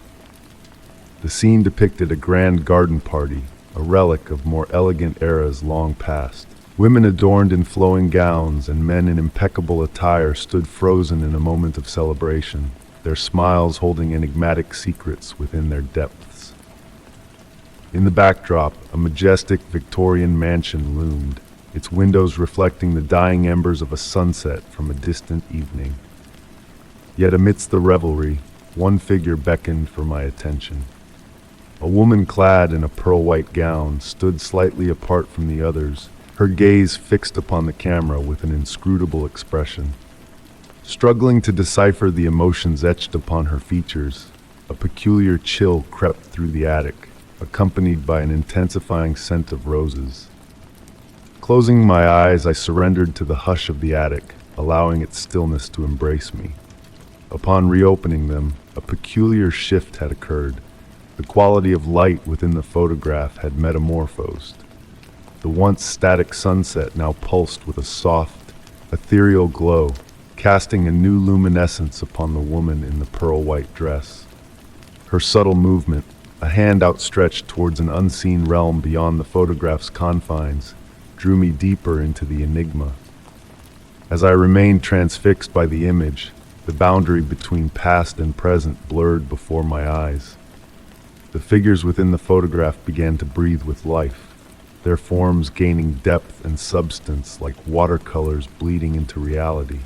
The scene depicted a grand garden party, a relic of more elegant eras long past. Women adorned in flowing gowns and men in impeccable attire stood frozen in a moment of celebration, their smiles holding enigmatic secrets within their depths. In the backdrop, a majestic Victorian mansion loomed, its windows reflecting the dying embers of a sunset from a distant evening. Yet amidst the revelry, one figure beckoned for my attention. A woman clad in a pearl-white gown stood slightly apart from the others, her gaze fixed upon the camera with an inscrutable expression. Struggling to decipher the emotions etched upon her features, a peculiar chill crept through the attic, accompanied by an intensifying scent of roses. Closing my eyes, I surrendered to the hush of the attic, allowing its stillness to embrace me. Upon reopening them, a peculiar shift had occurred. The quality of light within the photograph had metamorphosed. The once static sunset now pulsed with a soft, ethereal glow, casting a new luminescence upon the woman in the pearl-white dress. Her subtle movement, a hand outstretched towards an unseen realm beyond the photograph's confines, drew me deeper into the enigma. As I remained transfixed by the image, the boundary between past and present blurred before my eyes. The figures within the photograph began to breathe with life, their forms gaining depth and substance like watercolors bleeding into reality.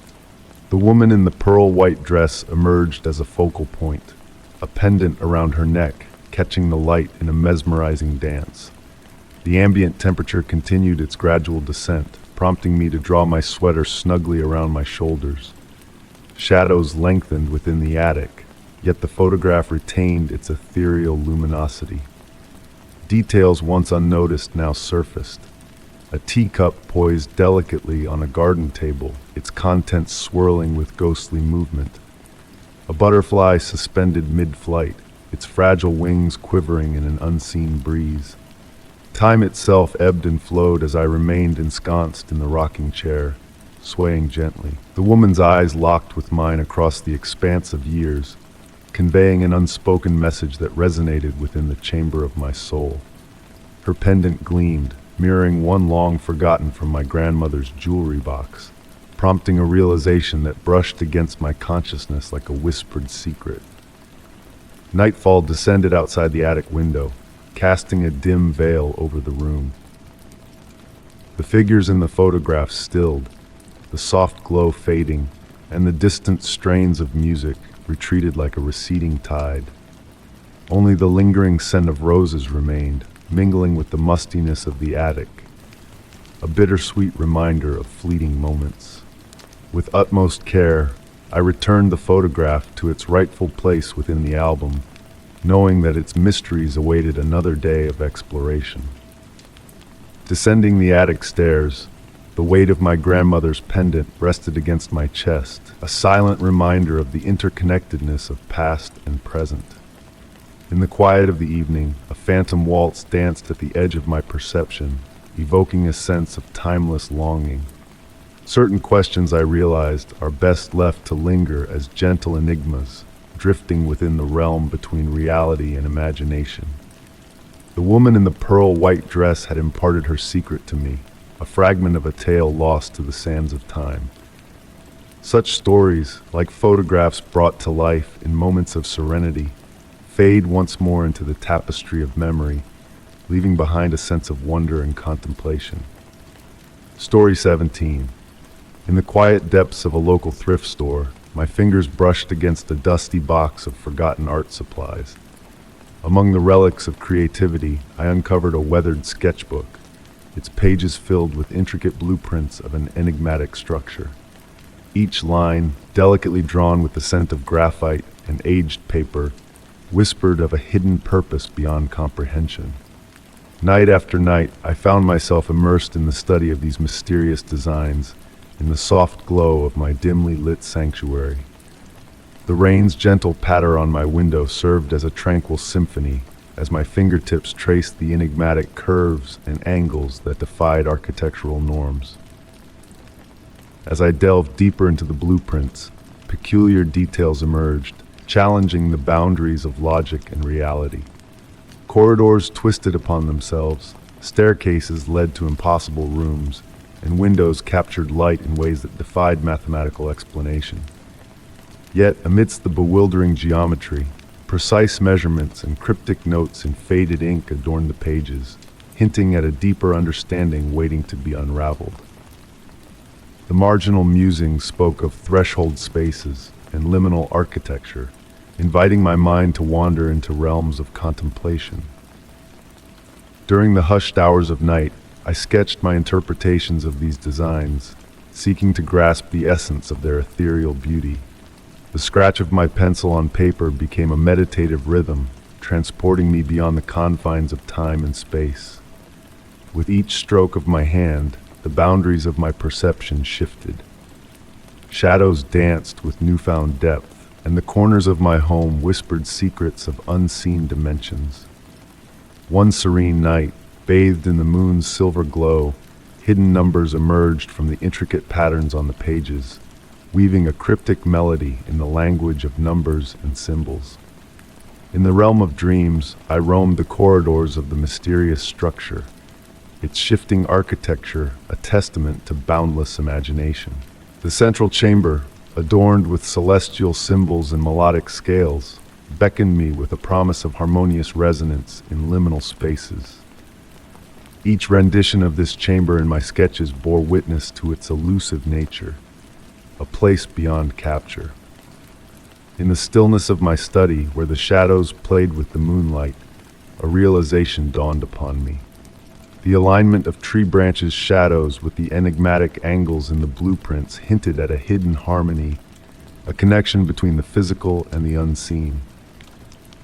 The woman in the pearl-white dress emerged as a focal point, a pendant around her neck, catching the light in a mesmerizing dance. The ambient temperature continued its gradual descent, prompting me to draw my sweater snugly around my shoulders. Shadows lengthened within the attic, yet the photograph retained its ethereal luminosity. Details once unnoticed now surfaced. A teacup poised delicately on a garden table, its contents swirling with ghostly movement. A butterfly suspended mid-flight, its fragile wings quivering in an unseen breeze. Time itself ebbed and flowed as I remained ensconced in the rocking chair, swaying gently. The woman's eyes locked with mine across the expanse of years, conveying an unspoken message that resonated within the chamber of my soul. Her pendant gleamed, mirroring one long forgotten from my grandmother's jewelry box, prompting a realization that brushed against my consciousness like a whispered secret. Nightfall descended outside the attic window, casting a dim veil over the room. The figures in the photograph stilled, the soft glow fading, and the distant strains of music retreated like a receding tide. Only the lingering scent of roses remained, mingling with the mustiness of the attic, a bittersweet reminder of fleeting moments. With utmost care, I returned the photograph to its rightful place within the album, knowing that its mysteries awaited another day of exploration. Descending the attic stairs, the weight of my grandmother's pendant rested against my chest, a silent reminder of the interconnectedness of past and present. In the quiet of the evening, a phantom waltz danced at the edge of my perception, evoking a sense of timeless longing. Certain questions, I realized, are best left to linger as gentle enigmas, drifting within the realm between reality and imagination. The woman in the pearl-white dress had imparted her secret to me, a fragment of a tale lost to the sands of time. Such stories, like photographs brought to life in moments of serenity, fade once more into the tapestry of memory, leaving behind a sense of wonder and contemplation. Story 17. In the quiet depths of a local thrift store, my fingers brushed against a dusty box of forgotten art supplies. Among the relics of creativity, I uncovered a weathered sketchbook, its pages filled with intricate blueprints of an enigmatic structure. Each line, delicately drawn with the scent of graphite and aged paper, whispered of a hidden purpose beyond comprehension. Night after night, I found myself immersed in the study of these mysterious designs, in the soft glow of my dimly lit sanctuary. The rain's gentle patter on my window served as a tranquil symphony, as my fingertips traced the enigmatic curves and angles that defied architectural norms. As I delved deeper into the blueprints, peculiar details emerged, challenging the boundaries of logic and reality. Corridors twisted upon themselves, staircases led to impossible rooms, and windows captured light in ways that defied mathematical explanation. Yet, amidst the bewildering geometry, precise measurements and cryptic notes in faded ink adorned the pages, hinting at a deeper understanding waiting to be unraveled. The marginal musings spoke of threshold spaces and liminal architecture, inviting my mind to wander into realms of contemplation. During the hushed hours of night, I sketched my interpretations of these designs, seeking to grasp the essence of their ethereal beauty. The scratch of my pencil on paper became a meditative rhythm, transporting me beyond the confines of time and space. With each stroke of my hand, the boundaries of my perception shifted. Shadows danced with newfound depth, and the corners of my home whispered secrets of unseen dimensions. One serene night, bathed in the moon's silver glow, hidden numbers emerged from the intricate patterns on the pages, weaving a cryptic melody in the language of numbers and symbols. In the realm of dreams, I roamed the corridors of the mysterious structure, its shifting architecture a testament to boundless imagination. The central chamber, adorned with celestial symbols and melodic scales, beckoned me with a promise of harmonious resonance in liminal spaces. Each rendition of this chamber in my sketches bore witness to its elusive nature, a place beyond capture. In the stillness of my study, where the shadows played with the moonlight, a realization dawned upon me. The alignment of tree branches' shadows with the enigmatic angles in the blueprints hinted at a hidden harmony a connection between the physical and the unseen.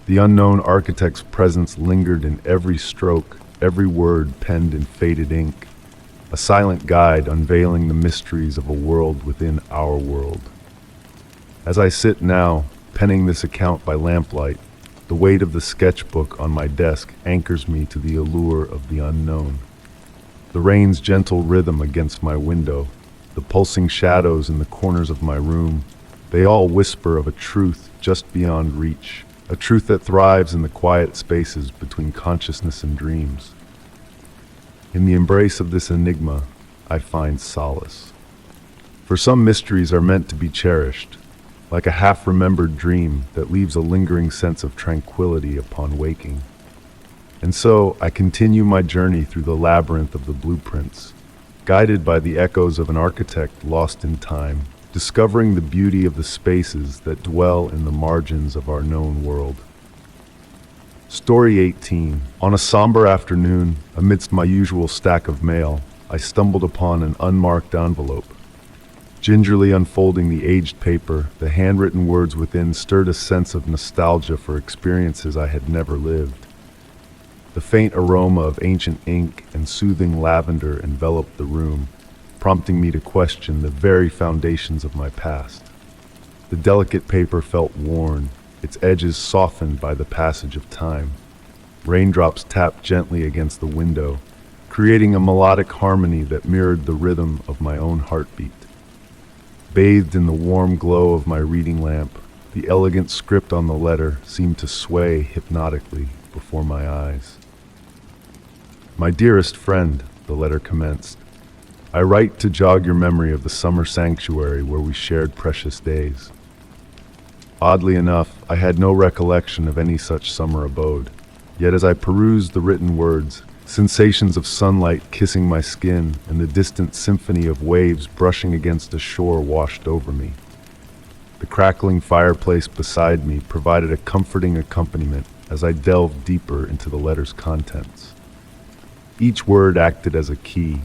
The unknown architect's presence lingered in every stroke, every word penned in faded ink, a silent guide unveiling the mysteries of a world within our world. As I sit now, penning this account by lamplight, the weight of the sketchbook on my desk anchors me to the allure of the unknown. The rain's gentle rhythm against my window, the pulsing shadows in the corners of my room, they all whisper of a truth just beyond reach, a truth that thrives in the quiet spaces between consciousness and dreams. In the embrace of this enigma, I find solace. For some mysteries are meant to be cherished, like a half-remembered dream that leaves a lingering sense of tranquility upon waking. And so I continue my journey through the labyrinth of the blueprints, guided by the echoes of an architect lost in time, discovering the beauty of the spaces that dwell in the margins of our known world. Story 18. On a somber afternoon, amidst my usual stack of mail, I stumbled upon an unmarked envelope. Gingerly unfolding the aged paper, the handwritten words within stirred a sense of nostalgia for experiences I had never lived. The faint aroma of ancient ink and soothing lavender enveloped the room, prompting me to question the very foundations of my past. The delicate paper felt worn, its edges softened by the passage of time. Raindrops tapped gently against the window, creating a melodic harmony that mirrored the rhythm of my own heartbeat. Bathed in the warm glow of my reading lamp, the elegant script on the letter seemed to sway hypnotically before my eyes. My dearest friend, the letter commenced, I write to jog your memory of the summer sanctuary where we shared precious days. Oddly enough, I had no recollection of any such summer abode, yet as I perused the written words, sensations of sunlight kissing my skin and the distant symphony of waves brushing against the shore washed over me. The crackling fireplace beside me provided a comforting accompaniment as I delved deeper into the letter's contents. Each word acted as a key,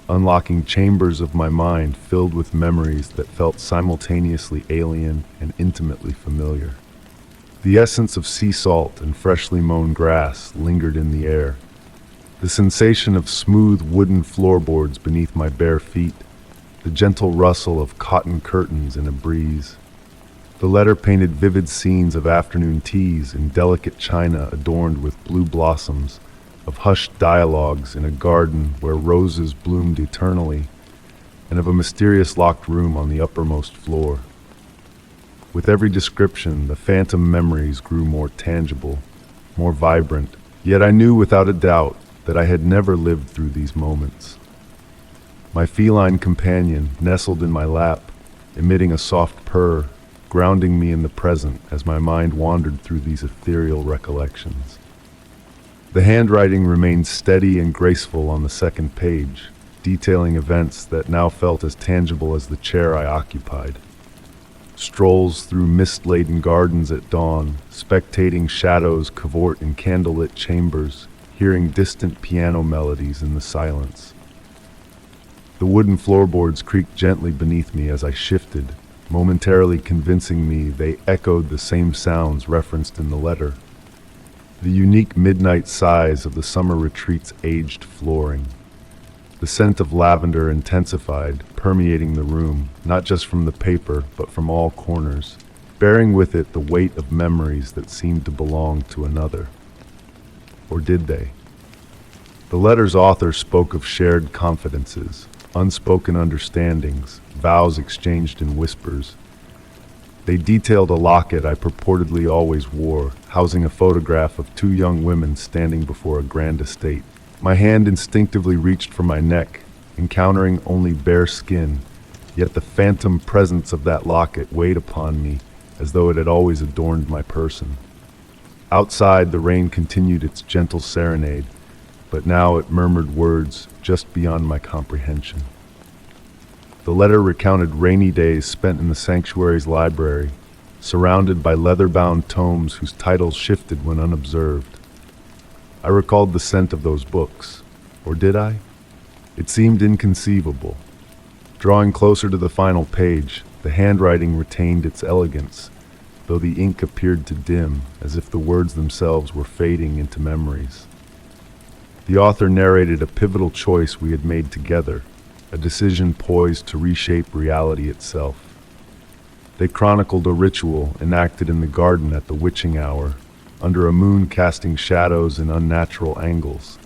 unlocking chambers of my mind filled with memories that felt simultaneously alien and intimately familiar. The essence of sea salt and freshly mown grass lingered in the air. The sensation of smooth wooden floorboards beneath my bare feet, the gentle rustle of cotton curtains in a breeze. The letter painted vivid scenes of afternoon teas in delicate china adorned with blue blossoms, of hushed dialogues in a garden where roses bloomed eternally, and of a mysterious locked room on the uppermost floor. With every description, the phantom memories grew more tangible, more vibrant, yet I knew without a doubt that I had never lived through these moments. My feline companion nestled in my lap, emitting a soft purr, grounding me in the present as my mind wandered through these ethereal recollections. The handwriting remained steady and graceful on the second page, detailing events that now felt as tangible as the chair I occupied. Strolls through mist-laden gardens at dawn, spectating shadows cavort in candlelit chambers, hearing distant piano melodies in the silence. The wooden floorboards creaked gently beneath me as I shifted, momentarily convincing me they echoed the same sounds referenced in the letter. The unique midnight sighs of the summer retreat's aged flooring. The scent of lavender intensified, permeating the room, not just from the paper, but from all corners, bearing with it the weight of memories that seemed to belong to another. Or did they? The letter's author spoke of shared confidences, unspoken understandings, vows exchanged in whispers. They detailed a locket I purportedly always wore, housing a photograph of two young women standing before a grand estate. My hand instinctively reached for my neck, encountering only bare skin, yet the phantom presence of that locket weighed upon me as though it had always adorned my person. Outside, the rain continued its gentle serenade, but now it murmured words just beyond my comprehension. The letter recounted rainy days spent in the sanctuary's library, surrounded by leather-bound tomes whose titles shifted when unobserved. I recalled the scent of those books, or did I? It seemed inconceivable. Drawing closer to the final page, The handwriting retained its elegance, though the ink appeared to dim, as if the words themselves were fading into memories. The author narrated a pivotal choice we had made together, a decision poised to reshape reality itself. They chronicled a ritual enacted in the garden at the witching hour, under a moon casting shadows in unnatural angles.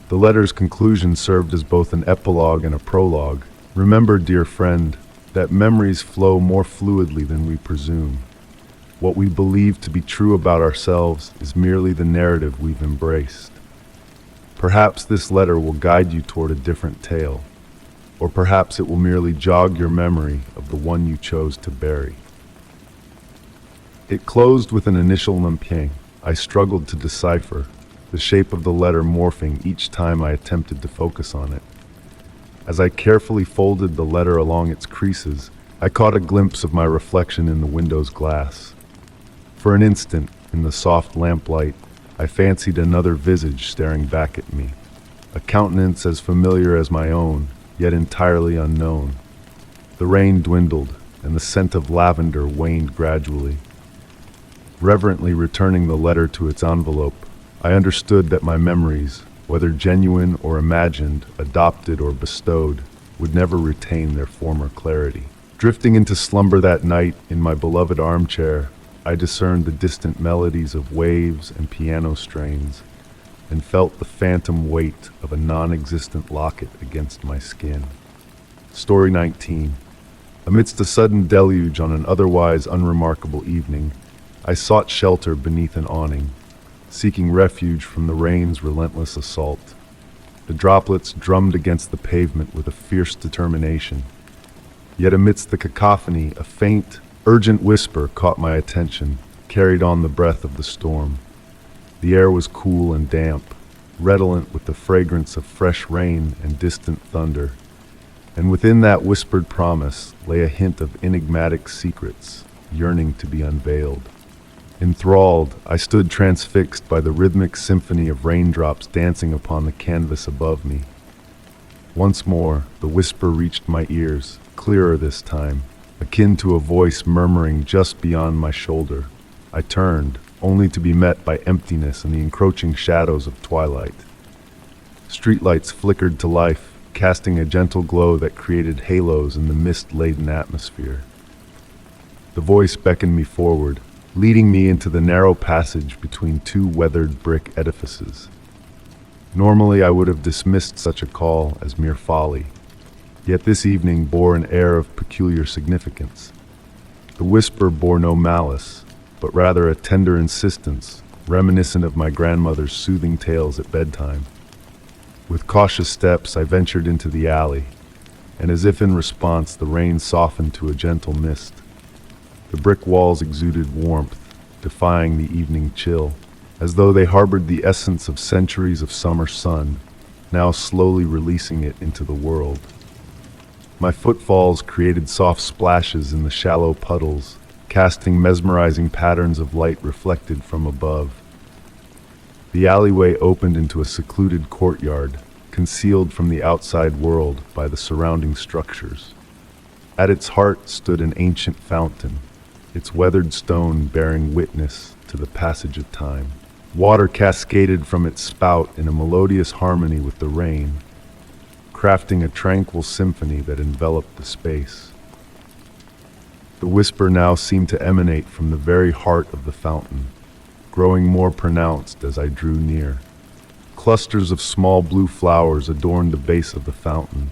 The letter's conclusion served as both an epilogue and a prologue. Remember, dear friend, that memories flow more fluidly than we presume. What we believe to be true about ourselves is merely the narrative we've embraced. Perhaps this letter will guide you toward a different tale, or perhaps it will merely jog your memory of the one you chose to bury. It closed with an initial limping I struggled to decipher, the shape of the letter morphing each time I attempted to focus on it. As I carefully folded the letter along its creases, I caught a glimpse of my reflection in the window's glass. For an instant, in the soft lamplight, I fancied another visage staring back at me, a countenance as familiar as my own, yet entirely unknown. The rain dwindled, and the scent of lavender waned gradually. Reverently returning the letter to its envelope, I understood that my memories, whether genuine or imagined, adopted or bestowed, would never retain their former clarity. Drifting into slumber that night in my beloved armchair, I discerned the distant melodies of waves and piano strains, and felt the phantom weight of a non-existent locket against my skin. Story 19. Amidst a sudden deluge on an otherwise unremarkable evening, I sought shelter beneath an awning, seeking refuge from the rain's relentless assault. The droplets drummed against the pavement with a fierce determination. Yet amidst the cacophony, a faint, urgent whisper caught my attention, carried on the breath of the storm. The air was cool and damp, redolent with the fragrance of fresh rain and distant thunder. And within that whispered promise lay a hint of enigmatic secrets, yearning to be unveiled. Enthralled, I stood transfixed by the rhythmic symphony of raindrops dancing upon the canvas above me. Once more, the whisper reached my ears, clearer this time, akin to a voice murmuring just beyond my shoulder. I turned, only to be met by emptiness and the encroaching shadows of twilight. Streetlights flickered to life, casting a gentle glow that created halos in the mist-laden atmosphere. The voice beckoned me forward, leading me into the narrow passage between two weathered brick edifices. Normally, I would have dismissed such a call as mere folly, yet this evening bore an air of peculiar significance. The whisper bore no malice, but rather a tender insistence, reminiscent of my grandmother's soothing tales at bedtime. With cautious steps, I ventured into the alley, and as if in response, the rain softened to a gentle mist. The brick walls exuded warmth, defying the evening chill, as though they harbored the essence of centuries of summer sun, now slowly releasing it into the world. My footfalls created soft splashes in the shallow puddles, casting mesmerizing patterns of light reflected from above. The alleyway opened into a secluded courtyard, concealed from the outside world by the surrounding structures. At its heart stood an ancient fountain, its weathered stone bearing witness to the passage of time. Water cascaded from its spout in a melodious harmony with the rain, crafting a tranquil symphony that enveloped the space. The whisper now seemed to emanate from the very heart of the fountain, growing more pronounced as I drew near. Clusters of small blue flowers adorned the base of the fountain,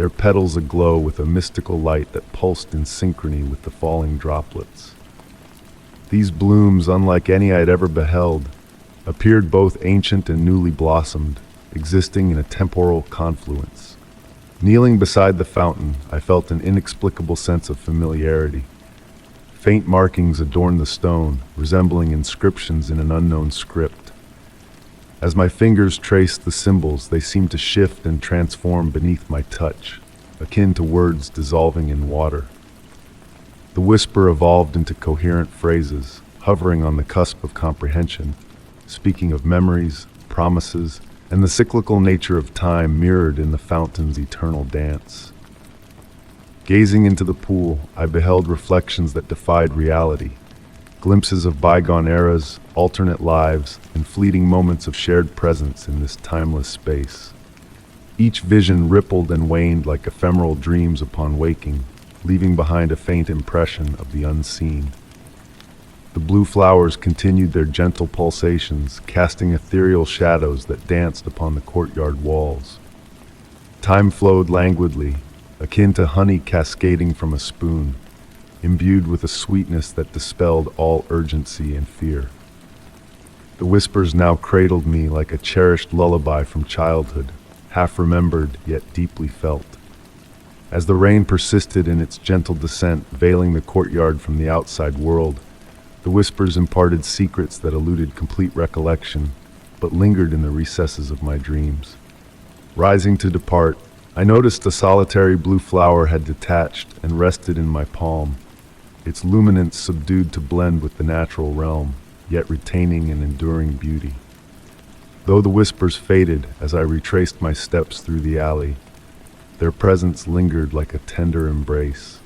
their petals aglow with a mystical light that pulsed in synchrony with the falling droplets. These blooms, unlike any I had ever beheld, appeared both ancient and newly blossomed, existing in a temporal confluence. Kneeling beside the fountain, I felt an inexplicable sense of familiarity. Faint markings adorned the stone, resembling inscriptions in an unknown script. As my fingers traced the symbols, they seemed to shift and transform beneath my touch, akin to words dissolving in water. The whisper evolved into coherent phrases, hovering on the cusp of comprehension, speaking of memories, promises, and the cyclical nature of time mirrored in the fountain's eternal dance. Gazing into the pool, I beheld reflections that defied reality. Glimpses of bygone eras, alternate lives, and fleeting moments of shared presence in this timeless space. Each vision rippled and waned like ephemeral dreams upon waking, leaving behind a faint impression of the unseen. The blue flowers continued their gentle pulsations, casting ethereal shadows that danced upon the courtyard walls. Time flowed languidly, akin to honey cascading from a spoon, imbued with a sweetness that dispelled all urgency and fear. The whispers now cradled me like a cherished lullaby from childhood, half remembered yet deeply felt. As the rain persisted in its gentle descent, veiling the courtyard from the outside world, the whispers imparted secrets that eluded complete recollection, but lingered in the recesses of my dreams. Rising to depart, I noticed a solitary blue flower had detached and rested in my palm, its luminance subdued to blend with the natural realm, yet retaining an enduring beauty. Though the whispers faded as I retraced my steps through the alley, their presence lingered like a tender embrace.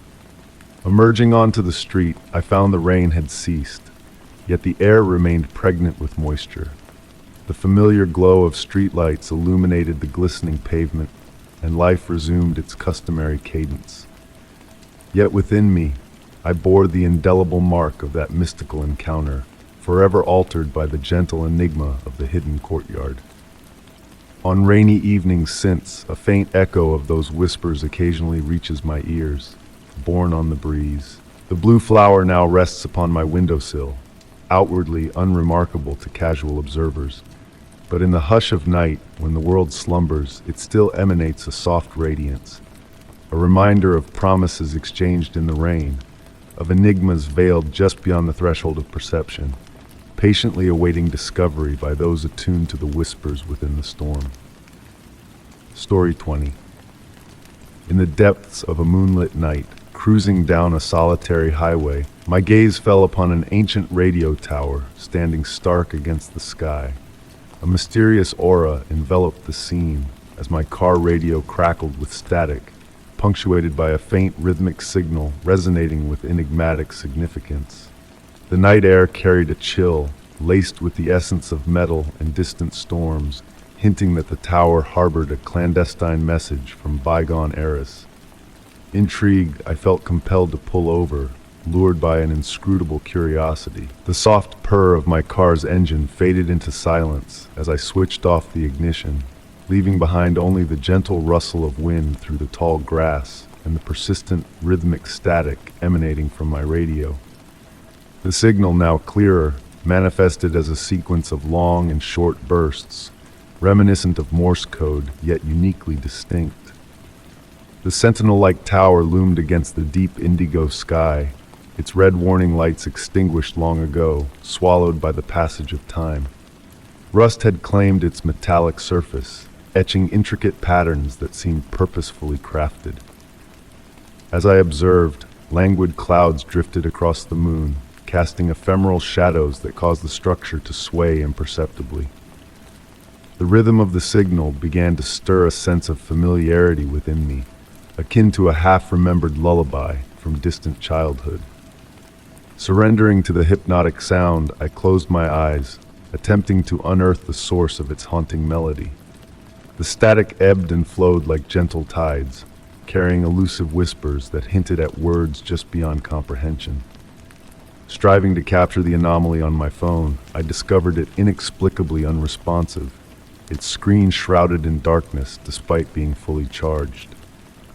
Emerging onto the street, I found the rain had ceased, yet the air remained pregnant with moisture. The familiar glow of streetlights illuminated the glistening pavement, and life resumed its customary cadence. Yet within me, I bore the indelible mark of that mystical encounter, forever altered by the gentle enigma of the hidden courtyard. On rainy evenings since, a faint echo of those whispers occasionally reaches my ears, borne on the breeze. The blue flower now rests upon my windowsill, outwardly unremarkable to casual observers. But in the hush of night, when the world slumbers, it still emanates a soft radiance, a reminder of promises exchanged in the rain, of enigmas veiled just beyond the threshold of perception, patiently awaiting discovery by those attuned to the whispers within the storm. Story 20. In the depths of a moonlit night, cruising down a solitary highway, my gaze fell upon an ancient radio tower standing stark against the sky. A mysterious aura enveloped the scene as my car radio crackled with static, punctuated by a faint rhythmic signal resonating with enigmatic significance. The night air carried a chill, laced with the essence of metal and distant storms, hinting that the tower harbored a clandestine message from bygone eras. Intrigued, I felt compelled to pull over, lured by an inscrutable curiosity. The soft purr of my car's engine faded into silence as I switched off the ignition, leaving behind only the gentle rustle of wind through the tall grass and the persistent rhythmic static emanating from my radio. The signal, now clearer, manifested as a sequence of long and short bursts, reminiscent of Morse code, yet uniquely distinct. The sentinel-like tower loomed against the deep indigo sky, its red warning lights extinguished long ago, swallowed by the passage of time. Rust had claimed its metallic surface, etching intricate patterns that seemed purposefully crafted. As I observed, languid clouds drifted across the moon, casting ephemeral shadows that caused the structure to sway imperceptibly. The rhythm of the signal began to stir a sense of familiarity within me, akin to a half-remembered lullaby from distant childhood. Surrendering to the hypnotic sound, I closed my eyes, attempting to unearth the source of its haunting melody. The static ebbed and flowed like gentle tides, carrying elusive whispers that hinted at words just beyond comprehension. Striving to capture the anomaly on my phone, I discovered it inexplicably unresponsive, its screen shrouded in darkness despite being fully charged.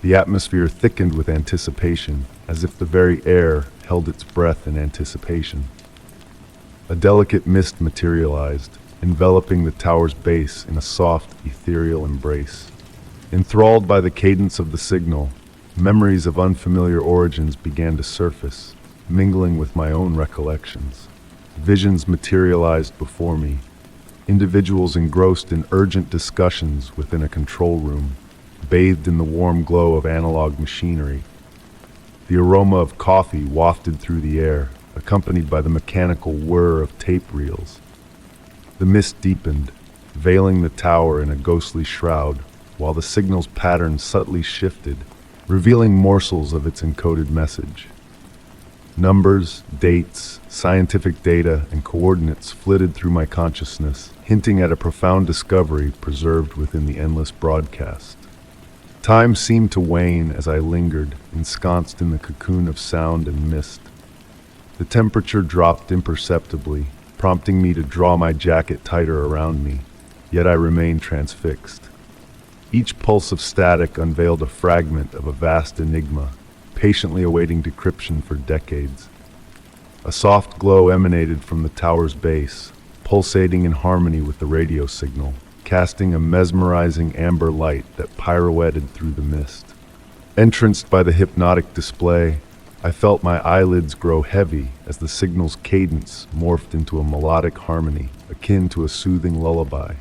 The atmosphere thickened with anticipation, as if the very air held its breath in anticipation. A delicate mist materialized, enveloping the tower's base in a soft, ethereal embrace. Enthralled by the cadence of the signal, memories of unfamiliar origins began to surface, mingling with my own recollections. Visions materialized before me, individuals engrossed in urgent discussions within a control room, bathed in the warm glow of analog machinery. The aroma of coffee wafted through the air, accompanied by the mechanical whir of tape reels. The mist deepened, veiling the tower in a ghostly shroud, while the signal's pattern subtly shifted, revealing morsels of its encoded message. Numbers, dates, scientific data, and coordinates flitted through my consciousness, hinting at a profound discovery preserved within the endless broadcast. Time seemed to wane as I lingered, ensconced in the cocoon of sound and mist. The temperature dropped imperceptibly, prompting me to draw my jacket tighter around me, yet I remained transfixed. Each pulse of static unveiled a fragment of a vast enigma, patiently awaiting decryption for decades. A soft glow emanated from the tower's base, pulsating in harmony with the radio signal, casting a mesmerizing amber light that pirouetted through the mist. Entranced by the hypnotic display, I felt my eyelids grow heavy as the signal's cadence morphed into a melodic harmony akin to a soothing lullaby.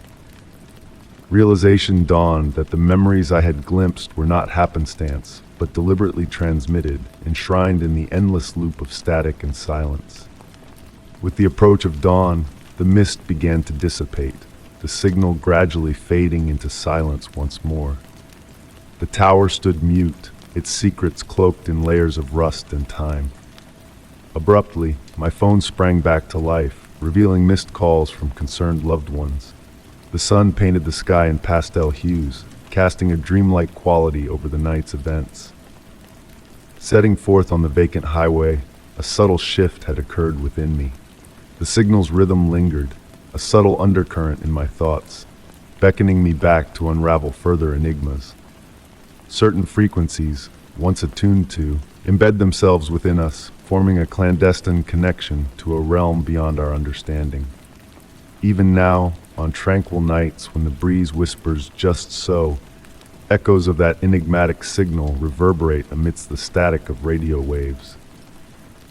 Realization dawned that the memories I had glimpsed were not happenstance, but deliberately transmitted, enshrined in the endless loop of static and silence. With the approach of dawn, the mist began to dissipate, the signal gradually fading into silence once more. The tower stood mute, its secrets cloaked in layers of rust and time. Abruptly, my phone sprang back to life, revealing missed calls from concerned loved ones. The sun painted the sky in pastel hues, casting a dreamlike quality over the night's events. Setting forth on the vacant highway, a subtle shift had occurred within me. The signal's rhythm lingered, a subtle undercurrent in my thoughts, beckoning me back to unravel further enigmas. Certain frequencies, once attuned to, embed themselves within us, forming a clandestine connection to a realm beyond our understanding. Even now, on tranquil nights when the breeze whispers just so, echoes of that enigmatic signal reverberate amidst the static of radio waves.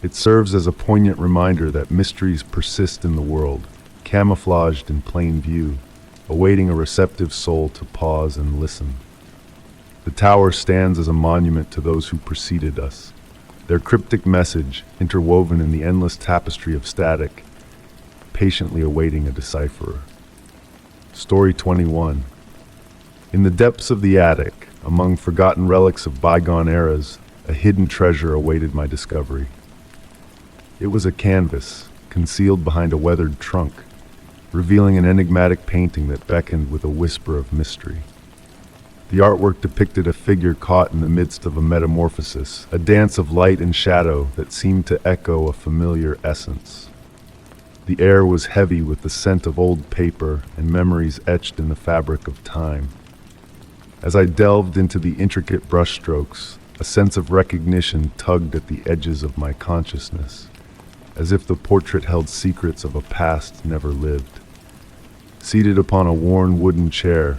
It serves as a poignant reminder that mysteries persist in the world, camouflaged in plain view, awaiting a receptive soul to pause and listen. The tower stands as a monument to those who preceded us, their cryptic message interwoven in the endless tapestry of static, patiently awaiting a decipherer. Story 21. In the depths of the attic, among forgotten relics of bygone eras, a hidden treasure awaited my discovery. It was a canvas, concealed behind a weathered trunk, revealing an enigmatic painting that beckoned with a whisper of mystery. The artwork depicted a figure caught in the midst of a metamorphosis, a dance of light and shadow that seemed to echo a familiar essence. The air was heavy with the scent of old paper and memories etched in the fabric of time. As I delved into the intricate brushstrokes, a sense of recognition tugged at the edges of my consciousness, as if the portrait held secrets of a past never lived. Seated upon a worn wooden chair,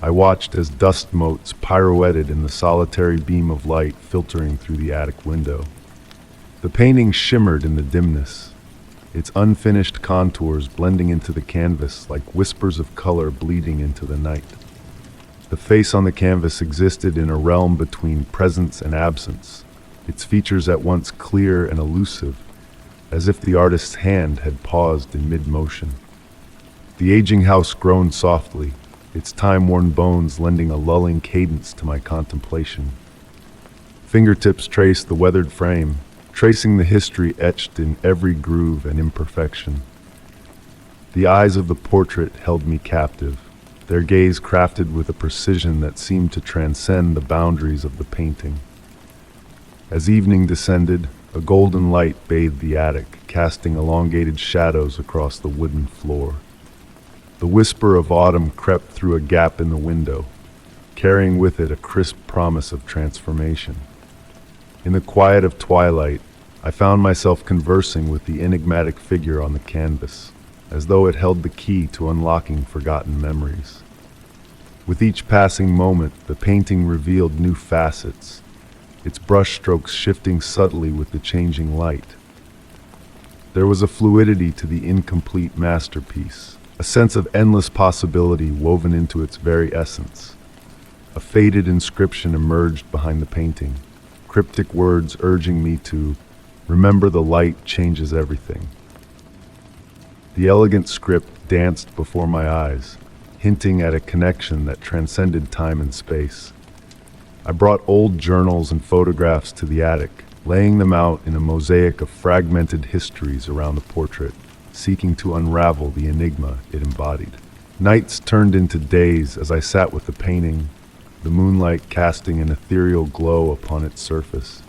I watched as dust motes pirouetted in the solitary beam of light filtering through the attic window. The painting shimmered in the dimness, its unfinished contours blending into the canvas like whispers of color bleeding into the night. The face on the canvas existed in a realm between presence and absence, its features at once clear and elusive, as if the artist's hand had paused in mid-motion. The aging house groaned softly, its time-worn bones lending a lulling cadence to my contemplation. Fingertips traced the weathered frame, tracing the history etched in every groove and imperfection. The eyes of the portrait held me captive, their gaze crafted with a precision that seemed to transcend the boundaries of the painting. As evening descended, a golden light bathed the attic, casting elongated shadows across the wooden floor. The whisper of autumn crept through a gap in the window, carrying with it a crisp promise of transformation. In the quiet of twilight, I found myself conversing with the enigmatic figure on the canvas, as though it held the key to unlocking forgotten memories. With each passing moment, the painting revealed new facets, its brushstrokes shifting subtly with the changing light. There was a fluidity to the incomplete masterpiece, a sense of endless possibility woven into its very essence. A faded inscription emerged behind the painting, cryptic words urging me to remember the light changes everything. The elegant script danced before my eyes, hinting at a connection that transcended time and space. I brought old journals and photographs to the attic, laying them out in a mosaic of fragmented histories around the portrait, seeking to unravel the enigma it embodied. Nights turned into days as I sat with the painting, the moonlight casting an ethereal glow upon its surface.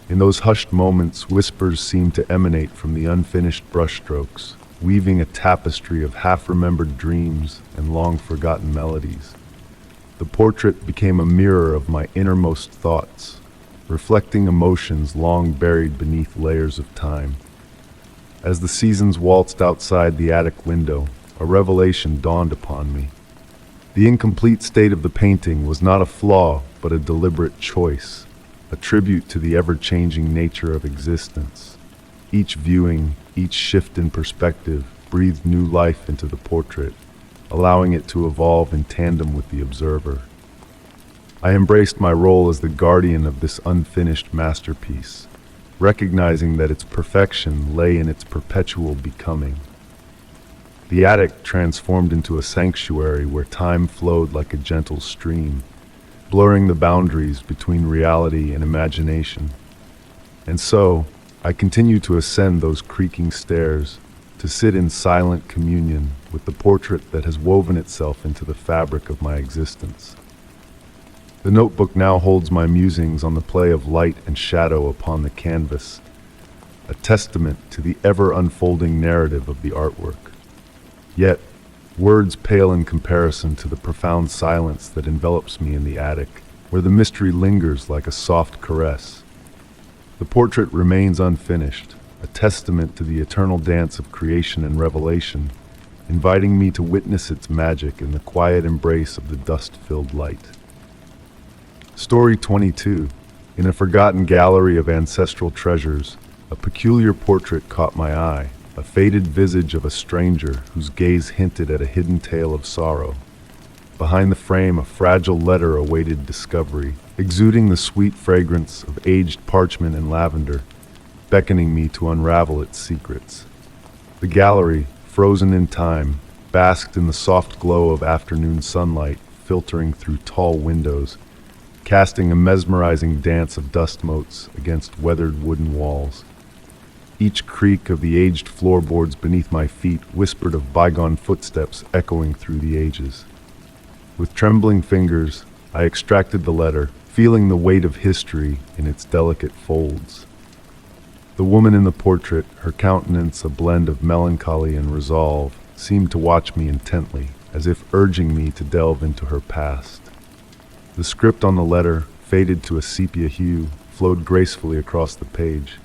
In those hushed moments, whispers seemed to emanate from the unfinished brushstrokes, weaving a tapestry of half-remembered dreams and long-forgotten melodies. The portrait became a mirror of my innermost thoughts, reflecting emotions long buried beneath layers of time. As the seasons waltzed outside the attic window, a revelation dawned upon me. The incomplete state of the painting was not a flaw, but a deliberate choice, a tribute to the ever-changing nature of existence. Each viewing, each shift in perspective, breathed new life into the portrait, allowing it to evolve in tandem with the observer. I embraced my role as the guardian of this unfinished masterpiece, recognizing that its perfection lay in its perpetual becoming. The attic transformed into a sanctuary where time flowed like a gentle stream, blurring the boundaries between reality and imagination. And so, I continue to ascend those creaking stairs, to sit in silent communion with the portrait that has woven itself into the fabric of my existence. The notebook now holds my musings on the play of light and shadow upon the canvas, a testament to the ever-unfolding narrative of the artwork. Yet, words pale in comparison to the profound silence that envelops me in the attic, where the mystery lingers like a soft caress. The portrait remains unfinished, a testament to the eternal dance of creation and revelation, inviting me to witness its magic in the quiet embrace of the dust-filled light. Story 22. In a forgotten gallery of ancestral treasures, a peculiar portrait caught my eye, a faded visage of a stranger whose gaze hinted at a hidden tale of sorrow. Behind the frame, a fragile letter awaited discovery, exuding the sweet fragrance of aged parchment and lavender, beckoning me to unravel its secrets. The gallery, frozen in time, basked in the soft glow of afternoon sunlight filtering through tall windows, casting a mesmerizing dance of dust motes against weathered wooden walls. Each creak of the aged floorboards beneath my feet whispered of bygone footsteps echoing through the ages. With trembling fingers, I extracted the letter, feeling the weight of history in its delicate folds. The woman in the portrait, her countenance a blend of melancholy and resolve, seemed to watch me intently, as if urging me to delve into her past. The script on the letter, faded to a sepia hue, flowed gracefully across the page,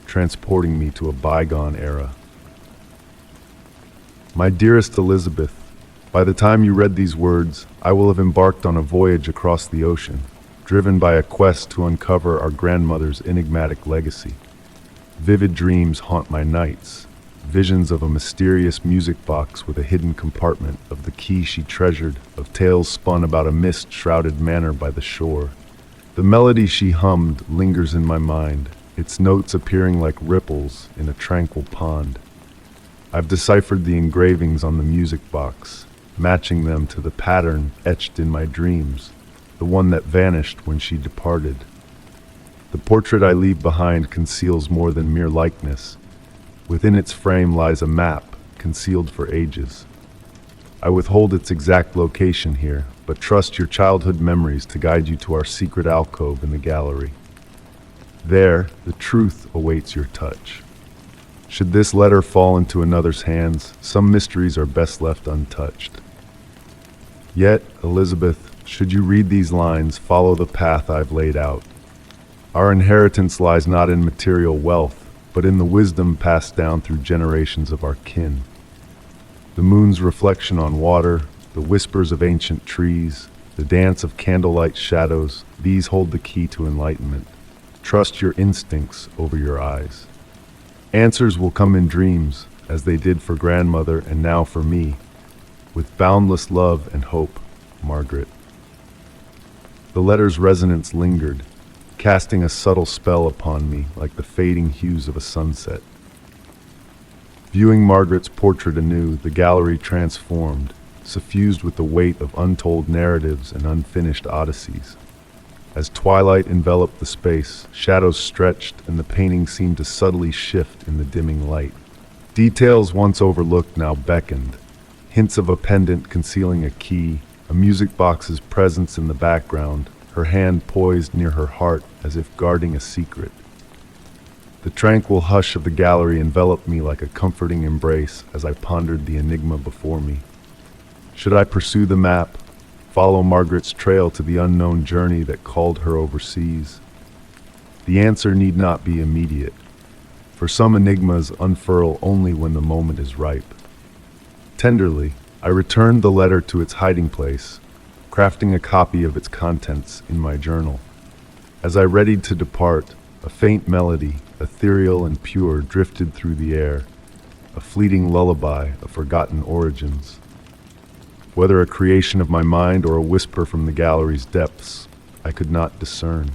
transporting me to a bygone era. My dearest Elizabeth, by the time you read these words, I will have embarked on a voyage across the ocean, driven by a quest to uncover our grandmother's enigmatic legacy. Vivid dreams haunt my nights, visions of a mysterious music box with a hidden compartment of the key she treasured, of tales spun about a mist-shrouded manor by the shore. The melody she hummed lingers in my mind, its notes appearing like ripples in a tranquil pond. I've deciphered the engravings on the music box, matching them to the pattern etched in my dreams, the one that vanished when she departed. The portrait I leave behind conceals more than mere likeness. Within its frame lies a map, concealed for ages. I withhold its exact location here, but trust your childhood memories to guide you to our secret alcove in the gallery. There, the truth awaits your touch. Should this letter fall into another's hands, some mysteries are best left untouched. Yet, Elizabeth, should you read these lines, follow the path I've laid out. Our inheritance lies not in material wealth, but in the wisdom passed down through generations of our kin. The moon's reflection on water, the whispers of ancient trees, the dance of candlelight shadows, these hold the key to enlightenment. Trust your instincts over your eyes. Answers will come in dreams, as they did for grandmother and now for me, with boundless love and hope, Margaret. The letter's resonance lingered, casting a subtle spell upon me like the fading hues of a sunset. Viewing Margaret's portrait anew, the gallery transformed, suffused with the weight of untold narratives and unfinished odysseys. As twilight enveloped the space, shadows stretched and the painting seemed to subtly shift in the dimming light. Details once overlooked now beckoned. Hints of a pendant concealing a key, a music box's presence in the background, her hand poised near her heart as if guarding a secret. The tranquil hush of the gallery enveloped me like a comforting embrace as I pondered the enigma before me. Should I pursue the map, follow Margaret's trail to the unknown journey that called her overseas? The answer need not be immediate, for some enigmas unfurl only when the moment is ripe. Tenderly, I returned the letter to its hiding place, crafting a copy of its contents in my journal. As I readied to depart, a faint melody, ethereal and pure, drifted through the air, a fleeting lullaby of forgotten origins. Whether a creation of my mind or a whisper from the gallery's depths, I could not discern.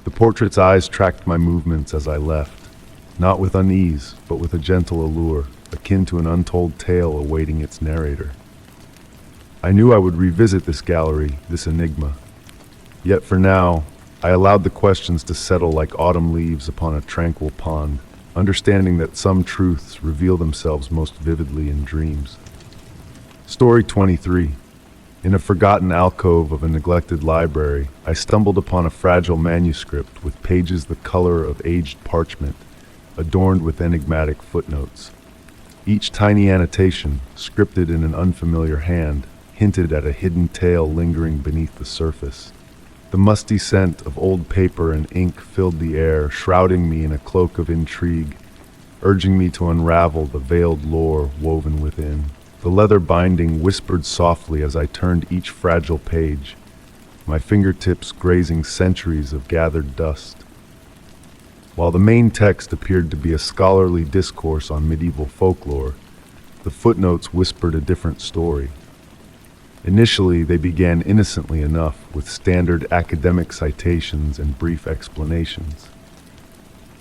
The portrait's eyes tracked my movements as I left, not with unease, but with a gentle allure, akin to an untold tale awaiting its narrator. I knew I would revisit this gallery, this enigma. Yet for now, I allowed the questions to settle like autumn leaves upon a tranquil pond, understanding that some truths reveal themselves most vividly in dreams. Story 23. In a forgotten alcove of a neglected library, I stumbled upon a fragile manuscript with pages the color of aged parchment, adorned with enigmatic footnotes. Each tiny annotation, scripted in an unfamiliar hand, hinted at a hidden tale lingering beneath the surface. The musty scent of old paper and ink filled the air, shrouding me in a cloak of intrigue, urging me to unravel the veiled lore woven within. The leather binding whispered softly as I turned each fragile page, my fingertips grazing centuries of gathered dust. While the main text appeared to be a scholarly discourse on medieval folklore, the footnotes whispered a different story. Initially, they began innocently enough, with standard academic citations and brief explanations.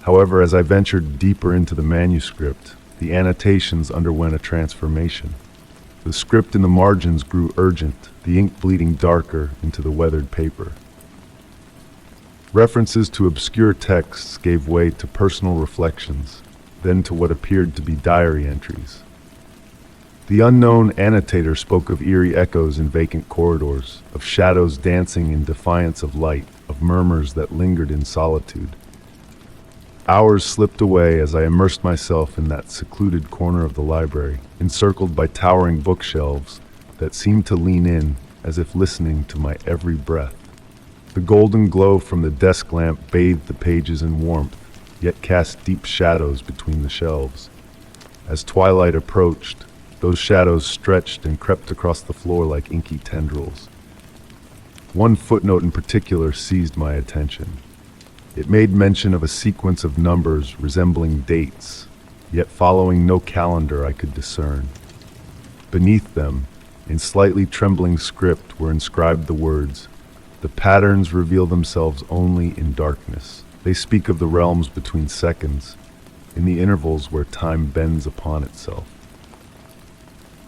However, as I ventured deeper into the manuscript, the annotations underwent a transformation. The script in the margins grew urgent, the ink bleeding darker into the weathered paper. References to obscure texts gave way to personal reflections, then to what appeared to be diary entries. The unknown annotator spoke of eerie echoes in vacant corridors, of shadows dancing in defiance of light, of murmurs that lingered in solitude. Hours slipped away as I immersed myself in that secluded corner of the library, encircled by towering bookshelves that seemed to lean in as if listening to my every breath. The golden glow from the desk lamp bathed the pages in warmth, yet cast deep shadows between the shelves. As twilight approached, those shadows stretched and crept across the floor like inky tendrils. One footnote in particular seized my attention. It made mention of a sequence of numbers resembling dates, yet following no calendar I could discern. Beneath them, in slightly trembling script, were inscribed the words, "The patterns reveal themselves only in darkness. They speak of the realms between seconds, in the intervals where time bends upon itself."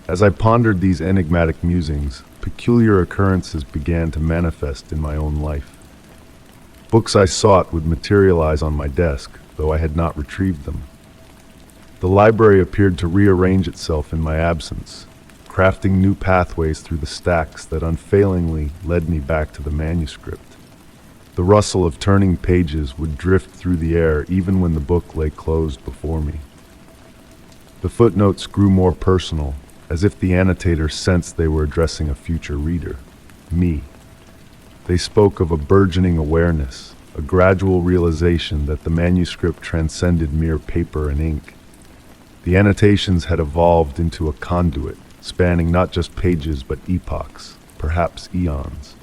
As I pondered these enigmatic musings, peculiar occurrences began to manifest in my own life. Books I sought would materialize on my desk, though I had not retrieved them. The library appeared to rearrange itself in my absence, crafting new pathways through the stacks that unfailingly led me back to the manuscript. The rustle of turning pages would drift through the air even when the book lay closed before me. The footnotes grew more personal, as if the annotator sensed they were addressing a future reader, me. They spoke of a burgeoning awareness, a gradual realization that the manuscript transcended mere paper and ink. The annotations had evolved into a conduit, spanning not just pages but epochs, perhaps eons.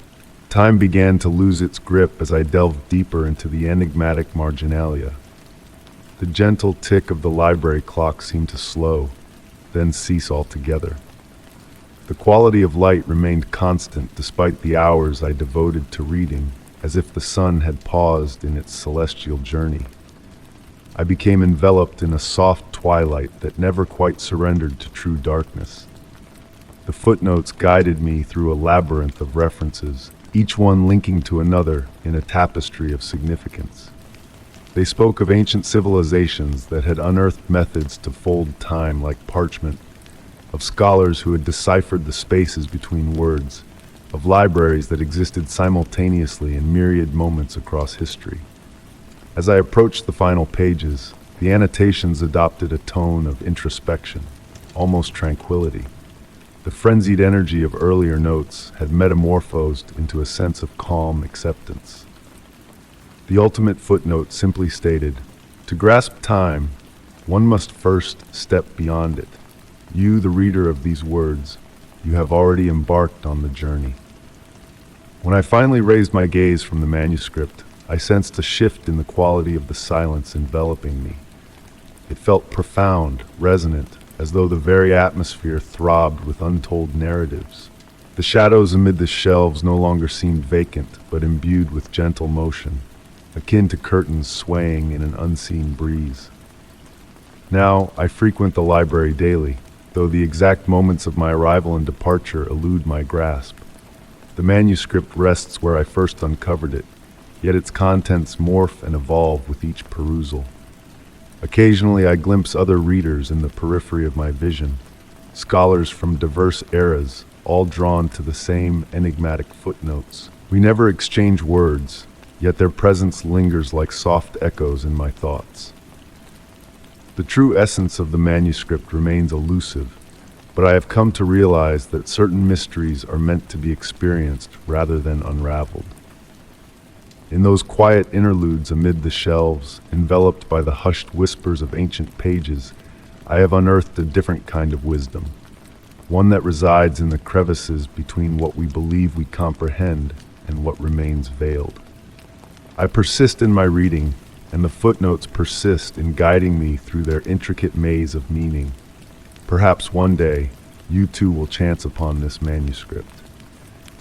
Time began to lose its grip as I delved deeper into the enigmatic marginalia. The gentle tick of the library clock seemed to slow, then cease altogether. The quality of light remained constant despite the hours I devoted to reading, as if the sun had paused in its celestial journey. I became enveloped in a soft twilight that never quite surrendered to true darkness. The footnotes guided me through a labyrinth of references, each one linking to another in a tapestry of significance. They spoke of ancient civilizations that had unearthed methods to fold time like parchment, of scholars who had deciphered the spaces between words, of libraries that existed simultaneously in myriad moments across history. As I approached the final pages, the annotations adopted a tone of introspection, almost tranquility. The frenzied energy of earlier notes had metamorphosed into a sense of calm acceptance. The ultimate footnote simply stated, "To grasp time, one must first step beyond it. You, the reader of these words, you have already embarked on the journey." When I finally raised my gaze from the manuscript, I sensed a shift in the quality of the silence enveloping me. It felt profound, resonant, as though the very atmosphere throbbed with untold narratives. The shadows amid the shelves no longer seemed vacant, but imbued with gentle motion, akin to curtains swaying in an unseen breeze. Now, I frequent the library daily, though the exact moments of my arrival and departure elude my grasp. The manuscript rests where I first uncovered it, yet its contents morph and evolve with each perusal. Occasionally, I glimpse other readers in the periphery of my vision, scholars from diverse eras, all drawn to the same enigmatic footnotes. We never exchange words, yet their presence lingers like soft echoes in my thoughts. The true essence of the manuscript remains elusive, but I have come to realize that certain mysteries are meant to be experienced rather than unraveled. In those quiet interludes amid the shelves, enveloped by the hushed whispers of ancient pages, I have unearthed a different kind of wisdom, one that resides in the crevices between what we believe we comprehend and what remains veiled. I persist in my reading, and the footnotes persist in guiding me through their intricate maze of meaning. Perhaps one day, you too will chance upon this manuscript.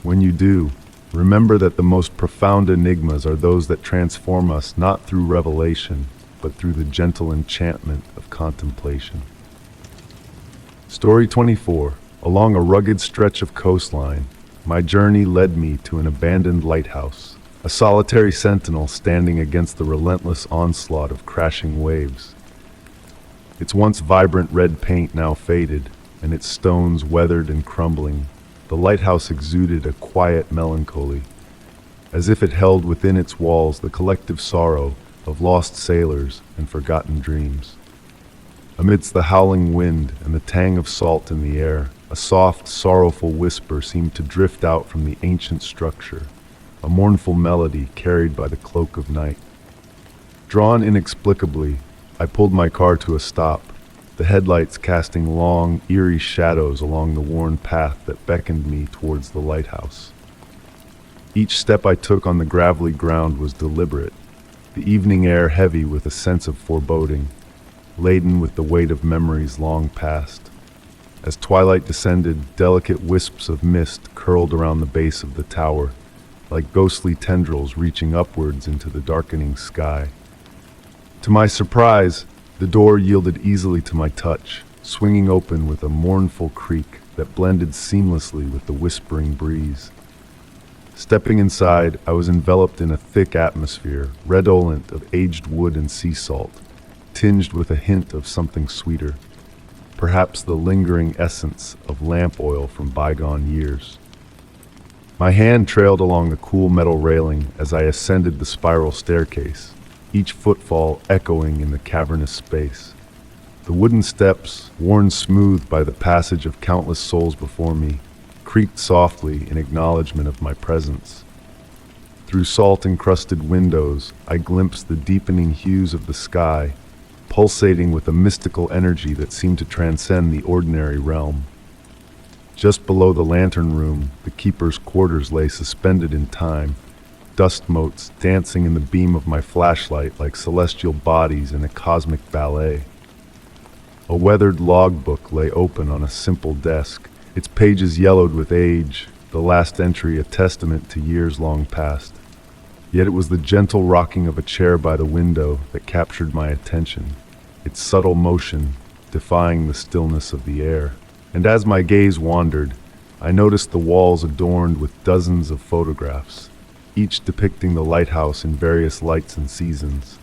When you do, remember that the most profound enigmas are those that transform us not through revelation, but through the gentle enchantment of contemplation. Story 24. Along a rugged stretch of coastline, my journey led me to an abandoned lighthouse, a solitary sentinel standing against the relentless onslaught of crashing waves. Its once vibrant red paint now faded, and its stones weathered and crumbling. The lighthouse exuded a quiet melancholy, as if it held within its walls the collective sorrow of lost sailors and forgotten dreams. Amidst the howling wind and the tang of salt in the air, a soft, sorrowful whisper seemed to drift out from the ancient structure, a mournful melody carried by the cloak of night. Drawn inexplicably, I pulled my car to a stop, the headlights casting long, eerie shadows along the worn path that beckoned me towards the lighthouse. Each step I took on the gravelly ground was deliberate, the evening air heavy with a sense of foreboding, laden with the weight of memories long past. As twilight descended, delicate wisps of mist curled around the base of the tower, like ghostly tendrils reaching upwards into the darkening sky. To my surprise, the door yielded easily to my touch, swinging open with a mournful creak that blended seamlessly with the whispering breeze. Stepping inside, I was enveloped in a thick atmosphere, redolent of aged wood and sea salt, tinged with a hint of something sweeter, perhaps the lingering essence of lamp oil from bygone years. My hand trailed along the cool metal railing as I ascended the spiral staircase, each footfall echoing in the cavernous space. The wooden steps, worn smooth by the passage of countless souls before me, creaked softly in acknowledgement of my presence. Through salt-encrusted windows, I glimpsed the deepening hues of the sky, pulsating with a mystical energy that seemed to transcend the ordinary realm. Just below the lantern room, the keeper's quarters lay suspended in time, dust motes dancing in the beam of my flashlight like celestial bodies in a cosmic ballet. A weathered logbook lay open on a simple desk, its pages yellowed with age, the last entry a testament to years long past. Yet it was the gentle rocking of a chair by the window that captured my attention, its subtle motion defying the stillness of the air. And as my gaze wandered, I noticed the walls adorned with dozens of photographs, each depicting the lighthouse in various lights and seasons,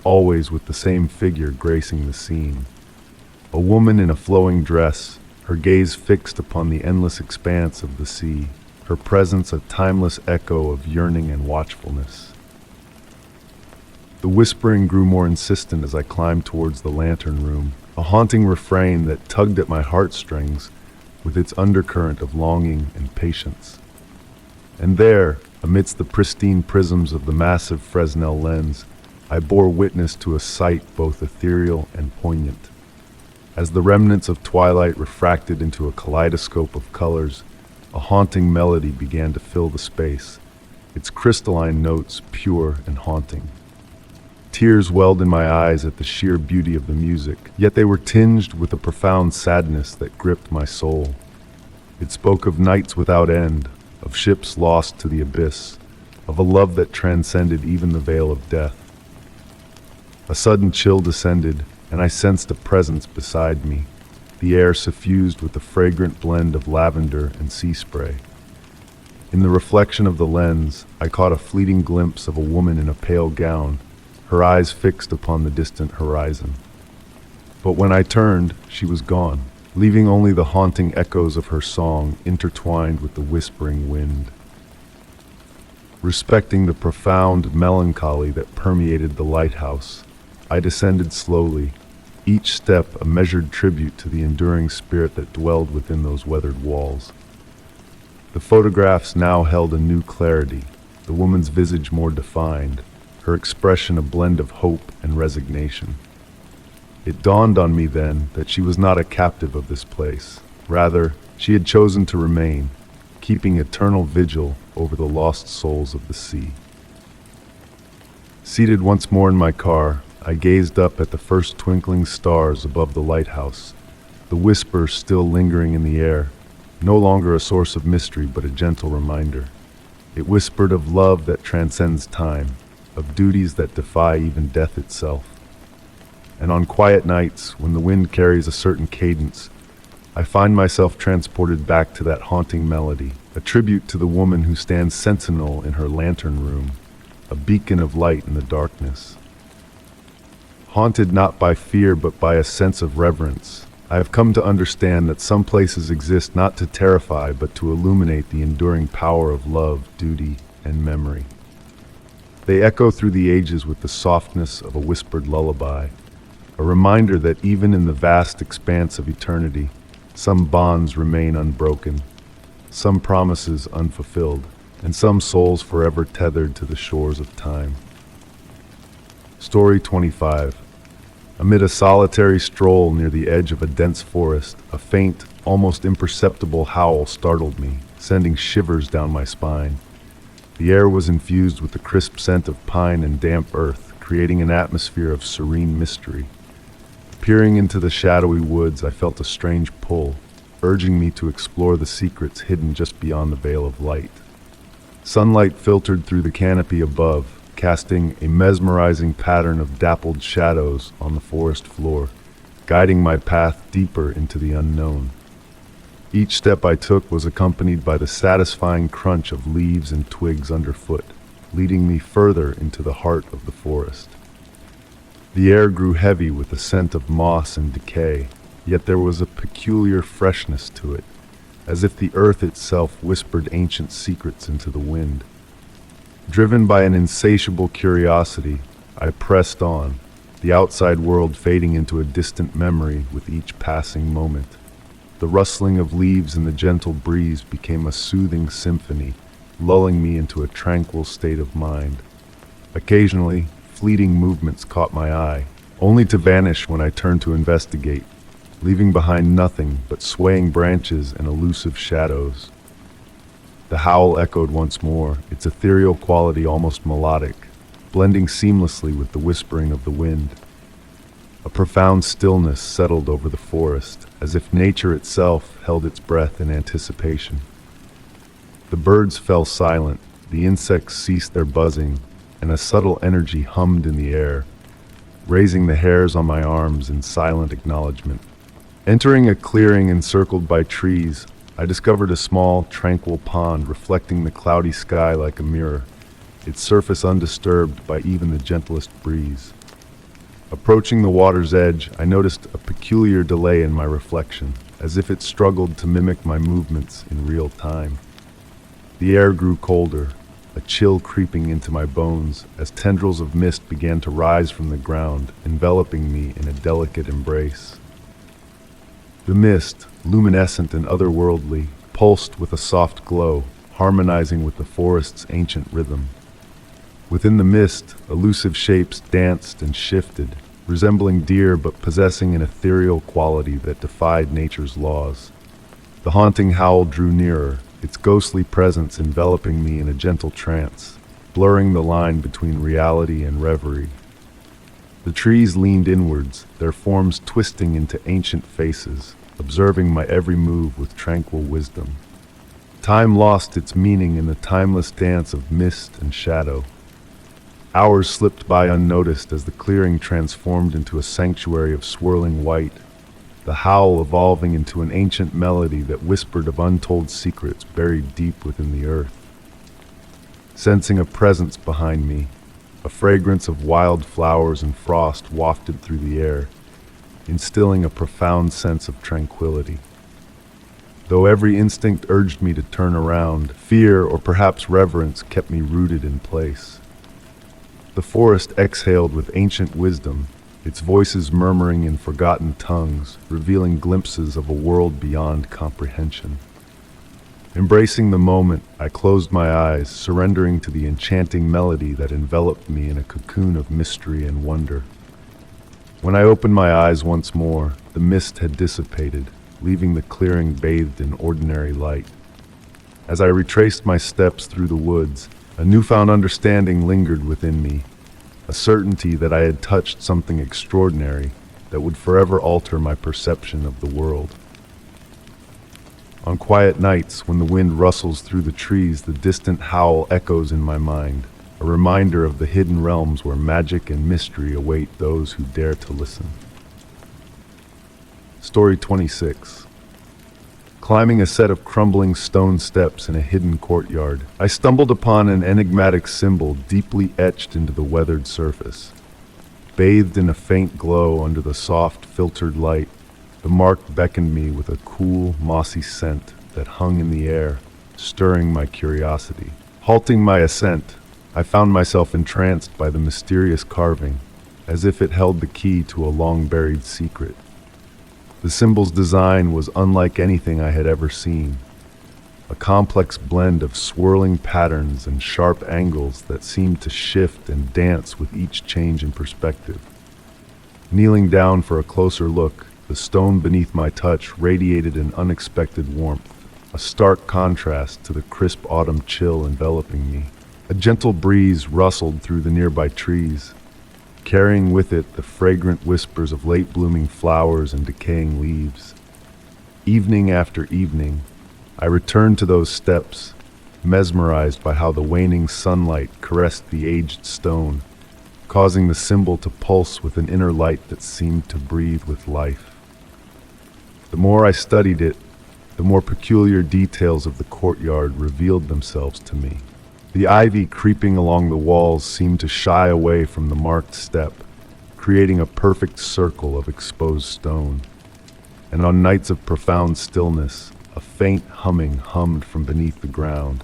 always with the same figure gracing the scene. A woman in a flowing dress, her gaze fixed upon the endless expanse of the sea, her presence a timeless echo of yearning and watchfulness. The whispering grew more insistent as I climbed towards the lantern room, a haunting refrain that tugged at my heartstrings with its undercurrent of longing and patience. And there, amidst the pristine prisms of the massive Fresnel lens, I bore witness to a sight both ethereal and poignant. As the remnants of twilight refracted into a kaleidoscope of colors, a haunting melody began to fill the space, its crystalline notes pure and haunting. Tears welled in my eyes at the sheer beauty of the music, yet they were tinged with a profound sadness that gripped my soul. It spoke of nights without end, of ships lost to the abyss, of a love that transcended even the veil of death. A sudden chill descended, and I sensed a presence beside me, the air suffused with a fragrant blend of lavender and sea spray. In the reflection of the lens, I caught a fleeting glimpse of a woman in a pale gown, her eyes fixed upon the distant horizon. But when I turned, she was gone, leaving only the haunting echoes of her song intertwined with the whispering wind. Respecting the profound melancholy that permeated the lighthouse, I descended slowly, each step a measured tribute to the enduring spirit that dwelled within those weathered walls. The photographs now held a new clarity, the woman's visage more defined, her expression a blend of hope and resignation. It dawned on me then that she was not a captive of this place. Rather, she had chosen to remain, keeping eternal vigil over the lost souls of the sea. Seated once more in my car, I gazed up at the first twinkling stars above the lighthouse, the whisper still lingering in the air, no longer a source of mystery but a gentle reminder. It whispered of love that transcends time, of duties that defy even death itself. And on quiet nights, when the wind carries a certain cadence, I find myself transported back to that haunting melody, a tribute to the woman who stands sentinel in her lantern room, a beacon of light in the darkness. Haunted not by fear but by a sense of reverence, I have come to understand that some places exist not to terrify but to illuminate the enduring power of love, duty, and memory. They echo through the ages with the softness of a whispered lullaby, a reminder that even in the vast expanse of eternity, some bonds remain unbroken, some promises unfulfilled, and some souls forever tethered to the shores of time. Story 25. Amid a solitary stroll near the edge of a dense forest, a faint, almost imperceptible howl startled me, sending shivers down my spine. The air was infused with the crisp scent of pine and damp earth, creating an atmosphere of serene mystery. Peering into the shadowy woods, I felt a strange pull, urging me to explore the secrets hidden just beyond the veil of light. Sunlight filtered through the canopy above, casting a mesmerizing pattern of dappled shadows on the forest floor, guiding my path deeper into the unknown. Each step I took was accompanied by the satisfying crunch of leaves and twigs underfoot, leading me further into the heart of the forest. The air grew heavy with the scent of moss and decay, yet there was a peculiar freshness to it, as if the earth itself whispered ancient secrets into the wind. Driven by an insatiable curiosity, I pressed on, the outside world fading into a distant memory with each passing moment. The rustling of leaves in the gentle breeze became a soothing symphony, lulling me into a tranquil state of mind. Occasionally, fleeting movements caught my eye, only to vanish when I turned to investigate, leaving behind nothing but swaying branches and elusive shadows. The howl echoed once more, its ethereal quality almost melodic, blending seamlessly with the whispering of the wind. A profound stillness settled over the forest, as if nature itself held its breath in anticipation. The birds fell silent, the insects ceased their buzzing, and a subtle energy hummed in the air, raising the hairs on my arms in silent acknowledgement. Entering a clearing encircled by trees, I discovered a small, tranquil pond reflecting the cloudy sky like a mirror, its surface undisturbed by even the gentlest breeze. Approaching the water's edge, I noticed a peculiar delay in my reflection, as if it struggled to mimic my movements in real time. The air grew colder, a chill creeping into my bones as tendrils of mist began to rise from the ground, enveloping me in a delicate embrace. The mist, luminescent and otherworldly, pulsed with a soft glow, harmonizing with the forest's ancient rhythm. Within the mist, elusive shapes danced and shifted, resembling deer but possessing an ethereal quality that defied nature's laws. The haunting howl drew nearer, its ghostly presence enveloping me in a gentle trance, blurring the line between reality and reverie. The trees leaned inwards, their forms twisting into ancient faces, observing my every move with tranquil wisdom. Time lost its meaning in the timeless dance of mist and shadow. Hours slipped by unnoticed as the clearing transformed into a sanctuary of swirling white, the howl evolving into an ancient melody that whispered of untold secrets buried deep within the earth. Sensing a presence behind me, a fragrance of wild flowers and frost wafted through the air, instilling a profound sense of tranquility. Though every instinct urged me to turn around, fear or perhaps reverence kept me rooted in place. The forest exhaled with ancient wisdom, its voices murmuring in forgotten tongues, revealing glimpses of a world beyond comprehension. Embracing the moment, I closed my eyes, surrendering to the enchanting melody that enveloped me in a cocoon of mystery and wonder. When I opened my eyes once more, the mist had dissipated, leaving the clearing bathed in ordinary light. As I retraced my steps through the woods, a newfound understanding lingered within me, a certainty that I had touched something extraordinary that would forever alter my perception of the world. On quiet nights, when the wind rustles through the trees, the distant howl echoes in my mind, a reminder of the hidden realms where magic and mystery await those who dare to listen. Story 26. Climbing a set of crumbling stone steps in a hidden courtyard, I stumbled upon an enigmatic symbol deeply etched into the weathered surface. Bathed in a faint glow under the soft, filtered light, the mark beckoned me with a cool, mossy scent that hung in the air, stirring my curiosity. Halting my ascent, I found myself entranced by the mysterious carving, as if it held the key to a long-buried secret. The symbol's design was unlike anything I had ever seen, a complex blend of swirling patterns and sharp angles that seemed to shift and dance with each change in perspective. Kneeling down for a closer look, the stone beneath my touch radiated an unexpected warmth, a stark contrast to the crisp autumn chill enveloping me. A gentle breeze rustled through the nearby trees, carrying with it the fragrant whispers of late-blooming flowers and decaying leaves. Evening after evening, I returned to those steps, mesmerized by how the waning sunlight caressed the aged stone, causing the symbol to pulse with an inner light that seemed to breathe with life. The more I studied it, the more peculiar details of the courtyard revealed themselves to me. The ivy creeping along the walls seemed to shy away from the marked step, creating a perfect circle of exposed stone. And on nights of profound stillness, a faint humming hummed from beneath the ground,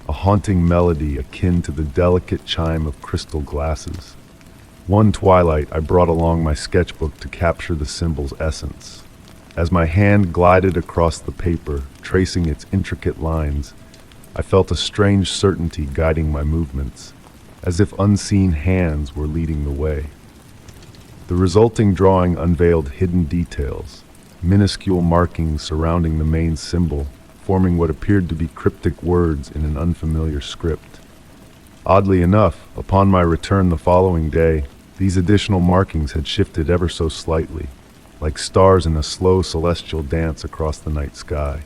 a haunting melody akin to the delicate chime of crystal glasses. One twilight, I brought along my sketchbook to capture the symbol's essence. As my hand glided across the paper, tracing its intricate lines, I felt a strange certainty guiding my movements, as if unseen hands were leading the way. The resulting drawing unveiled hidden details, minuscule markings surrounding the main symbol, forming what appeared to be cryptic words in an unfamiliar script. Oddly enough, upon my return the following day, these additional markings had shifted ever so slightly, like stars in a slow celestial dance across the night sky.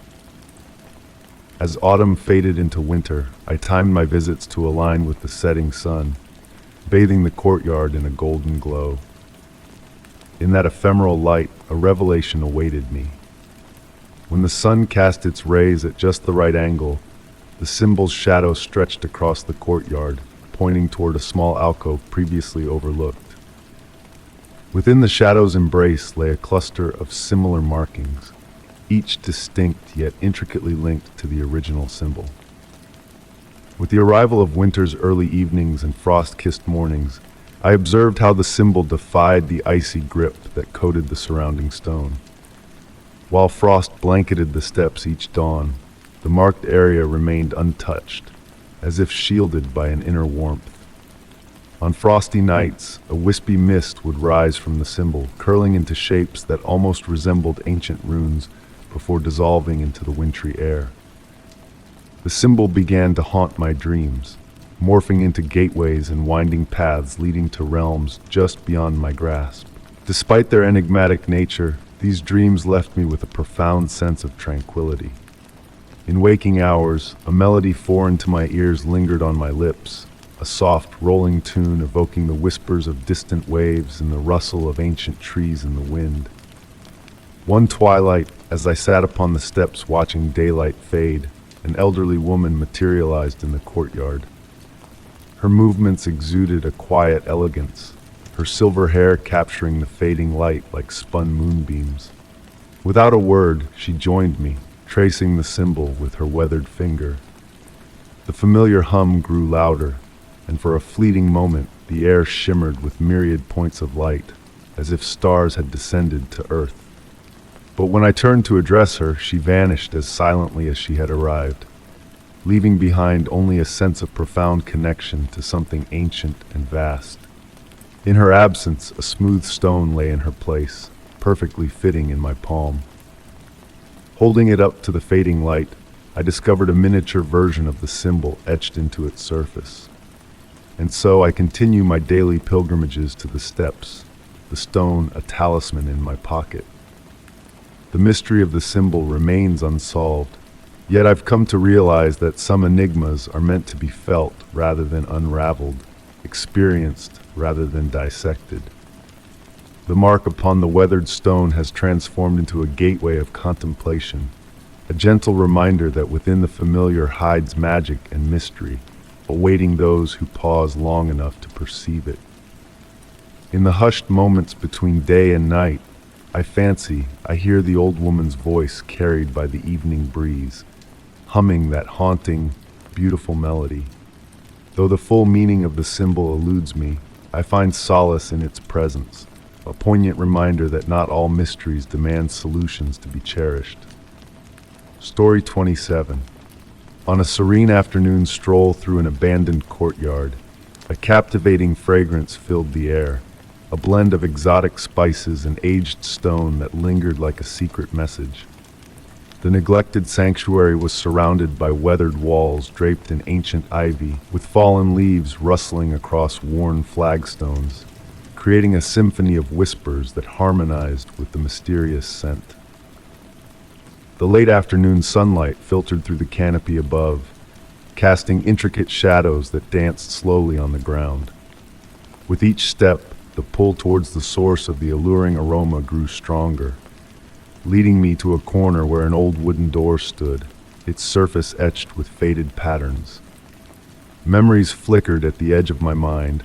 As autumn faded into winter, I timed my visits to align with the setting sun, bathing the courtyard in a golden glow. In that ephemeral light, a revelation awaited me. When the sun cast its rays at just the right angle, the symbol's shadow stretched across the courtyard, pointing toward a small alcove previously overlooked. Within the shadow's embrace lay a cluster of similar markings, each distinct yet intricately linked to the original symbol. With the arrival of winter's early evenings and frost-kissed mornings, I observed how the symbol defied the icy grip that coated the surrounding stone. While frost blanketed the steps each dawn, the marked area remained untouched, as if shielded by an inner warmth. On frosty nights, a wispy mist would rise from the symbol, curling into shapes that almost resembled ancient runes before dissolving into the wintry air. The symbol began to haunt my dreams, morphing into gateways and winding paths leading to realms just beyond my grasp. Despite their enigmatic nature, these dreams left me with a profound sense of tranquility. In waking hours, a melody foreign to my ears lingered on my lips, a soft, rolling tune evoking the whispers of distant waves and the rustle of ancient trees in the wind. One twilight, as I sat upon the steps watching daylight fade, an elderly woman materialized in the courtyard. Her movements exuded a quiet elegance, her silver hair capturing the fading light like spun moonbeams. Without a word, she joined me, tracing the symbol with her weathered finger. The familiar hum grew louder, and for a fleeting moment, the air shimmered with myriad points of light, as if stars had descended to earth. But when I turned to address her, she vanished as silently as she had arrived, leaving behind only a sense of profound connection to something ancient and vast. In her absence, a smooth stone lay in her place, perfectly fitting in my palm. Holding it up to the fading light, I discovered a miniature version of the symbol etched into its surface. And so I continue my daily pilgrimages to the steps, the stone a talisman in my pocket. The mystery of the symbol remains unsolved, yet I've come to realize that some enigmas are meant to be felt rather than unraveled, experienced rather than dissected. The mark upon the weathered stone has transformed into a gateway of contemplation, a gentle reminder that within the familiar hides magic and mystery, awaiting those who pause long enough to perceive it. In the hushed moments between day and night, I hear the old woman's voice carried by the evening breeze, humming that haunting, beautiful melody. Though the full meaning of the symbol eludes me, I find solace in its presence, a poignant reminder that not all mysteries demand solutions to be cherished. Story 27. On a serene afternoon stroll through an abandoned courtyard, a captivating fragrance filled the air, a blend of exotic spices and aged stone that lingered like a secret message. The neglected sanctuary was surrounded by weathered walls draped in ancient ivy, with fallen leaves rustling across worn flagstones, creating a symphony of whispers that harmonized with the mysterious scent. The late afternoon sunlight filtered through the canopy above, casting intricate shadows that danced slowly on the ground. With each step, the pull towards the source of the alluring aroma grew stronger, leading me to a corner where an old wooden door stood, its surface etched with faded patterns. Memories flickered at the edge of my mind,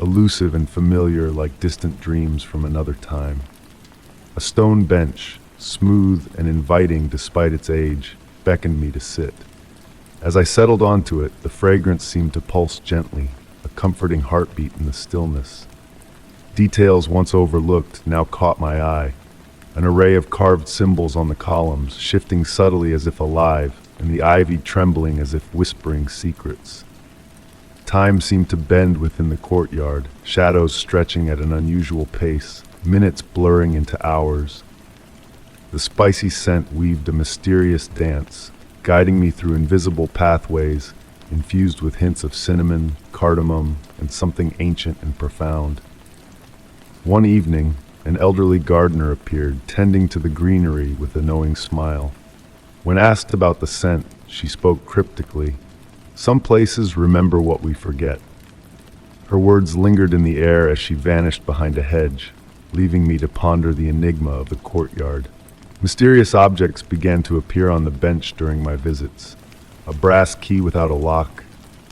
elusive and familiar like distant dreams from another time. A stone bench, smooth and inviting despite its age, beckoned me to sit. As I settled onto it, the fragrance seemed to pulse gently, a comforting heartbeat in the stillness. Details once overlooked now caught my eye, an array of carved symbols on the columns, shifting subtly as if alive, and the ivy trembling as if whispering secrets. Time seemed to bend within the courtyard, shadows stretching at an unusual pace, minutes blurring into hours. The spicy scent weaved a mysterious dance, guiding me through invisible pathways, infused with hints of cinnamon, cardamom, and something ancient and profound. One evening, an elderly gardener appeared, tending to the greenery with a knowing smile. When asked about the scent, she spoke cryptically, "Some places remember what we forget." Her words lingered in the air as she vanished behind a hedge, leaving me to ponder the enigma of the courtyard. Mysterious objects began to appear on the bench during my visits. A brass key without a lock,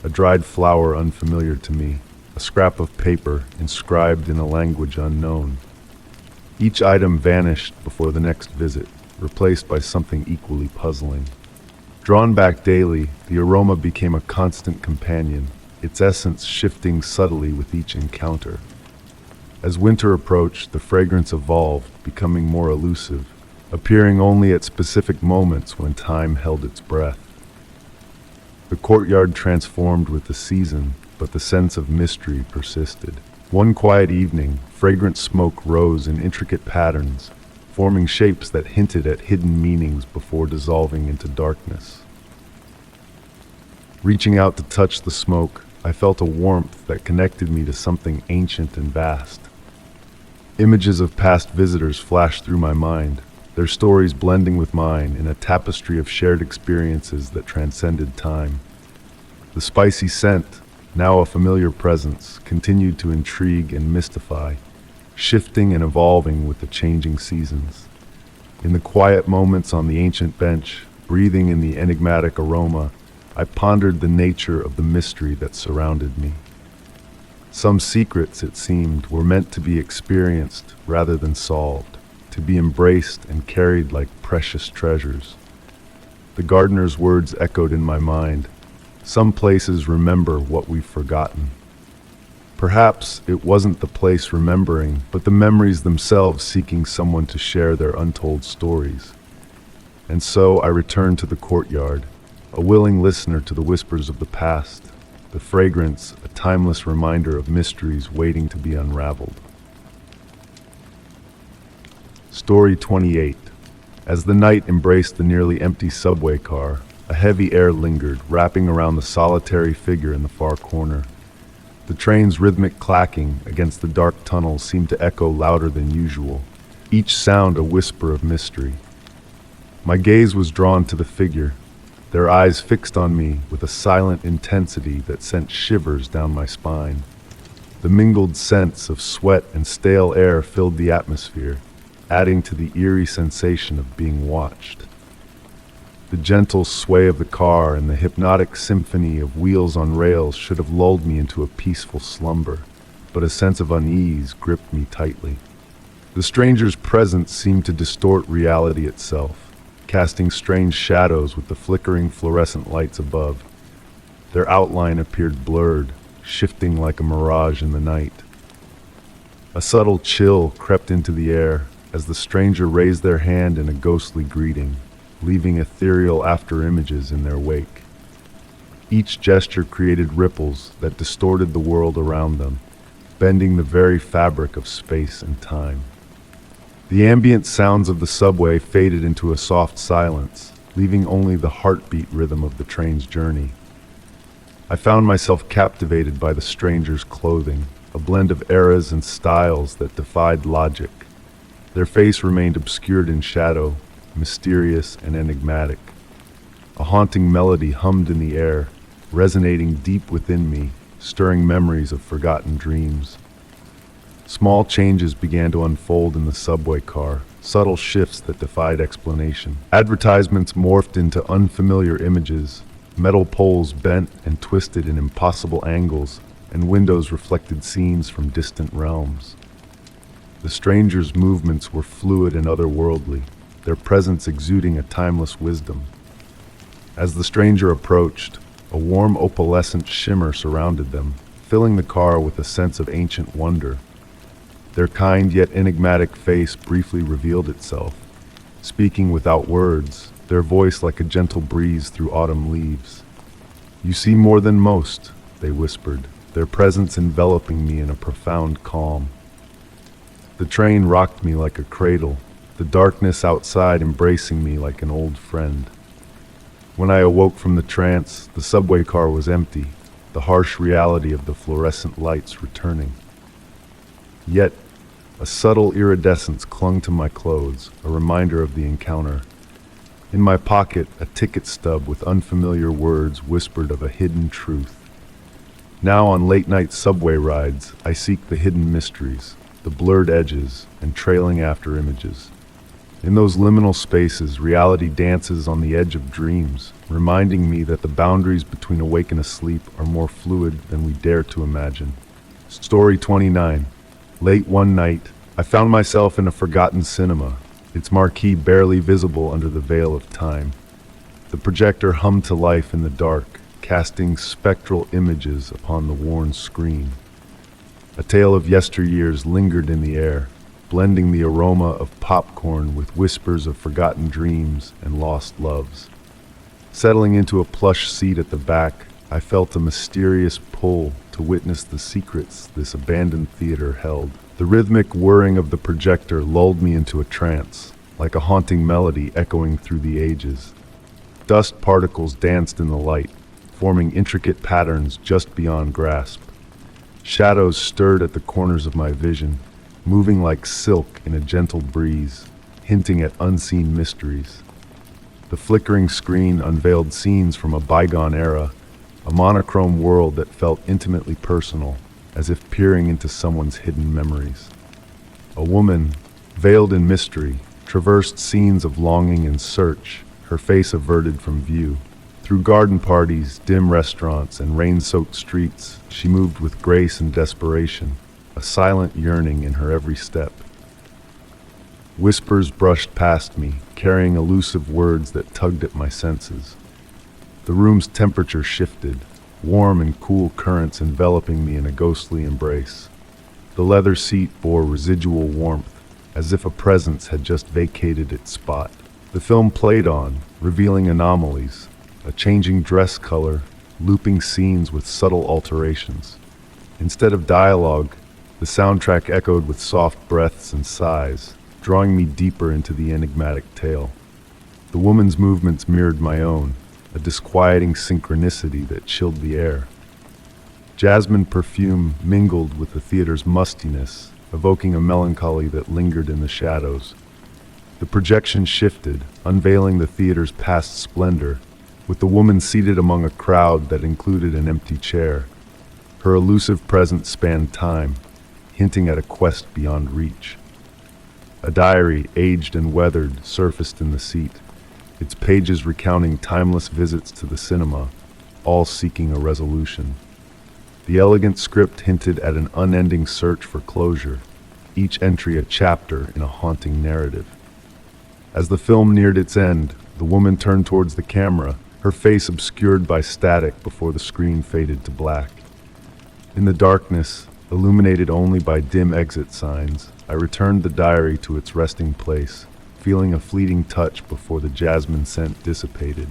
a dried flower unfamiliar to me, a scrap of paper inscribed in a language unknown. Each item vanished before the next visit, replaced by something equally puzzling. Drawn back daily, the aroma became a constant companion, its essence shifting subtly with each encounter. As winter approached, the fragrance evolved, becoming more elusive, appearing only at specific moments when time held its breath. The courtyard transformed with the season, but the sense of mystery persisted. One quiet evening, fragrant smoke rose in intricate patterns, forming shapes that hinted at hidden meanings before dissolving into darkness. Reaching out to touch the smoke, I felt a warmth that connected me to something ancient and vast. Images of past visitors flashed through my mind, their stories blending with mine in a tapestry of shared experiences that transcended time. The spicy scent, now a familiar presence, continued to intrigue and mystify, shifting and evolving with the changing seasons. In the quiet moments on the ancient bench, breathing in the enigmatic aroma, I pondered the nature of the mystery that surrounded me. Some secrets, it seemed, were meant to be experienced rather than solved, to be embraced and carried like precious treasures. The gardener's words echoed in my mind. Some places remember what we've forgotten. Perhaps it wasn't the place remembering, but the memories themselves seeking someone to share their untold stories. And so I returned to the courtyard, a willing listener to the whispers of the past, the fragrance, a timeless reminder of mysteries waiting to be unraveled. Story 28. As the night embraced the nearly empty subway car, a heavy air lingered, wrapping around the solitary figure in the far corner. The train's rhythmic clacking against the dark tunnels seemed to echo louder than usual, each sound a whisper of mystery. My gaze was drawn to the figure, their eyes fixed on me with a silent intensity that sent shivers down my spine. The mingled scents of sweat and stale air filled the atmosphere, adding to the eerie sensation of being watched. The gentle sway of the car and the hypnotic symphony of wheels on rails should have lulled me into a peaceful slumber, but a sense of unease gripped me tightly. The stranger's presence seemed to distort reality itself, casting strange shadows with the flickering fluorescent lights above. Their outline appeared blurred, shifting like a mirage in the night. A subtle chill crept into the air as the stranger raised their hand in a ghostly greeting, leaving ethereal after-images in their wake. Each gesture created ripples that distorted the world around them, bending the very fabric of space and time. The ambient sounds of the subway faded into a soft silence, leaving only the heartbeat rhythm of the train's journey. I found myself captivated by the stranger's clothing, a blend of eras and styles that defied logic. Their face remained obscured in shadow, mysterious and enigmatic. A haunting melody hummed in the air, resonating deep within me, stirring memories of forgotten dreams. Small changes began to unfold in the subway car, subtle shifts that defied explanation. Advertisements morphed into unfamiliar images, metal poles bent and twisted in impossible angles, and windows reflected scenes from distant realms. The stranger's movements were fluid and otherworldly, their presence exuding a timeless wisdom. As the stranger approached, a warm opalescent shimmer surrounded them, filling the car with a sense of ancient wonder. Their kind yet enigmatic face briefly revealed itself, speaking without words, their voice like a gentle breeze through autumn leaves. "You see more than most," they whispered, their presence enveloping me in a profound calm. The train rocked me like a cradle, the darkness outside embracing me like an old friend. When I awoke from the trance, the subway car was empty, the harsh reality of the fluorescent lights returning. Yet, a subtle iridescence clung to my clothes, a reminder of the encounter. In my pocket, a ticket stub with unfamiliar words whispered of a hidden truth. Now on late-night subway rides, I seek the hidden mysteries, the blurred edges, and trailing after images. In those liminal spaces, reality dances on the edge of dreams, reminding me that the boundaries between awake and asleep are more fluid than we dare to imagine. Story 29. Late one night, I found myself in a forgotten cinema, its marquee barely visible under the veil of time. The projector hummed to life in the dark, casting spectral images upon the worn screen. A tale of yesteryears lingered in the air, blending the aroma of popcorn with whispers of forgotten dreams and lost loves. Settling into a plush seat at the back, I felt a mysterious pull to witness the secrets this abandoned theater held. The rhythmic whirring of the projector lulled me into a trance, like a haunting melody echoing through the ages. Dust particles danced in the light, forming intricate patterns just beyond grasp. Shadows stirred at the corners of my vision, moving like silk in a gentle breeze, hinting at unseen mysteries. The flickering screen unveiled scenes from a bygone era, a monochrome world that felt intimately personal, as if peering into someone's hidden memories. A woman, veiled in mystery, traversed scenes of longing and search, her face averted from view. Through garden parties, dim restaurants, and rain-soaked streets, she moved with grace and desperation, a silent yearning in her every step. Whispers brushed past me, carrying elusive words that tugged at my senses. The room's temperature shifted, warm and cool currents enveloping me in a ghostly embrace. The leather seat bore residual warmth, as if a presence had just vacated its spot. The film played on, revealing anomalies, a changing dress color, looping scenes with subtle alterations. Instead of dialogue, the soundtrack echoed with soft breaths and sighs, drawing me deeper into the enigmatic tale. The woman's movements mirrored my own, a disquieting synchronicity that chilled the air. Jasmine perfume mingled with the theater's mustiness, evoking a melancholy that lingered in the shadows. The projection shifted, unveiling the theater's past splendor, with the woman seated among a crowd that included an empty chair. Her elusive presence spanned time, hinting at a quest beyond reach. A diary, aged and weathered, surfaced in the seat, its pages recounting timeless visits to the cinema, all seeking a resolution. The elegant script hinted at an unending search for closure, each entry a chapter in a haunting narrative. As the film neared its end, the woman turned towards the camera, her face obscured by static before the screen faded to black. In the darkness, illuminated only by dim exit signs, I returned the diary to its resting place, feeling a fleeting touch before the jasmine scent dissipated.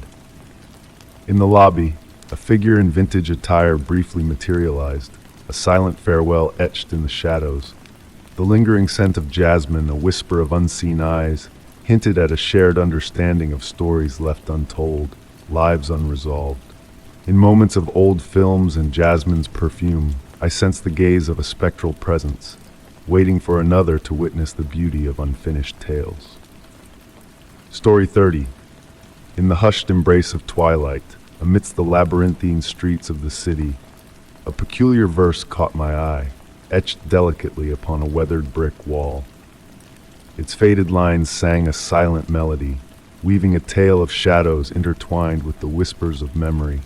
In the lobby, a figure in vintage attire briefly materialized, a silent farewell etched in the shadows. The lingering scent of jasmine, a whisper of unseen eyes, hinted at a shared understanding of stories left untold, lives unresolved. In moments of old films and jasmine's perfume, I sensed the gaze of a spectral presence, waiting for another to witness the beauty of unfinished tales. Story 30. In the hushed embrace of twilight, amidst the labyrinthine streets of the city, a peculiar verse caught my eye, etched delicately upon a weathered brick wall. Its faded lines sang a silent melody, weaving a tale of shadows intertwined with the whispers of memory.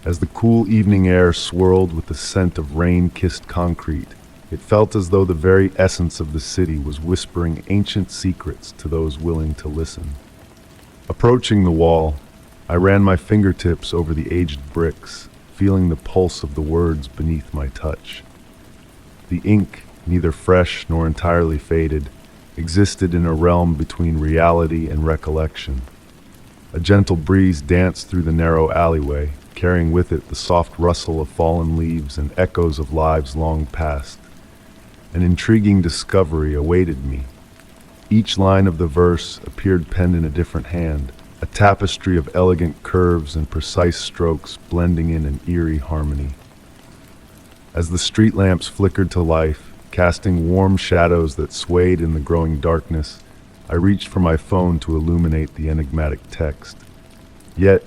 As the cool evening air swirled with the scent of rain-kissed concrete, it felt as though the very essence of the city was whispering ancient secrets to those willing to listen. Approaching the wall, I ran my fingertips over the aged bricks, feeling the pulse of the words beneath my touch. The ink, neither fresh nor entirely faded, existed in a realm between reality and recollection. A gentle breeze danced through the narrow alleyway, carrying with it the soft rustle of fallen leaves and echoes of lives long past. An intriguing discovery awaited me. Each line of the verse appeared penned in a different hand, a tapestry of elegant curves and precise strokes blending in an eerie harmony. As the street lamps flickered to life, casting warm shadows that swayed in the growing darkness, I reached for my phone to illuminate the enigmatic text. Yet,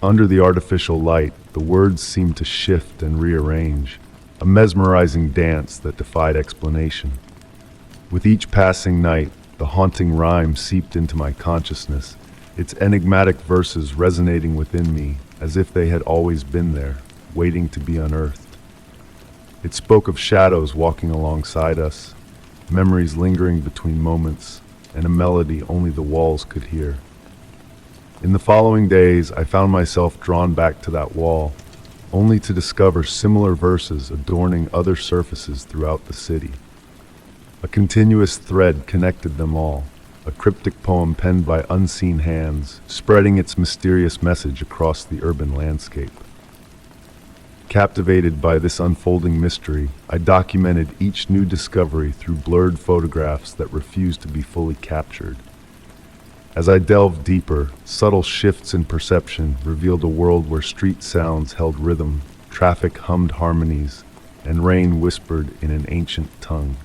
under the artificial light, the words seemed to shift and rearrange, a mesmerizing dance that defied explanation. With each passing night, The haunting rhyme seeped into my consciousness, its enigmatic verses resonating within me as if they had always been there, waiting to be unearthed. It spoke of shadows walking alongside us, memories lingering between moments, and a melody only the walls could hear. In the following days, I found myself drawn back to that wall, only to discover similar verses adorning other surfaces throughout the city. A continuous thread connected them all, a cryptic poem penned by unseen hands, spreading its mysterious message across the urban landscape. Captivated by this unfolding mystery, I documented each new discovery through blurred photographs that refused to be fully captured. As I delved deeper, subtle shifts in perception revealed a world where street sounds held rhythm, traffic hummed harmonies, and rain whispered in an ancient tongue.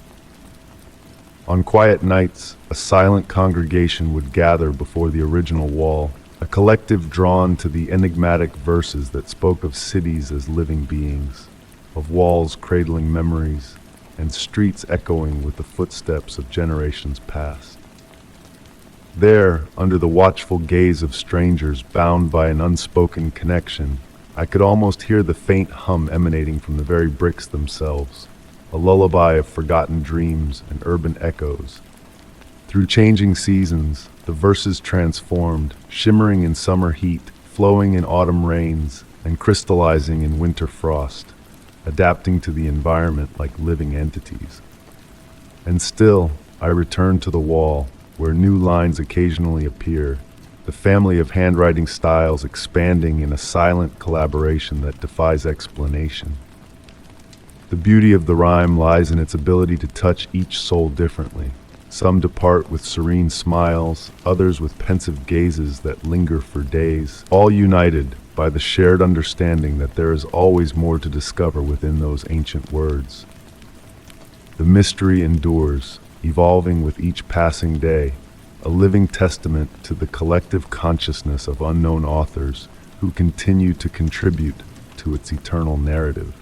On quiet nights, a silent congregation would gather before the original wall, a collective drawn to the enigmatic verses that spoke of cities as living beings, of walls cradling memories, and streets echoing with the footsteps of generations past. There, under the watchful gaze of strangers bound by an unspoken connection, I could almost hear the faint hum emanating from the very bricks themselves, a lullaby of forgotten dreams and urban echoes. Through changing seasons, the verses transformed, shimmering in summer heat, flowing in autumn rains, and crystallizing in winter frost, adapting to the environment like living entities. And still, I return to the wall, where new lines occasionally appear, the family of handwriting styles expanding in a silent collaboration that defies explanation. The beauty of the rhyme lies in its ability to touch each soul differently. Some depart with serene smiles, others with pensive gazes that linger for days, all united by the shared understanding that there is always more to discover within those ancient words. The mystery endures, evolving with each passing day, a living testament to the collective consciousness of unknown authors who continue to contribute to its eternal narrative.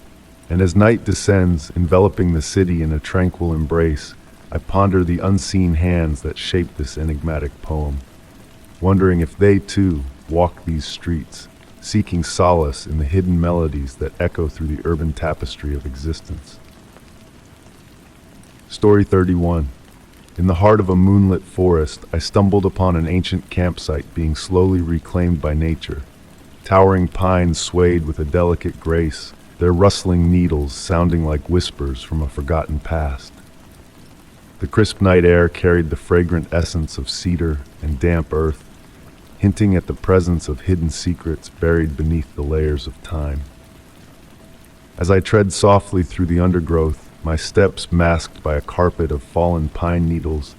And as night descends, enveloping the city in a tranquil embrace, I ponder the unseen hands that shape this enigmatic poem, wondering if they too walk these streets, seeking solace in the hidden melodies that echo through the urban tapestry of existence. Story 31. In the heart of a moonlit forest, I stumbled upon an ancient campsite being slowly reclaimed by nature. Towering pines swayed with a delicate grace, their rustling needles sounding like whispers from a forgotten past. The crisp night air carried the fragrant essence of cedar and damp earth, hinting at the presence of hidden secrets buried beneath the layers of time. As I tread softly through the undergrowth, my steps masked by a carpet of fallen pine needles,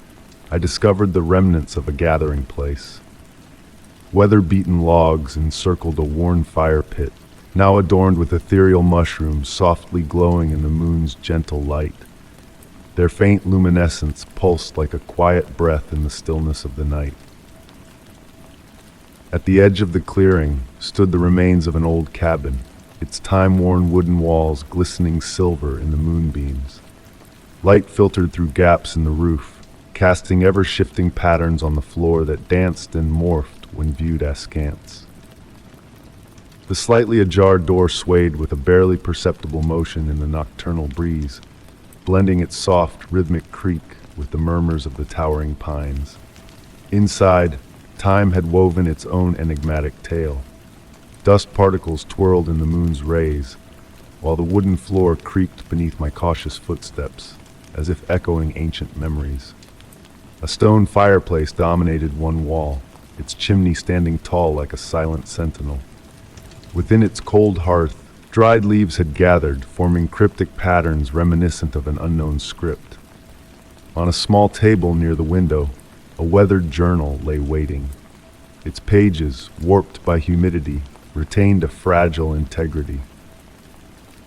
I discovered the remnants of a gathering place. Weather-beaten logs encircled a worn fire pit, now adorned with ethereal mushrooms softly glowing in the moon's gentle light. Their faint luminescence pulsed like a quiet breath in the stillness of the night. At the edge of the clearing stood the remains of an old cabin, its time-worn wooden walls glistening silver in the moonbeams. Light filtered through gaps in the roof, casting ever-shifting patterns on the floor that danced and morphed when viewed askance. The slightly ajar door swayed with a barely perceptible motion in the nocturnal breeze, blending its soft, rhythmic creak with the murmurs of the towering pines. Inside, time had woven its own enigmatic tale. Dust particles twirled in the moon's rays, while the wooden floor creaked beneath my cautious footsteps, as if echoing ancient memories. A stone fireplace dominated one wall, its chimney standing tall like a silent sentinel. Within its cold hearth, dried leaves had gathered, forming cryptic patterns reminiscent of an unknown script. On a small table near the window, a weathered journal lay waiting. Its pages, warped by humidity, retained a fragile integrity.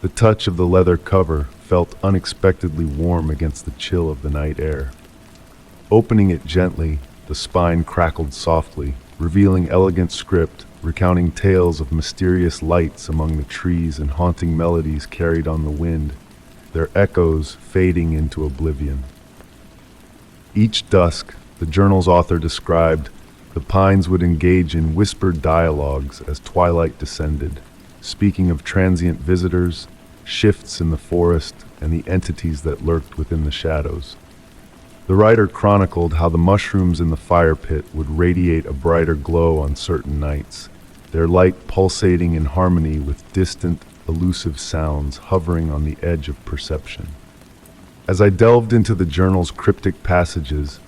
The touch of the leather cover felt unexpectedly warm against the chill of the night air. Opening it gently, the spine crackled softly, revealing elegant script, recounting tales of mysterious lights among the trees and haunting melodies carried on the wind, their echoes fading into oblivion. Each dusk, the journal's author described, the pines would engage in whispered dialogues as twilight descended, speaking of transient visitors, shifts in the forest, and the entities that lurked within the shadows. The writer chronicled how the mushrooms in the fire pit would radiate a brighter glow on certain nights, their light pulsating in harmony with distant, elusive sounds hovering on the edge of perception. As I delved into the journal's cryptic passages,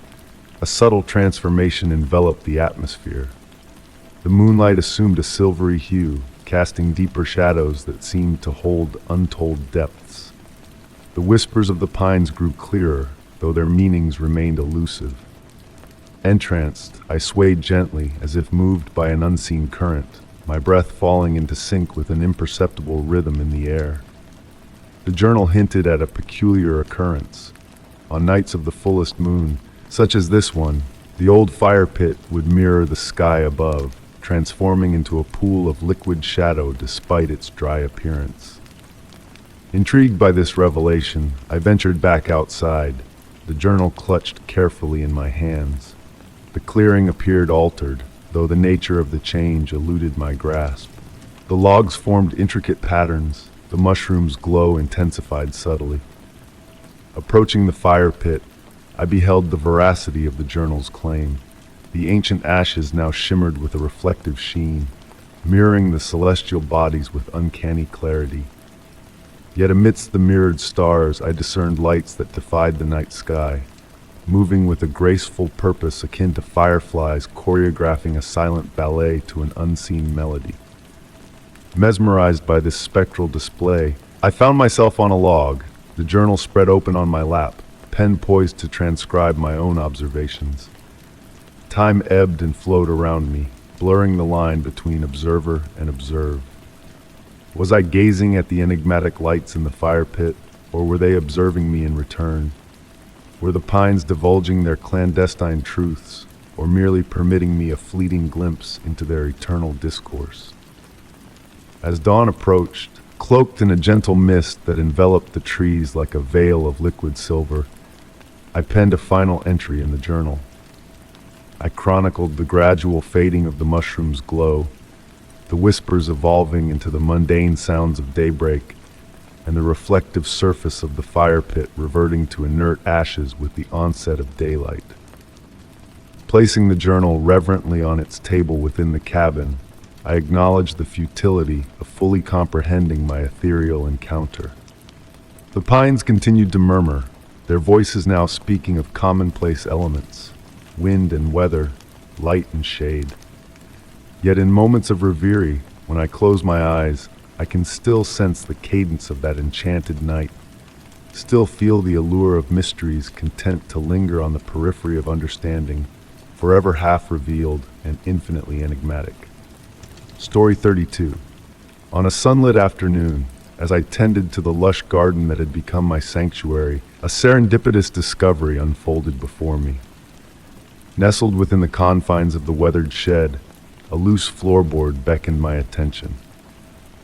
a subtle transformation enveloped the atmosphere. The moonlight assumed a silvery hue, casting deeper shadows that seemed to hold untold depths. The whispers of the pines grew clearer, though their meanings remained elusive. Entranced, I swayed gently, as if moved by an unseen current, my breath falling into sync with an imperceptible rhythm in the air. The journal hinted at a peculiar occurrence. On nights of the fullest moon, such as this one, the old fire pit would mirror the sky above, transforming into a pool of liquid shadow despite its dry appearance. Intrigued by this revelation, I ventured back outside, the journal clutched carefully in my hands. The clearing appeared altered, though the nature of the change eluded my grasp. The logs formed intricate patterns, the mushroom's glow intensified subtly. Approaching the fire pit, I beheld the veracity of the journal's claim. The ancient ashes now shimmered with a reflective sheen, mirroring the celestial bodies with uncanny clarity. Yet amidst the mirrored stars, I discerned lights that defied the night sky, moving with a graceful purpose akin to fireflies choreographing a silent ballet to an unseen melody. Mesmerized by this spectral display, I found myself on a log, the journal spread open on my lap, pen poised to transcribe my own observations. Time ebbed and flowed around me, blurring the line between observer and observed. Was I gazing at the enigmatic lights in the fire pit, or were they observing me in return? Were the pines divulging their clandestine truths, or merely permitting me a fleeting glimpse into their eternal discourse? As dawn approached, cloaked in a gentle mist that enveloped the trees like a veil of liquid silver, I penned a final entry in the journal. I chronicled the gradual fading of the mushroom's glow, the whispers evolving into the mundane sounds of daybreak, and the reflective surface of the fire pit reverting to inert ashes with the onset of daylight. Placing the journal reverently on its table within the cabin, I acknowledged the futility of fully comprehending my ethereal encounter. The pines continued to murmur, their voices now speaking of commonplace elements, wind and weather, light and shade. Yet in moments of reverie, when I close my eyes, I can still sense the cadence of that enchanted night, still feel the allure of mysteries content to linger on the periphery of understanding, forever half revealed and infinitely enigmatic. Story 32. On a sunlit afternoon, as I tended to the lush garden that had become my sanctuary, a serendipitous discovery unfolded before me. Nestled within the confines of the weathered shed, a loose floorboard beckoned my attention.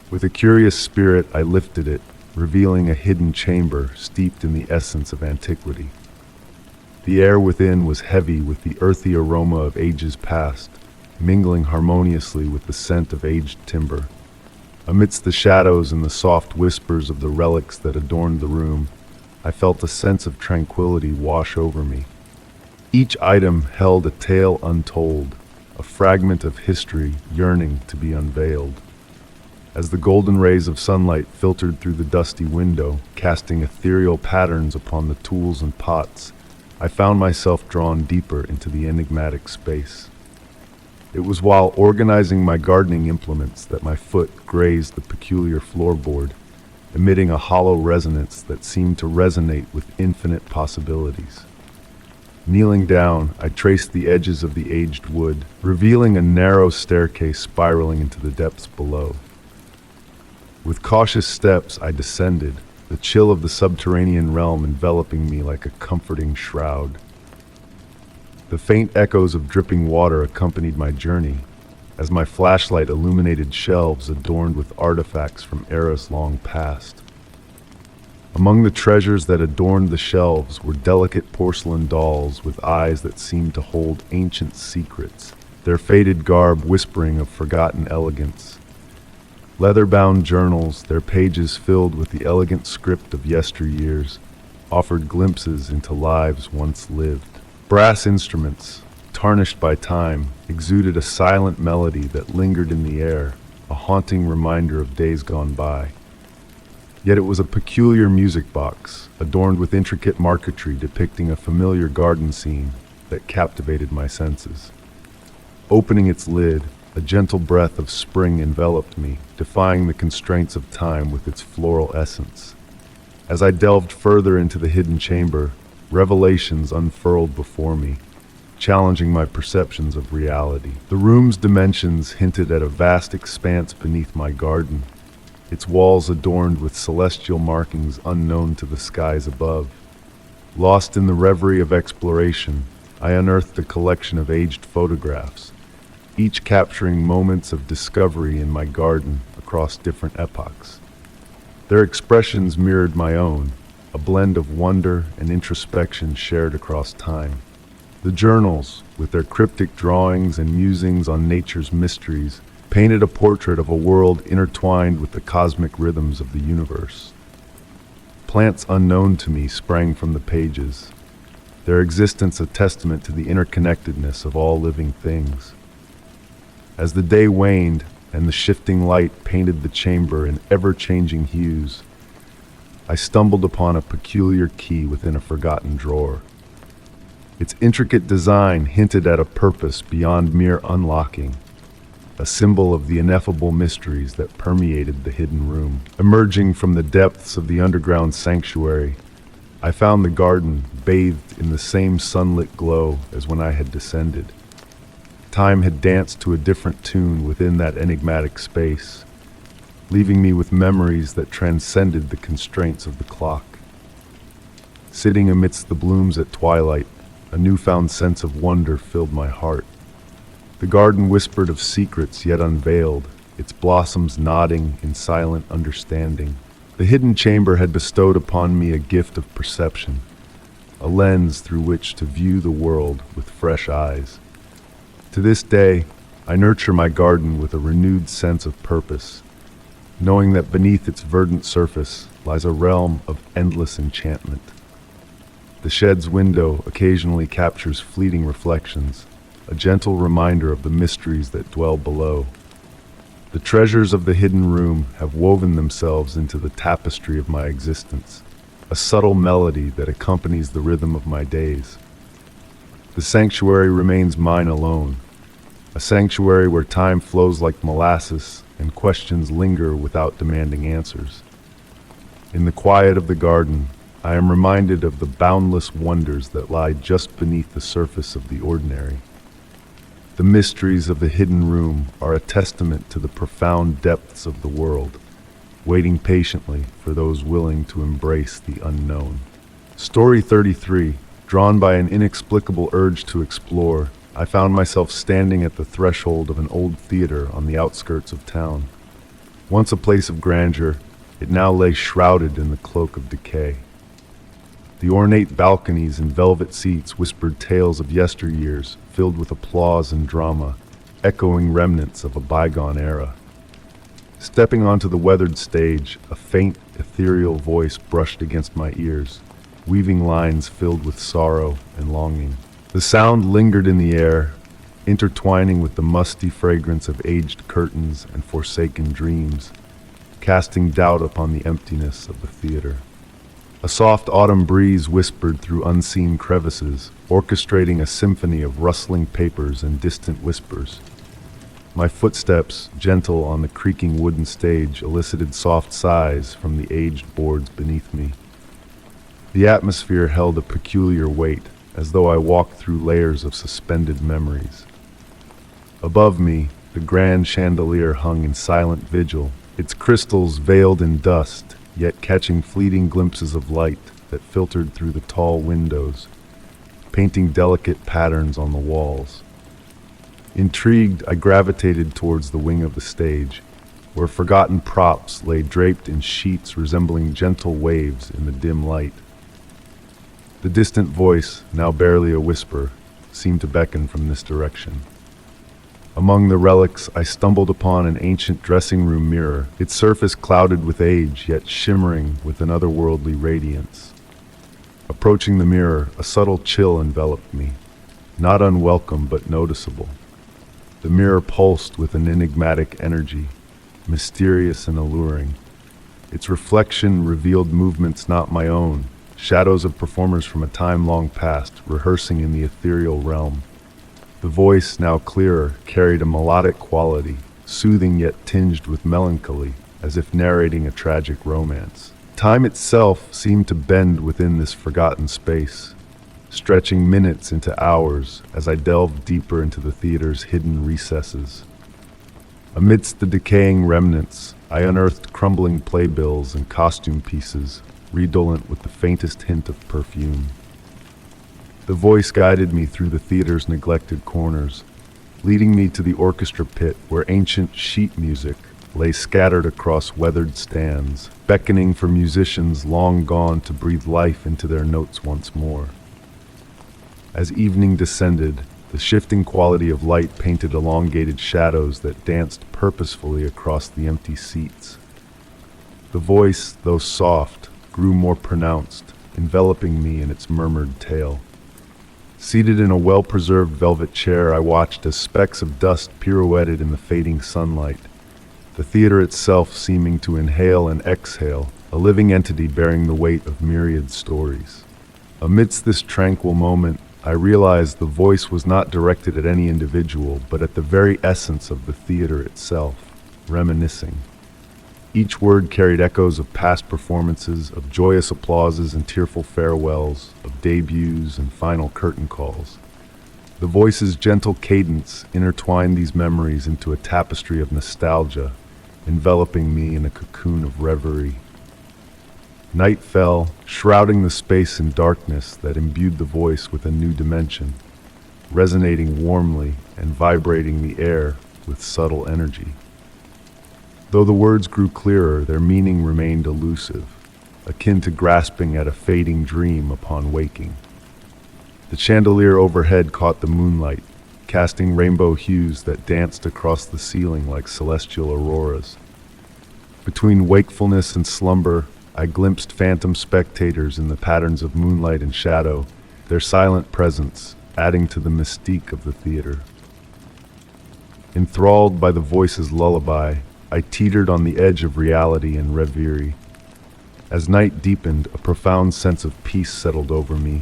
With a curious spirit, I lifted it, revealing a hidden chamber steeped in the essence of antiquity. The air within was heavy with the earthy aroma of ages past, mingling harmoniously with the scent of aged timber. Amidst the shadows and the soft whispers of the relics that adorned the room, I felt a sense of tranquility wash over me. Each item held a tale untold, a fragment of history yearning to be unveiled. As the golden rays of sunlight filtered through the dusty window, casting ethereal patterns upon the tools and pots, I found myself drawn deeper into the enigmatic space. It was while organizing my gardening implements that my foot grazed the peculiar floorboard, emitting a hollow resonance that seemed to resonate with infinite possibilities. Kneeling down, I traced the edges of the aged wood, revealing a narrow staircase spiraling into the depths below. With cautious steps, I descended, the chill of the subterranean realm enveloping me like a comforting shroud. The faint echoes of dripping water accompanied my journey, as my flashlight illuminated shelves adorned with artifacts from eras long past. Among the treasures that adorned the shelves were delicate porcelain dolls with eyes that seemed to hold ancient secrets, their faded garb whispering of forgotten elegance. Leather-bound journals, their pages filled with the elegant script of yesteryears, offered glimpses into lives once lived. Brass instruments, tarnished by time, exuded a silent melody that lingered in the air, a haunting reminder of days gone by. Yet it was a peculiar music box, adorned with intricate marquetry depicting a familiar garden scene, that captivated my senses. Opening its lid, a gentle breath of spring enveloped me, defying the constraints of time with its floral essence. As I delved further into the hidden chamber, revelations unfurled before me, challenging my perceptions of reality. The room's dimensions hinted at a vast expanse beneath my garden, its walls adorned with celestial markings unknown to the skies above. Lost in the reverie of exploration, I unearthed a collection of aged photographs, each capturing moments of discovery in my garden across different epochs. Their expressions mirrored my own, a blend of wonder and introspection shared across time. The journals, with their cryptic drawings and musings on nature's mysteries, painted a portrait of a world intertwined with the cosmic rhythms of the universe. Plants unknown to me sprang from the pages, their existence a testament to the interconnectedness of all living things. As the day waned and the shifting light painted the chamber in ever-changing hues, I stumbled upon a peculiar key within a forgotten drawer. Its intricate design hinted at a purpose beyond mere unlocking, a symbol of the ineffable mysteries that permeated the hidden room. Emerging from the depths of the underground sanctuary, I found the garden bathed in the same sunlit glow as when I had descended. Time had danced to a different tune within that enigmatic space, leaving me with memories that transcended the constraints of the clock. Sitting amidst the blooms at twilight, a newfound sense of wonder filled my heart. The garden whispered of secrets yet unveiled, its blossoms nodding in silent understanding. The hidden chamber had bestowed upon me a gift of perception, a lens through which to view the world with fresh eyes. To this day, I nurture my garden with a renewed sense of purpose, knowing that beneath its verdant surface lies a realm of endless enchantment. The shed's window occasionally captures fleeting reflections, a gentle reminder of the mysteries that dwell below. The treasures of the hidden room have woven themselves into the tapestry of my existence, a subtle melody that accompanies the rhythm of my days. The sanctuary remains mine alone, a sanctuary where time flows like molasses and questions linger without demanding answers. In the quiet of the garden, I am reminded of the boundless wonders that lie just beneath the surface of the ordinary. The mysteries of the hidden room are a testament to the profound depths of the world, waiting patiently for those willing to embrace the unknown. Story 33. Drawn by an inexplicable urge to explore, I found myself standing at the threshold of an old theater on the outskirts of town. Once a place of grandeur, it now lay shrouded in the cloak of decay. The ornate balconies and velvet seats whispered tales of yesteryears, filled with applause and drama, echoing remnants of a bygone era. Stepping onto the weathered stage, a faint, ethereal voice brushed against my ears, weaving lines filled with sorrow and longing. The sound lingered in the air, intertwining with the musty fragrance of aged curtains and forsaken dreams, casting doubt upon the emptiness of the theater. A soft autumn breeze whispered through unseen crevices, orchestrating a symphony of rustling papers and distant whispers. My footsteps, gentle on the creaking wooden stage, elicited soft sighs from the aged boards beneath me. The atmosphere held a peculiar weight, as though I walked through layers of suspended memories. Above me, the grand chandelier hung in silent vigil, its crystals veiled in dust, yet catching fleeting glimpses of light that filtered through the tall windows, painting delicate patterns on the walls. Intrigued, I gravitated towards the wing of the stage, where forgotten props lay draped in sheets resembling gentle waves in the dim light. The distant voice, now barely a whisper, seemed to beckon from this direction. Among the relics, I stumbled upon an ancient dressing room mirror, its surface clouded with age, yet shimmering with an otherworldly radiance. Approaching the mirror, a subtle chill enveloped me, not unwelcome but noticeable. The mirror pulsed with an enigmatic energy, mysterious and alluring. Its reflection revealed movements not my own, shadows of performers from a time long past, rehearsing in the ethereal realm. The voice, now clearer, carried a melodic quality, soothing yet tinged with melancholy, as if narrating a tragic romance. Time itself seemed to bend within this forgotten space, stretching minutes into hours as I delved deeper into the theater's hidden recesses. Amidst the decaying remnants, I unearthed crumbling playbills and costume pieces, redolent with the faintest hint of perfume. The voice guided me through the theater's neglected corners, leading me to the orchestra pit where ancient sheet music lay scattered across weathered stands, beckoning for musicians long gone to breathe life into their notes once more. As evening descended, the shifting quality of light painted elongated shadows that danced purposefully across the empty seats. The voice, though soft, grew more pronounced, enveloping me in its murmured tale. Seated in a well-preserved velvet chair, I watched as specks of dust pirouetted in the fading sunlight, the theater itself seeming to inhale and exhale, a living entity bearing the weight of myriad stories. Amidst this tranquil moment, I realized the voice was not directed at any individual, but at the very essence of the theater itself, reminiscing. Each word carried echoes of past performances, of joyous applauses and tearful farewells, of debuts and final curtain calls. The voice's gentle cadence intertwined these memories into a tapestry of nostalgia, enveloping me in a cocoon of reverie. Night fell, shrouding the space in darkness that imbued the voice with a new dimension, resonating warmly and vibrating the air with subtle energy. Though the words grew clearer, their meaning remained elusive, akin to grasping at a fading dream upon waking. The chandelier overhead caught the moonlight, casting rainbow hues that danced across the ceiling like celestial auroras. Between wakefulness and slumber, I glimpsed phantom spectators in the patterns of moonlight and shadow, their silent presence adding to the mystique of the theater. Enthralled by the voice's lullaby, I teetered on the edge of reality and reverie. As night deepened, a profound sense of peace settled over me,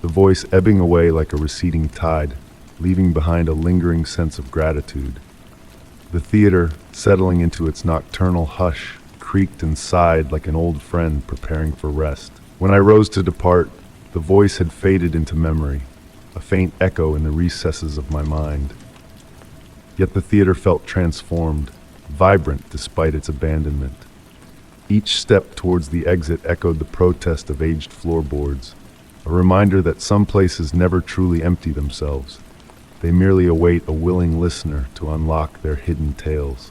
the voice ebbing away like a receding tide, leaving behind a lingering sense of gratitude. The theater, settling into its nocturnal hush, creaked and sighed like an old friend preparing for rest. When I rose to depart, the voice had faded into memory, a faint echo in the recesses of my mind. Yet the theater felt transformed, vibrant despite its abandonment. Each step towards the exit echoed the protest of aged floorboards, a reminder that some places never truly empty themselves. They merely await a willing listener to unlock their hidden tales.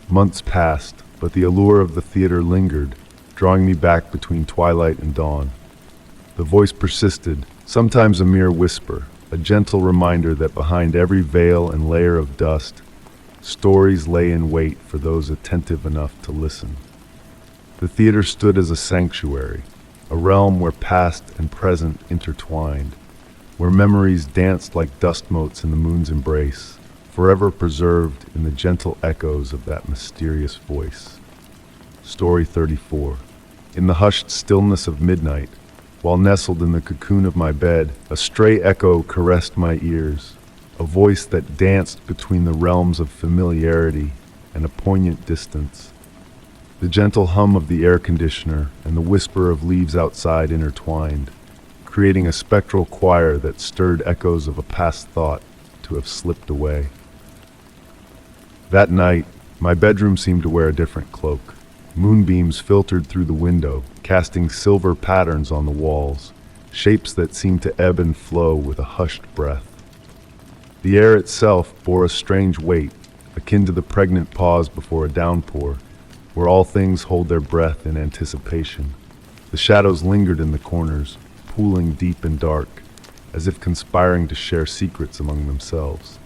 Months passed, but the allure of the theater lingered, drawing me back between twilight and dawn. The voice persisted, sometimes a mere whisper, a gentle reminder that behind every veil and layer of dust, stories lay in wait for those attentive enough to listen. The theater stood as a sanctuary, a realm where past and present intertwined, where memories danced like dust motes in the moon's embrace, forever preserved in the gentle echoes of that mysterious voice. Story 34. In the hushed stillness of midnight, while nestled in the cocoon of my bed, a stray echo caressed my ears, a voice that danced between the realms of familiarity and a poignant distance. The gentle hum of the air conditioner and the whisper of leaves outside intertwined, creating a spectral choir that stirred echoes of a past thought to have slipped away. That night, my bedroom seemed to wear a different cloak. Moonbeams filtered through the window, casting silver patterns on the walls, shapes that seemed to ebb and flow with a hushed breath. The air itself bore a strange weight, akin to the pregnant pause before a downpour, where all things hold their breath in anticipation. The shadows lingered in the corners, pooling deep and dark, as if conspiring to share secrets among themselves.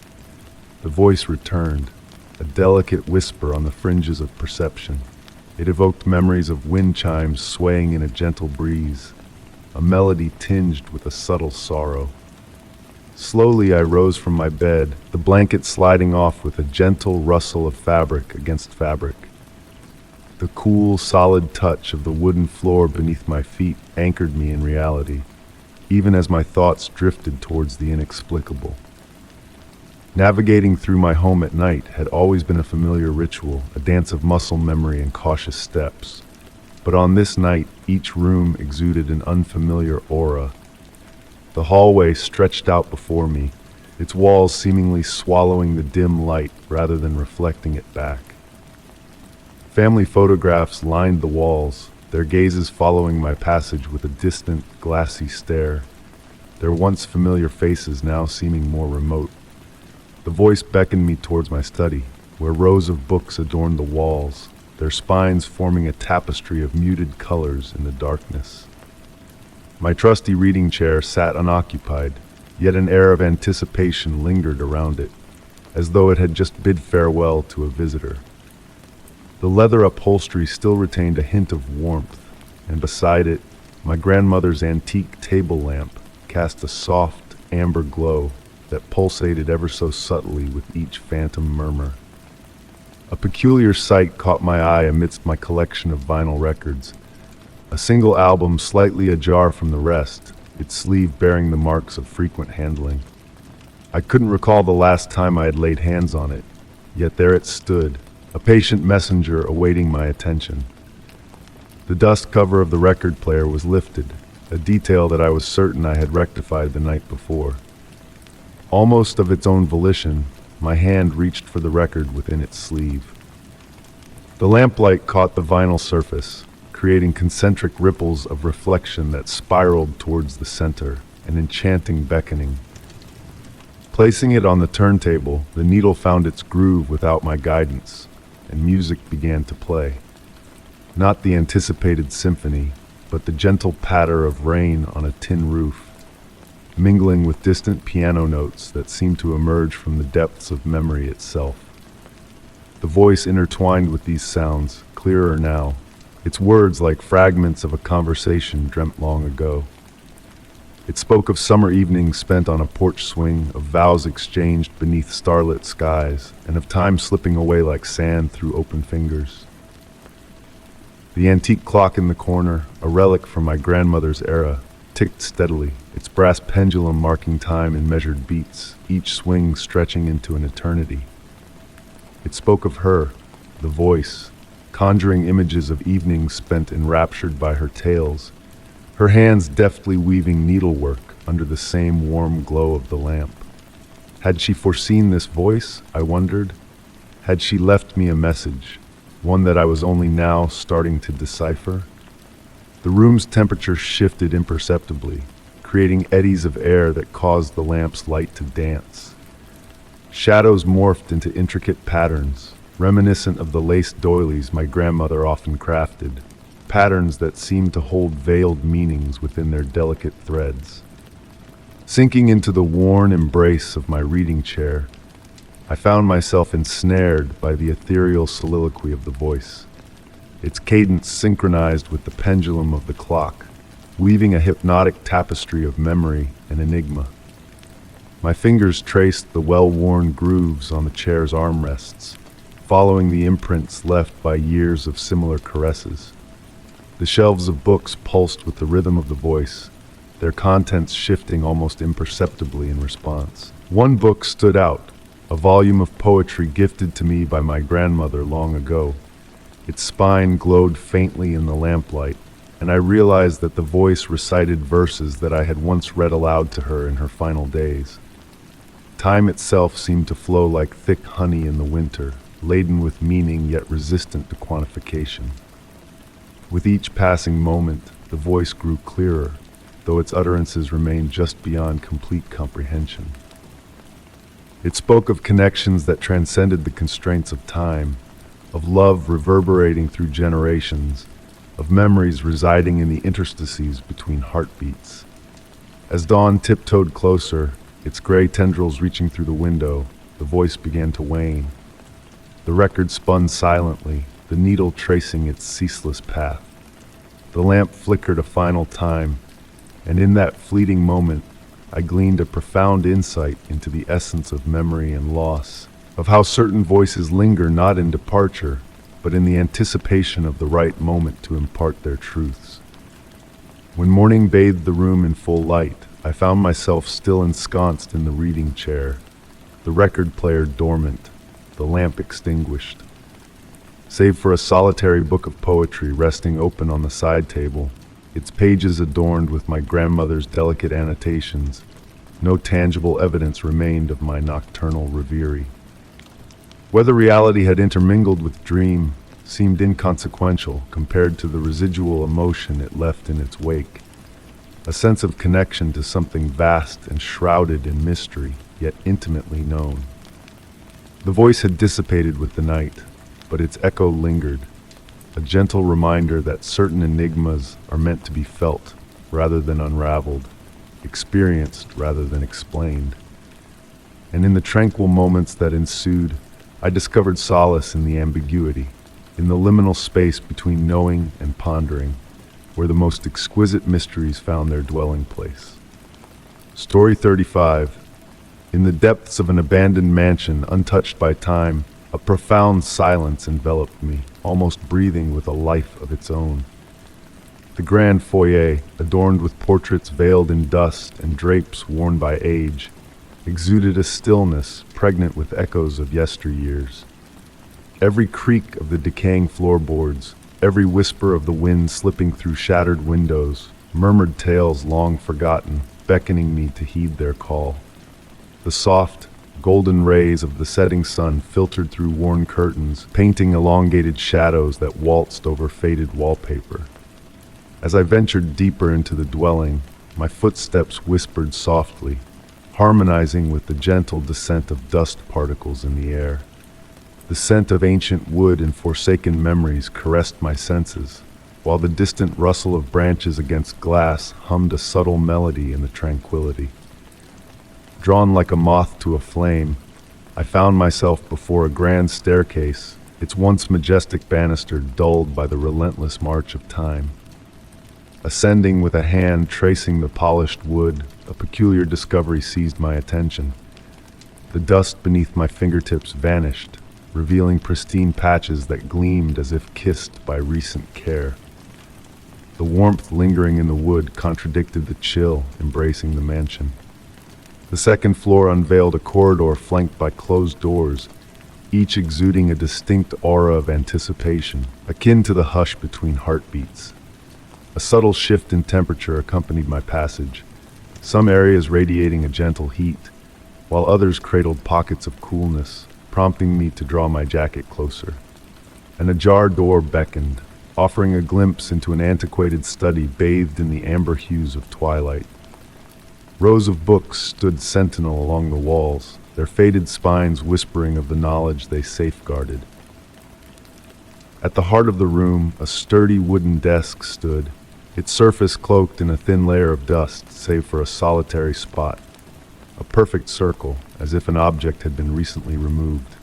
The voice returned, a delicate whisper on the fringes of perception. It evoked memories of wind chimes swaying in a gentle breeze, a melody tinged with a subtle sorrow. Slowly I rose from my bed, the blanket sliding off with a gentle rustle of fabric against fabric. The cool, solid touch of the wooden floor beneath my feet anchored me in reality, even as my thoughts drifted towards the inexplicable. Navigating through my home at night had always been a familiar ritual, a dance of muscle memory and cautious steps. But on this night, each room exuded an unfamiliar aura. The hallway stretched out before me, its walls seemingly swallowing the dim light rather than reflecting it back. Family photographs lined the walls, their gazes following my passage with a distant, glassy stare, their once familiar faces now seeming more remote. The voice beckoned me towards my study, where rows of books adorned the walls, their spines forming a tapestry of muted colors in the darkness. My trusty reading chair sat unoccupied, yet an air of anticipation lingered around it, as though it had just bid farewell to a visitor. The leather upholstery still retained a hint of warmth, and beside it, my grandmother's antique table lamp cast a soft, amber glow that pulsated ever so subtly with each phantom murmur. A peculiar sight caught my eye amidst my collection of vinyl records. A single album slightly ajar from the rest, its sleeve bearing the marks of frequent handling. I couldn't recall the last time I had laid hands on it, yet there it stood, a patient messenger awaiting my attention. The dust cover of the record player was lifted, a detail that I was certain I had rectified the night before. Almost of its own volition, my hand reached for the record within its sleeve. The lamplight caught the vinyl surface, creating concentric ripples of reflection that spiraled towards the center, an enchanting beckoning. Placing it on the turntable, the needle found its groove without my guidance, and music began to play. Not the anticipated symphony, but the gentle patter of rain on a tin roof, mingling with distant piano notes that seemed to emerge from the depths of memory itself. The voice intertwined with these sounds, clearer now, its words like fragments of a conversation dreamt long ago. It spoke of summer evenings spent on a porch swing, of vows exchanged beneath starlit skies, and of time slipping away like sand through open fingers. The antique clock in the corner, a relic from my grandmother's era, ticked steadily, its brass pendulum marking time in measured beats, each swing stretching into an eternity. It spoke of her, the voice, conjuring images of evenings spent enraptured by her tales, her hands deftly weaving needlework under the same warm glow of the lamp. Had she foreseen this voice, I wondered? Had she left me a message, one that I was only now starting to decipher? The room's temperature shifted imperceptibly, creating eddies of air that caused the lamp's light to dance. Shadows morphed into intricate patterns, reminiscent of the lace doilies my grandmother often crafted, patterns that seemed to hold veiled meanings within their delicate threads. Sinking into the worn embrace of my reading chair, I found myself ensnared by the ethereal soliloquy of the voice, its cadence synchronized with the pendulum of the clock, weaving a hypnotic tapestry of memory and enigma. My fingers traced the well-worn grooves on the chair's armrests, following the imprints left by years of similar caresses. The shelves of books pulsed with the rhythm of the voice, their contents shifting almost imperceptibly in response. One book stood out, a volume of poetry gifted to me by my grandmother long ago. Its spine glowed faintly in the lamplight, and I realized that the voice recited verses that I had once read aloud to her in her final days. Time itself seemed to flow like thick honey in the winter, laden with meaning yet resistant to quantification. With each passing moment, the voice grew clearer, though its utterances remained just beyond complete comprehension. It spoke of connections that transcended the constraints of time, of love reverberating through generations, of memories residing in the interstices between heartbeats. As dawn tiptoed closer, its gray tendrils reaching through the window, the voice began to wane. The record spun silently, the needle tracing its ceaseless path. The lamp flickered a final time, and in that fleeting moment, I gleaned a profound insight into the essence of memory and loss, of how certain voices linger not in departure, but in the anticipation of the right moment to impart their truths. When morning bathed the room in full light, I found myself still ensconced in the reading chair, the record player dormant, the lamp extinguished. Save for a solitary book of poetry resting open on the side table, its pages adorned with my grandmother's delicate annotations, no tangible evidence remained of my nocturnal reverie. Whether reality had intermingled with dream seemed inconsequential compared to the residual emotion it left in its wake, a sense of connection to something vast and shrouded in mystery, yet intimately known. The voice had dissipated with the night, but its echo lingered, a gentle reminder that certain enigmas are meant to be felt rather than unraveled, experienced rather than explained. And in the tranquil moments that ensued, I discovered solace in the ambiguity, in the liminal space between knowing and pondering, where the most exquisite mysteries found their dwelling place. Story 35. In the depths of an abandoned mansion untouched by time, a profound silence enveloped me, almost breathing with a life of its own. The grand foyer, adorned with portraits veiled in dust and drapes worn by age, exuded a stillness pregnant with echoes of yesteryears. Every creak of the decaying floorboards, every whisper of the wind slipping through shattered windows, murmured tales long forgotten, beckoning me to heed their call. The soft, golden rays of the setting sun filtered through worn curtains, painting elongated shadows that waltzed over faded wallpaper. As I ventured deeper into the dwelling, my footsteps whispered softly, harmonizing with the gentle descent of dust particles in the air. The scent of ancient wood and forsaken memories caressed my senses, while the distant rustle of branches against glass hummed a subtle melody in the tranquility. Drawn like a moth to a flame, I found myself before a grand staircase, its once majestic banister dulled by the relentless march of time. Ascending with a hand tracing the polished wood, a peculiar discovery seized my attention. The dust beneath my fingertips vanished, revealing pristine patches that gleamed as if kissed by recent care. The warmth lingering in the wood contradicted the chill embracing the mansion. The second floor unveiled a corridor flanked by closed doors, each exuding a distinct aura of anticipation, akin to the hush between heartbeats. A subtle shift in temperature accompanied my passage, some areas radiating a gentle heat, while others cradled pockets of coolness, prompting me to draw my jacket closer. An ajar door beckoned, offering a glimpse into an antiquated study bathed in the amber hues of twilight. Rows of books stood sentinel along the walls, their faded spines whispering of the knowledge they safeguarded. At the heart of the room, a sturdy wooden desk stood, its surface cloaked in a thin layer of dust, save for a solitary spot, a perfect circle, as if an object had been recently removed.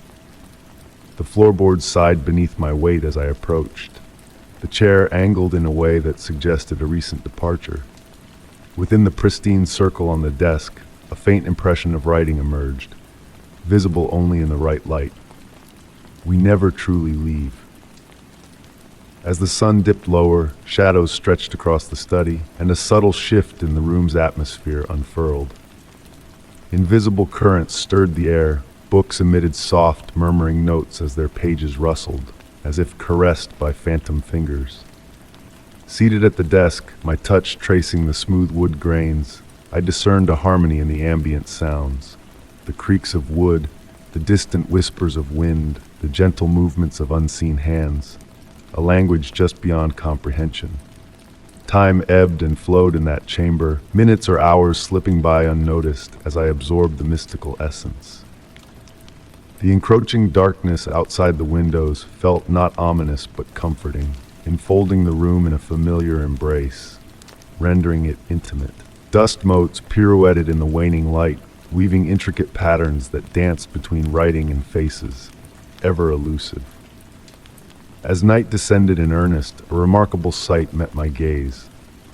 The floorboards sighed beneath my weight as I approached, the chair angled in a way that suggested a recent departure. Within the pristine circle on the desk, a faint impression of writing emerged, visible only in the right light. We never truly leave. As the sun dipped lower, shadows stretched across the study, and a subtle shift in the room's atmosphere unfurled. Invisible currents stirred the air, books emitted soft, murmuring notes as their pages rustled, as if caressed by phantom fingers. Seated at the desk, my touch tracing the smooth wood grains, I discerned a harmony in the ambient sounds. The creaks of wood, the distant whispers of wind, the gentle movements of unseen hands, a language just beyond comprehension. Time ebbed and flowed in that chamber, minutes or hours slipping by unnoticed as I absorbed the mystical essence. The encroaching darkness outside the windows felt not ominous but comforting, enfolding the room in a familiar embrace, rendering it intimate. Dust motes pirouetted in the waning light, weaving intricate patterns that danced between writing and faces, ever elusive. As night descended in earnest, a remarkable sight met my gaze.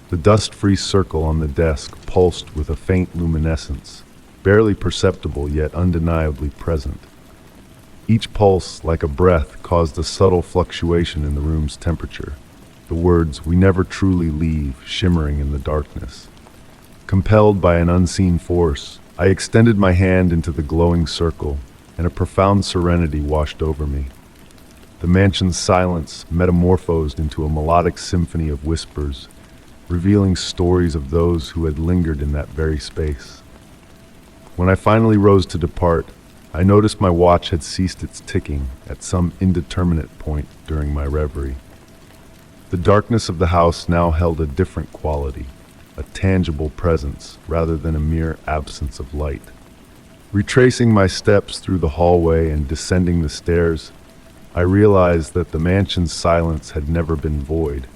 The dust-free circle on the desk pulsed with a faint luminescence, barely perceptible yet undeniably present. Each pulse, like a breath, caused a subtle fluctuation in the room's temperature, the words, "We never truly leave," shimmering in the darkness. Compelled by an unseen force, I extended my hand into the glowing circle, and a profound serenity washed over me. The mansion's silence metamorphosed into a melodic symphony of whispers, revealing stories of those who had lingered in that very space. When I finally rose to depart, I noticed my watch had ceased its ticking at some indeterminate point during my reverie. The darkness of the house now held a different quality, a tangible presence rather than a mere absence of light. Retracing my steps through the hallway and descending the stairs, I realized that the mansion's silence had never been void.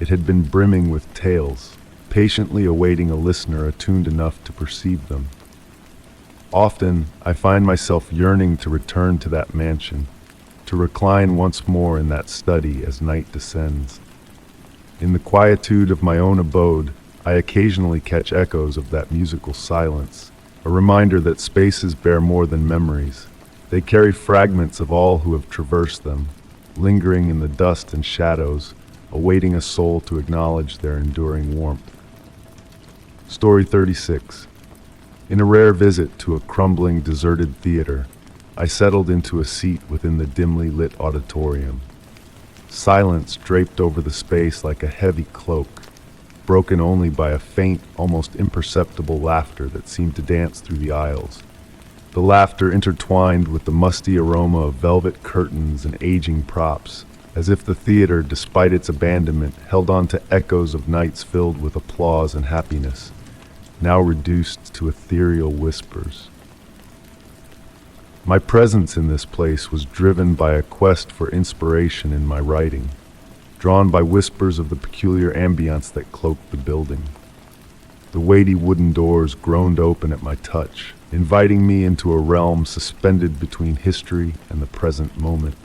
It had been brimming with tales, patiently awaiting a listener attuned enough to perceive them. Often, I find myself yearning to return to that mansion, to recline once more in that study as night descends. In the quietude of my own abode, I occasionally catch echoes of that musical silence, a reminder that spaces bear more than memories. They carry fragments of all who have traversed them, lingering in the dust and shadows, awaiting a soul to acknowledge their enduring warmth. Story 36. In a rare visit to a crumbling, deserted theater, I settled into a seat within the dimly lit auditorium. Silence draped over the space like a heavy cloak, broken only by a faint, almost imperceptible laughter that seemed to dance through the aisles. The laughter intertwined with the musty aroma of velvet curtains and aging props, as if the theater, despite its abandonment, held on to echoes of nights filled with applause and happiness, now reduced to ethereal whispers. My presence in this place was driven by a quest for inspiration in my writing, drawn by whispers of the peculiar ambience that cloaked the building. The weighty wooden doors groaned open at my touch, inviting me into a realm suspended between history and the present moment.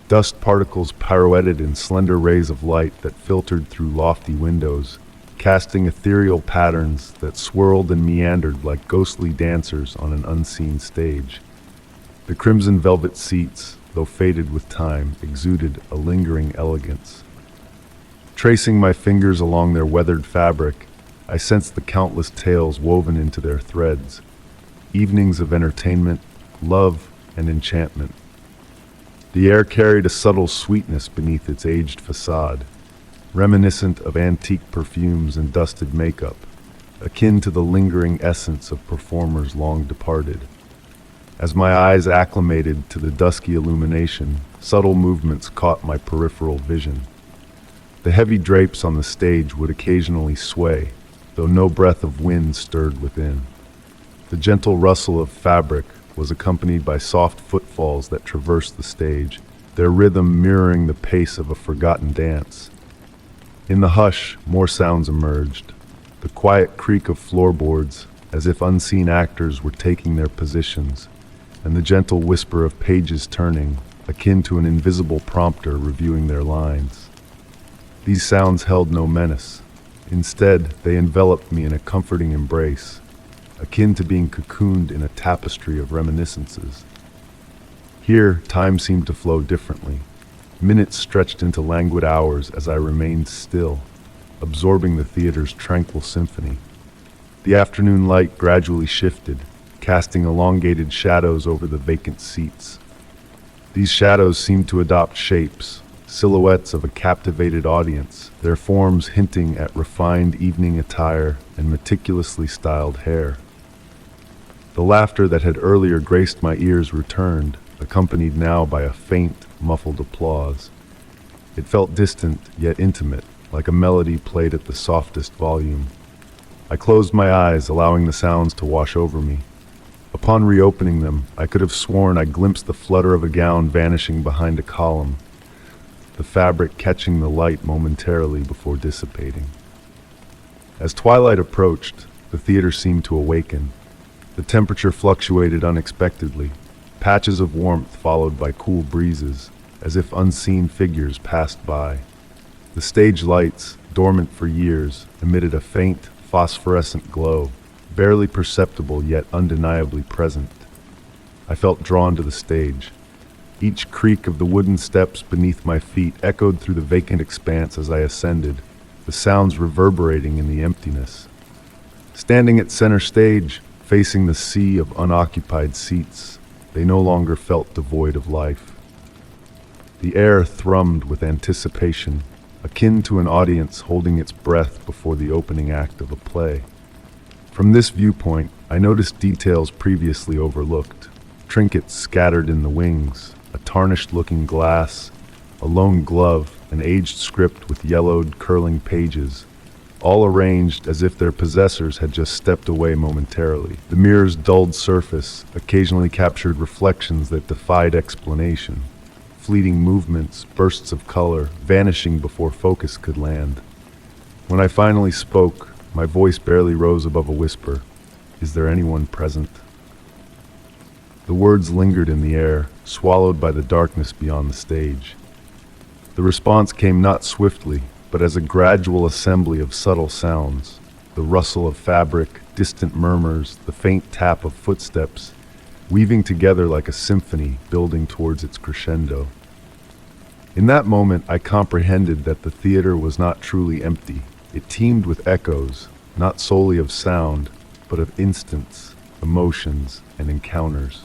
Dust particles pirouetted in slender rays of light that filtered through lofty windows, casting ethereal patterns that swirled and meandered like ghostly dancers on an unseen stage. The crimson velvet seats, though faded with time, exuded a lingering elegance. Tracing my fingers along their weathered fabric, I sensed the countless tales woven into their threads, evenings of entertainment, love, and enchantment. The air carried a subtle sweetness beneath its aged facade, reminiscent of antique perfumes and dusted makeup, akin to the lingering essence of performers long departed. As my eyes acclimated to the dusky illumination, subtle movements caught my peripheral vision. The heavy drapes on the stage would occasionally sway, though no breath of wind stirred within. The gentle rustle of fabric was accompanied by soft footfalls that traversed the stage, their rhythm mirroring the pace of a forgotten dance. In the hush, more sounds emerged. The quiet creak of floorboards, as if unseen actors were taking their positions, and the gentle whisper of pages turning, akin to an invisible prompter reviewing their lines. These sounds held no menace. Instead, they enveloped me in a comforting embrace, akin to being cocooned in a tapestry of reminiscences. Here, time seemed to flow differently. Minutes stretched into languid hours as I remained still, absorbing the theater's tranquil symphony. The afternoon light gradually shifted, casting elongated shadows over the vacant seats. These shadows seemed to adopt shapes, silhouettes of a captivated audience, their forms hinting at refined evening attire and meticulously styled hair. The laughter that had earlier graced my ears returned, accompanied now by a faint, muffled applause. It felt distant yet intimate, like a melody played at the softest volume. I closed my eyes, allowing the sounds to wash over me. Upon reopening them, I could have sworn I glimpsed the flutter of a gown vanishing behind a column, the fabric catching the light momentarily before dissipating. As twilight approached, the theater seemed to awaken. The temperature fluctuated unexpectedly, patches of warmth followed by cool breezes, as if unseen figures passed by. The stage lights, dormant for years, emitted a faint, phosphorescent glow, barely perceptible yet undeniably present. I felt drawn to the stage. Each creak of the wooden steps beneath my feet echoed through the vacant expanse as I ascended, the sounds reverberating in the emptiness. Standing at center stage, facing the sea of unoccupied seats, they no longer felt devoid of life. The air thrummed with anticipation, akin to an audience holding its breath before the opening act of a play. From this viewpoint, I noticed details previously overlooked. Trinkets scattered in the wings, a tarnished-looking glass, a lone glove, an aged script with yellowed, curling pages, all arranged as if their possessors had just stepped away momentarily. The mirror's dulled surface occasionally captured reflections that defied explanation. Fleeting movements, bursts of color, vanishing before focus could land. When I finally spoke, my voice barely rose above a whisper. "Is there anyone present?" The words lingered in the air, swallowed by the darkness beyond the stage. The response came not swiftly, but as a gradual assembly of subtle sounds. The rustle of fabric, distant murmurs, the faint tap of footsteps, weaving together like a symphony building towards its crescendo. In that moment, I comprehended that the theater was not truly empty. It teemed with echoes, not solely of sound, but of instants, emotions, and encounters.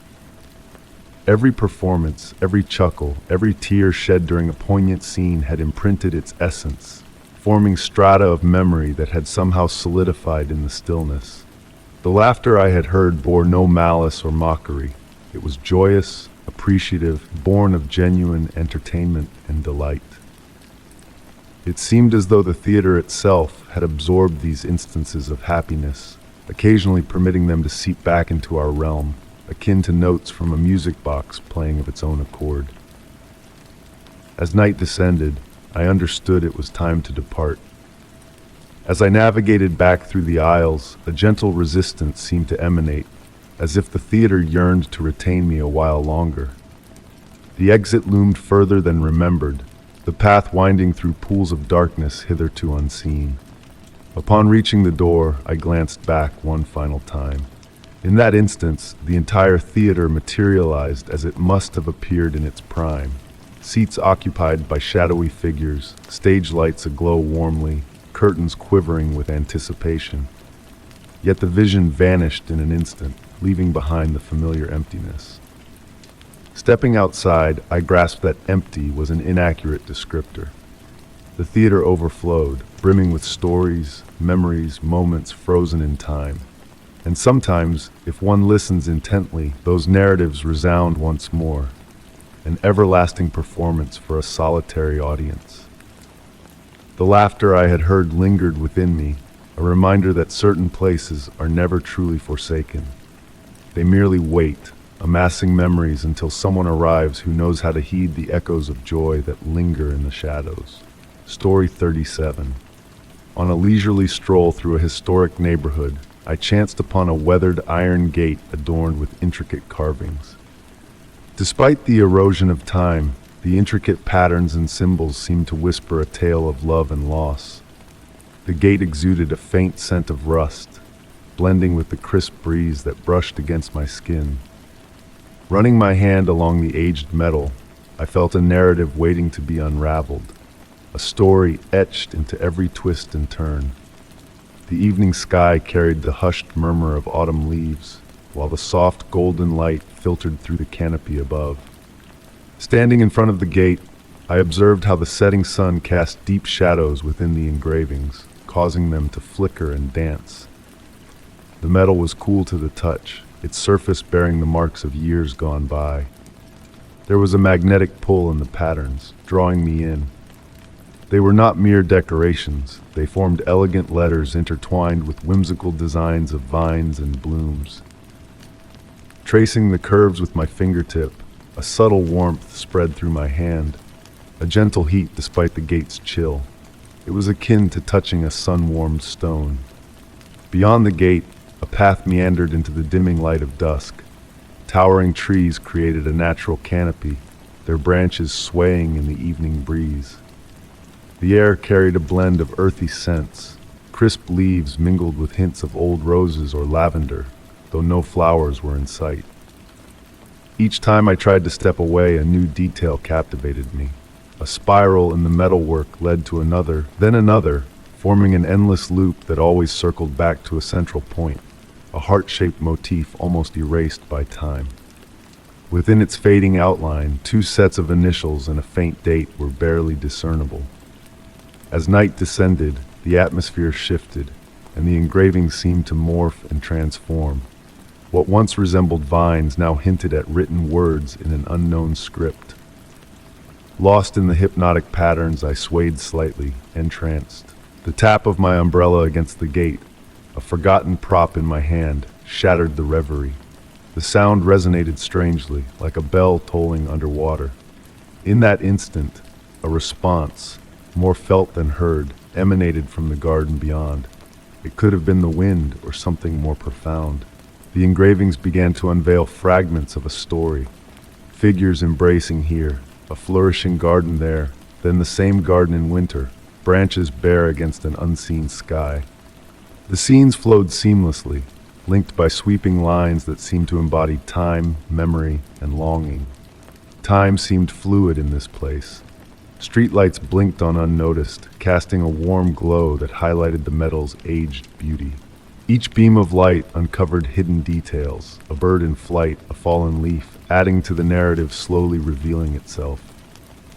Every performance, every chuckle, every tear shed during a poignant scene had imprinted its essence, forming strata of memory that had somehow solidified in the stillness. The laughter I had heard bore no malice or mockery. It was joyous, appreciative, born of genuine entertainment and delight. It seemed as though the theater itself had absorbed these instances of happiness, occasionally permitting them to seep back into our realm, akin to notes from a music box playing of its own accord. As night descended, I understood it was time to depart. As I navigated back through the aisles, a gentle resistance seemed to emanate, as if the theater yearned to retain me a while longer. The exit loomed further than remembered, the path winding through pools of darkness hitherto unseen. Upon reaching the door, I glanced back one final time. In that instance, the entire theater materialized as it must have appeared in its prime. Seats occupied by shadowy figures, stage lights aglow warmly, curtains quivering with anticipation. Yet the vision vanished in an instant, leaving behind the familiar emptiness. Stepping outside, I grasped that empty was an inaccurate descriptor. The theater overflowed, brimming with stories, memories, moments frozen in time. And sometimes, if one listens intently, those narratives resound once more, an everlasting performance for a solitary audience. The laughter I had heard lingered within me, a reminder that certain places are never truly forsaken. They merely wait, amassing memories until someone arrives who knows how to heed the echoes of joy that linger in the shadows. Story 37. On a leisurely stroll through a historic neighborhood, I chanced upon a weathered iron gate adorned with intricate carvings. Despite the erosion of time, the intricate patterns and symbols seemed to whisper a tale of love and loss. The gate exuded a faint scent of rust, blending with the crisp breeze that brushed against my skin. Running my hand along the aged metal, I felt a narrative waiting to be unraveled, a story etched into every twist and turn. The evening sky carried the hushed murmur of autumn leaves, while the soft golden light filtered through the canopy above. Standing in front of the gate, I observed how the setting sun cast deep shadows within the engravings, causing them to flicker and dance. The metal was cool to the touch, its surface bearing the marks of years gone by. There was a magnetic pull in the patterns, drawing me in. They were not mere decorations, they formed elegant letters intertwined with whimsical designs of vines and blooms. Tracing the curves with my fingertip, a subtle warmth spread through my hand, a gentle heat despite the gate's chill. It was akin to touching a sun-warmed stone. Beyond the gate, a path meandered into the dimming light of dusk. Towering trees created a natural canopy, their branches swaying in the evening breeze. The air carried a blend of earthy scents. Crisp leaves mingled with hints of old roses or lavender, though no flowers were in sight. Each time I tried to step away, a new detail captivated me. A spiral in the metalwork led to another, then another, forming an endless loop that always circled back to a central point, a heart-shaped motif almost erased by time. Within its fading outline, two sets of initials and a faint date were barely discernible. As night descended, the atmosphere shifted, and the engraving seemed to morph and transform. What once resembled vines now hinted at written words in an unknown script. Lost in the hypnotic patterns, I swayed slightly, entranced. The tap of my umbrella against the gate, a forgotten prop in my hand, shattered the reverie. The sound resonated strangely, like a bell tolling underwater. In that instant, a response, more felt than heard, emanated from the garden beyond. It could have been the wind or something more profound. The engravings began to unveil fragments of a story. Figures embracing here, a flourishing garden there, then the same garden in winter, branches bare against an unseen sky. The scenes flowed seamlessly, linked by sweeping lines that seemed to embody time, memory, and longing. Time seemed fluid in this place. Streetlights blinked on unnoticed, casting a warm glow that highlighted the metal's aged beauty. Each beam of light uncovered hidden details, a bird in flight, a fallen leaf, adding to the narrative slowly revealing itself.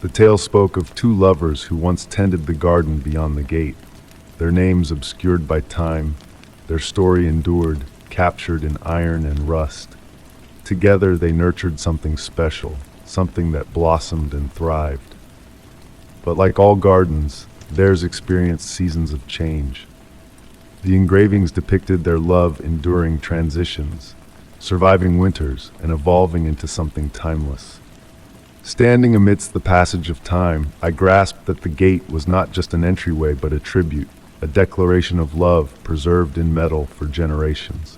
The tale spoke of two lovers who once tended the garden beyond the gate, their names obscured by time, their story endured, captured in iron and rust. Together they nurtured something special, something that blossomed and thrived. But like all gardens, theirs experienced seasons of change. The engravings depicted their love enduring transitions, surviving winters and evolving into something timeless. Standing amidst the passage of time, I grasped that the gate was not just an entryway but a tribute, a declaration of love preserved in metal for generations.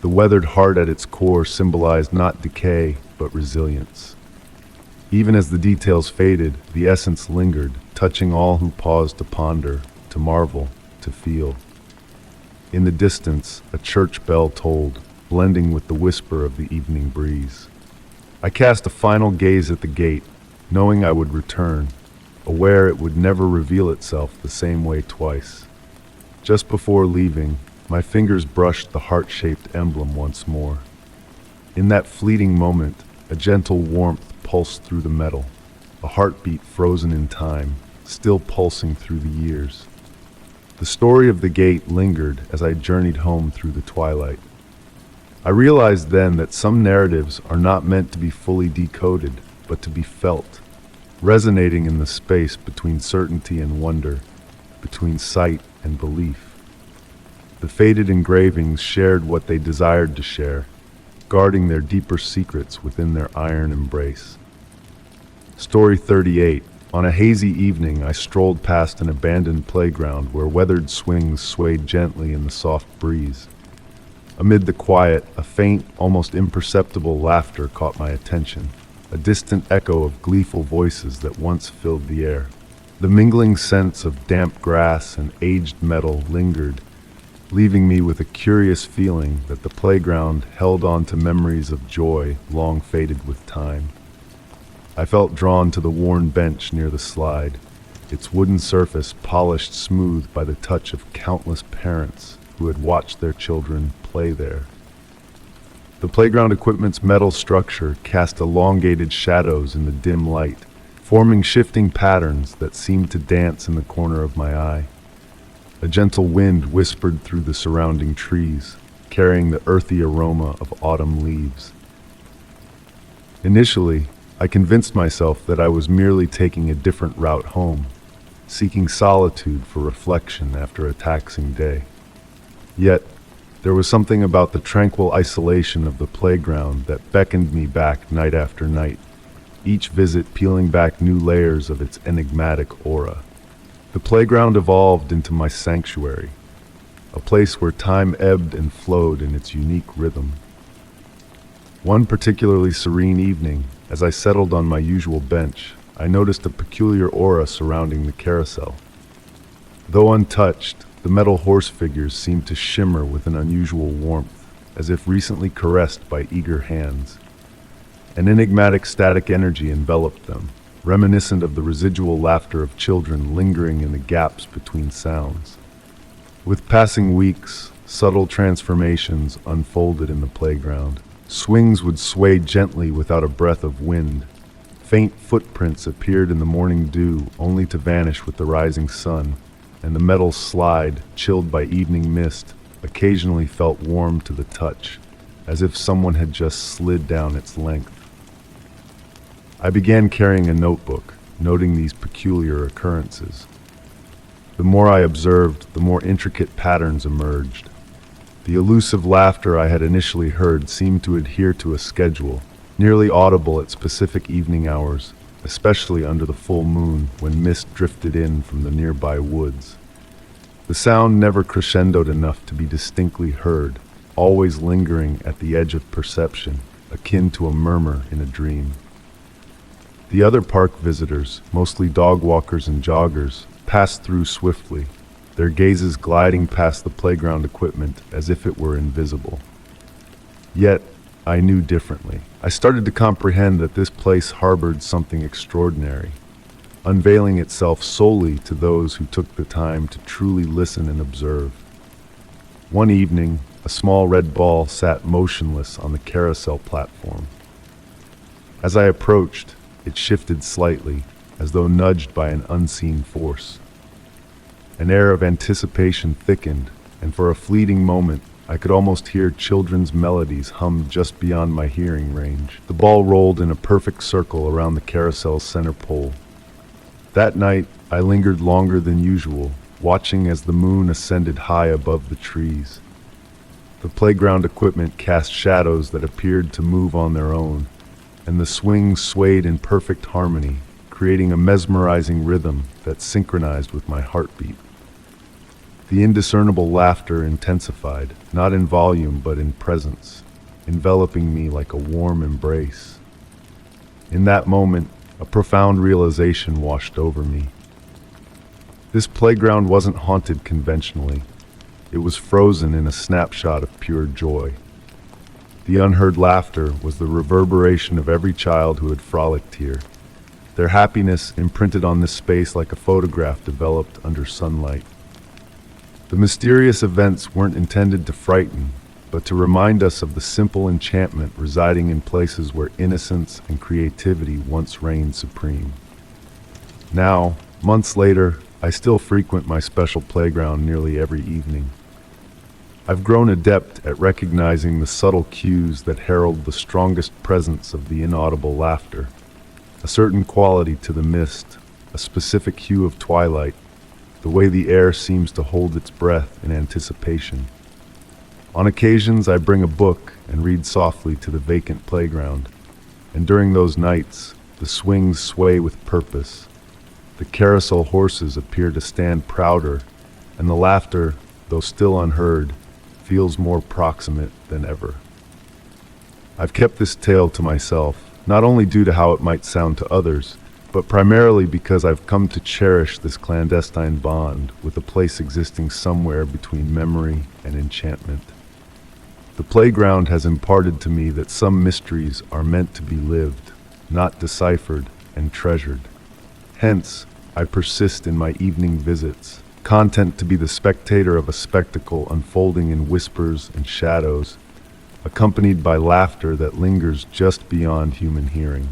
The weathered heart at its core symbolized not decay but resilience. Even as the details faded, the essence lingered, touching all who paused to ponder, to marvel, to feel. In the distance, a church bell tolled, blending with the whisper of the evening breeze. I cast a final gaze at the gate, knowing I would return, aware it would never reveal itself the same way twice. Just before leaving, my fingers brushed the heart-shaped emblem once more. In that fleeting moment, a gentle warmth pulsed through the metal, a heartbeat frozen in time, still pulsing through the years. The story of the gate lingered as I journeyed home through the twilight. I realized then that some narratives are not meant to be fully decoded, but to be felt, resonating in the space between certainty and wonder, between sight and belief. The faded engravings shared what they desired to share, guarding their deeper secrets within their iron embrace. Story 38. On a hazy evening, I strolled past an abandoned playground where weathered swings swayed gently in the soft breeze. Amid the quiet, a faint, almost imperceptible laughter caught my attention, a distant echo of gleeful voices that once filled the air. The mingling scents of damp grass and aged metal lingered, leaving me with a curious feeling that the playground held on to memories of joy long faded with time. I felt drawn to the worn bench near the slide, its wooden surface polished smooth by the touch of countless parents who had watched their children play there. The playground equipment's metal structure cast elongated shadows in the dim light, forming shifting patterns that seemed to dance in the corner of my eye. A gentle wind whispered through the surrounding trees, carrying the earthy aroma of autumn leaves. Initially, I convinced myself that I was merely taking a different route home, seeking solitude for reflection after a taxing day. Yet, There was something about the tranquil isolation of the playground that beckoned me back night after night, each visit peeling back new layers of its enigmatic aura. The playground evolved into my sanctuary, a place where time ebbed and flowed in its unique rhythm. One particularly serene evening, as I settled on my usual bench, I noticed a peculiar aura surrounding the carousel. Though untouched, the metal horse figures seemed to shimmer with an unusual warmth, as if recently caressed by eager hands. An enigmatic static energy enveloped them, reminiscent of the residual laughter of children lingering in the gaps between sounds. With passing weeks, subtle transformations unfolded in the playground. Swings would sway gently without a breath of wind. Faint footprints appeared in the morning dew, only to vanish with the rising sun, and the metal slide, chilled by evening mist, occasionally felt warm to the touch, as if someone had just slid down its length. I began carrying a notebook, noting these peculiar occurrences. The more I observed, the more intricate patterns emerged. The elusive laughter I had initially heard seemed to adhere to a schedule, nearly audible at specific evening hours, especially under the full moon when mist drifted in from the nearby woods. The sound never crescendoed enough to be distinctly heard, always lingering at the edge of perception, akin to a murmur in a dream. The other park visitors, mostly dog walkers and joggers, passed through swiftly, their gazes gliding past the playground equipment as if it were invisible. Yet, I knew differently. I started to comprehend that this place harbored something extraordinary, unveiling itself solely to those who took the time to truly listen and observe. One evening, a small red ball sat motionless on the carousel platform. As I approached, it shifted slightly, as though nudged by an unseen force. An air of anticipation thickened, and for a fleeting moment, I could almost hear children's melodies hummed just beyond my hearing range. The ball rolled in a perfect circle around the carousel's center pole. That night, I lingered longer than usual, watching as the moon ascended high above the trees. The playground equipment cast shadows that appeared to move on their own, and the swings swayed in perfect harmony, creating a mesmerizing rhythm that synchronized with my heartbeat. The indiscernible laughter intensified, not in volume but in presence, enveloping me like a warm embrace. In that moment, a profound realization washed over me. This playground wasn't haunted conventionally. It was frozen in a snapshot of pure joy. The unheard laughter was the reverberation of every child who had frolicked here, their happiness imprinted on this space like a photograph developed under sunlight. The mysterious events weren't intended to frighten, but to remind us of the simple enchantment residing in places where innocence and creativity once reigned supreme. Now, months later, I still frequent my special playground nearly every evening. I've grown adept at recognizing the subtle cues that herald the strongest presence of the inaudible laughter. A certain quality to the mist, a specific hue of twilight, the way the air seems to hold its breath in anticipation. On occasions, I bring a book and read softly to the vacant playground, and during those nights, the swings sway with purpose. The carousel horses appear to stand prouder, and the laughter, though still unheard, feels more proximate than ever. I've kept this tale to myself, not only due to how it might sound to others, but primarily because I've come to cherish this clandestine bond with a place existing somewhere between memory and enchantment. The playground has imparted to me that some mysteries are meant to be lived, not deciphered and treasured. Hence, I persist in my evening visits, content to be the spectator of a spectacle unfolding in whispers and shadows, accompanied by laughter that lingers just beyond human hearing.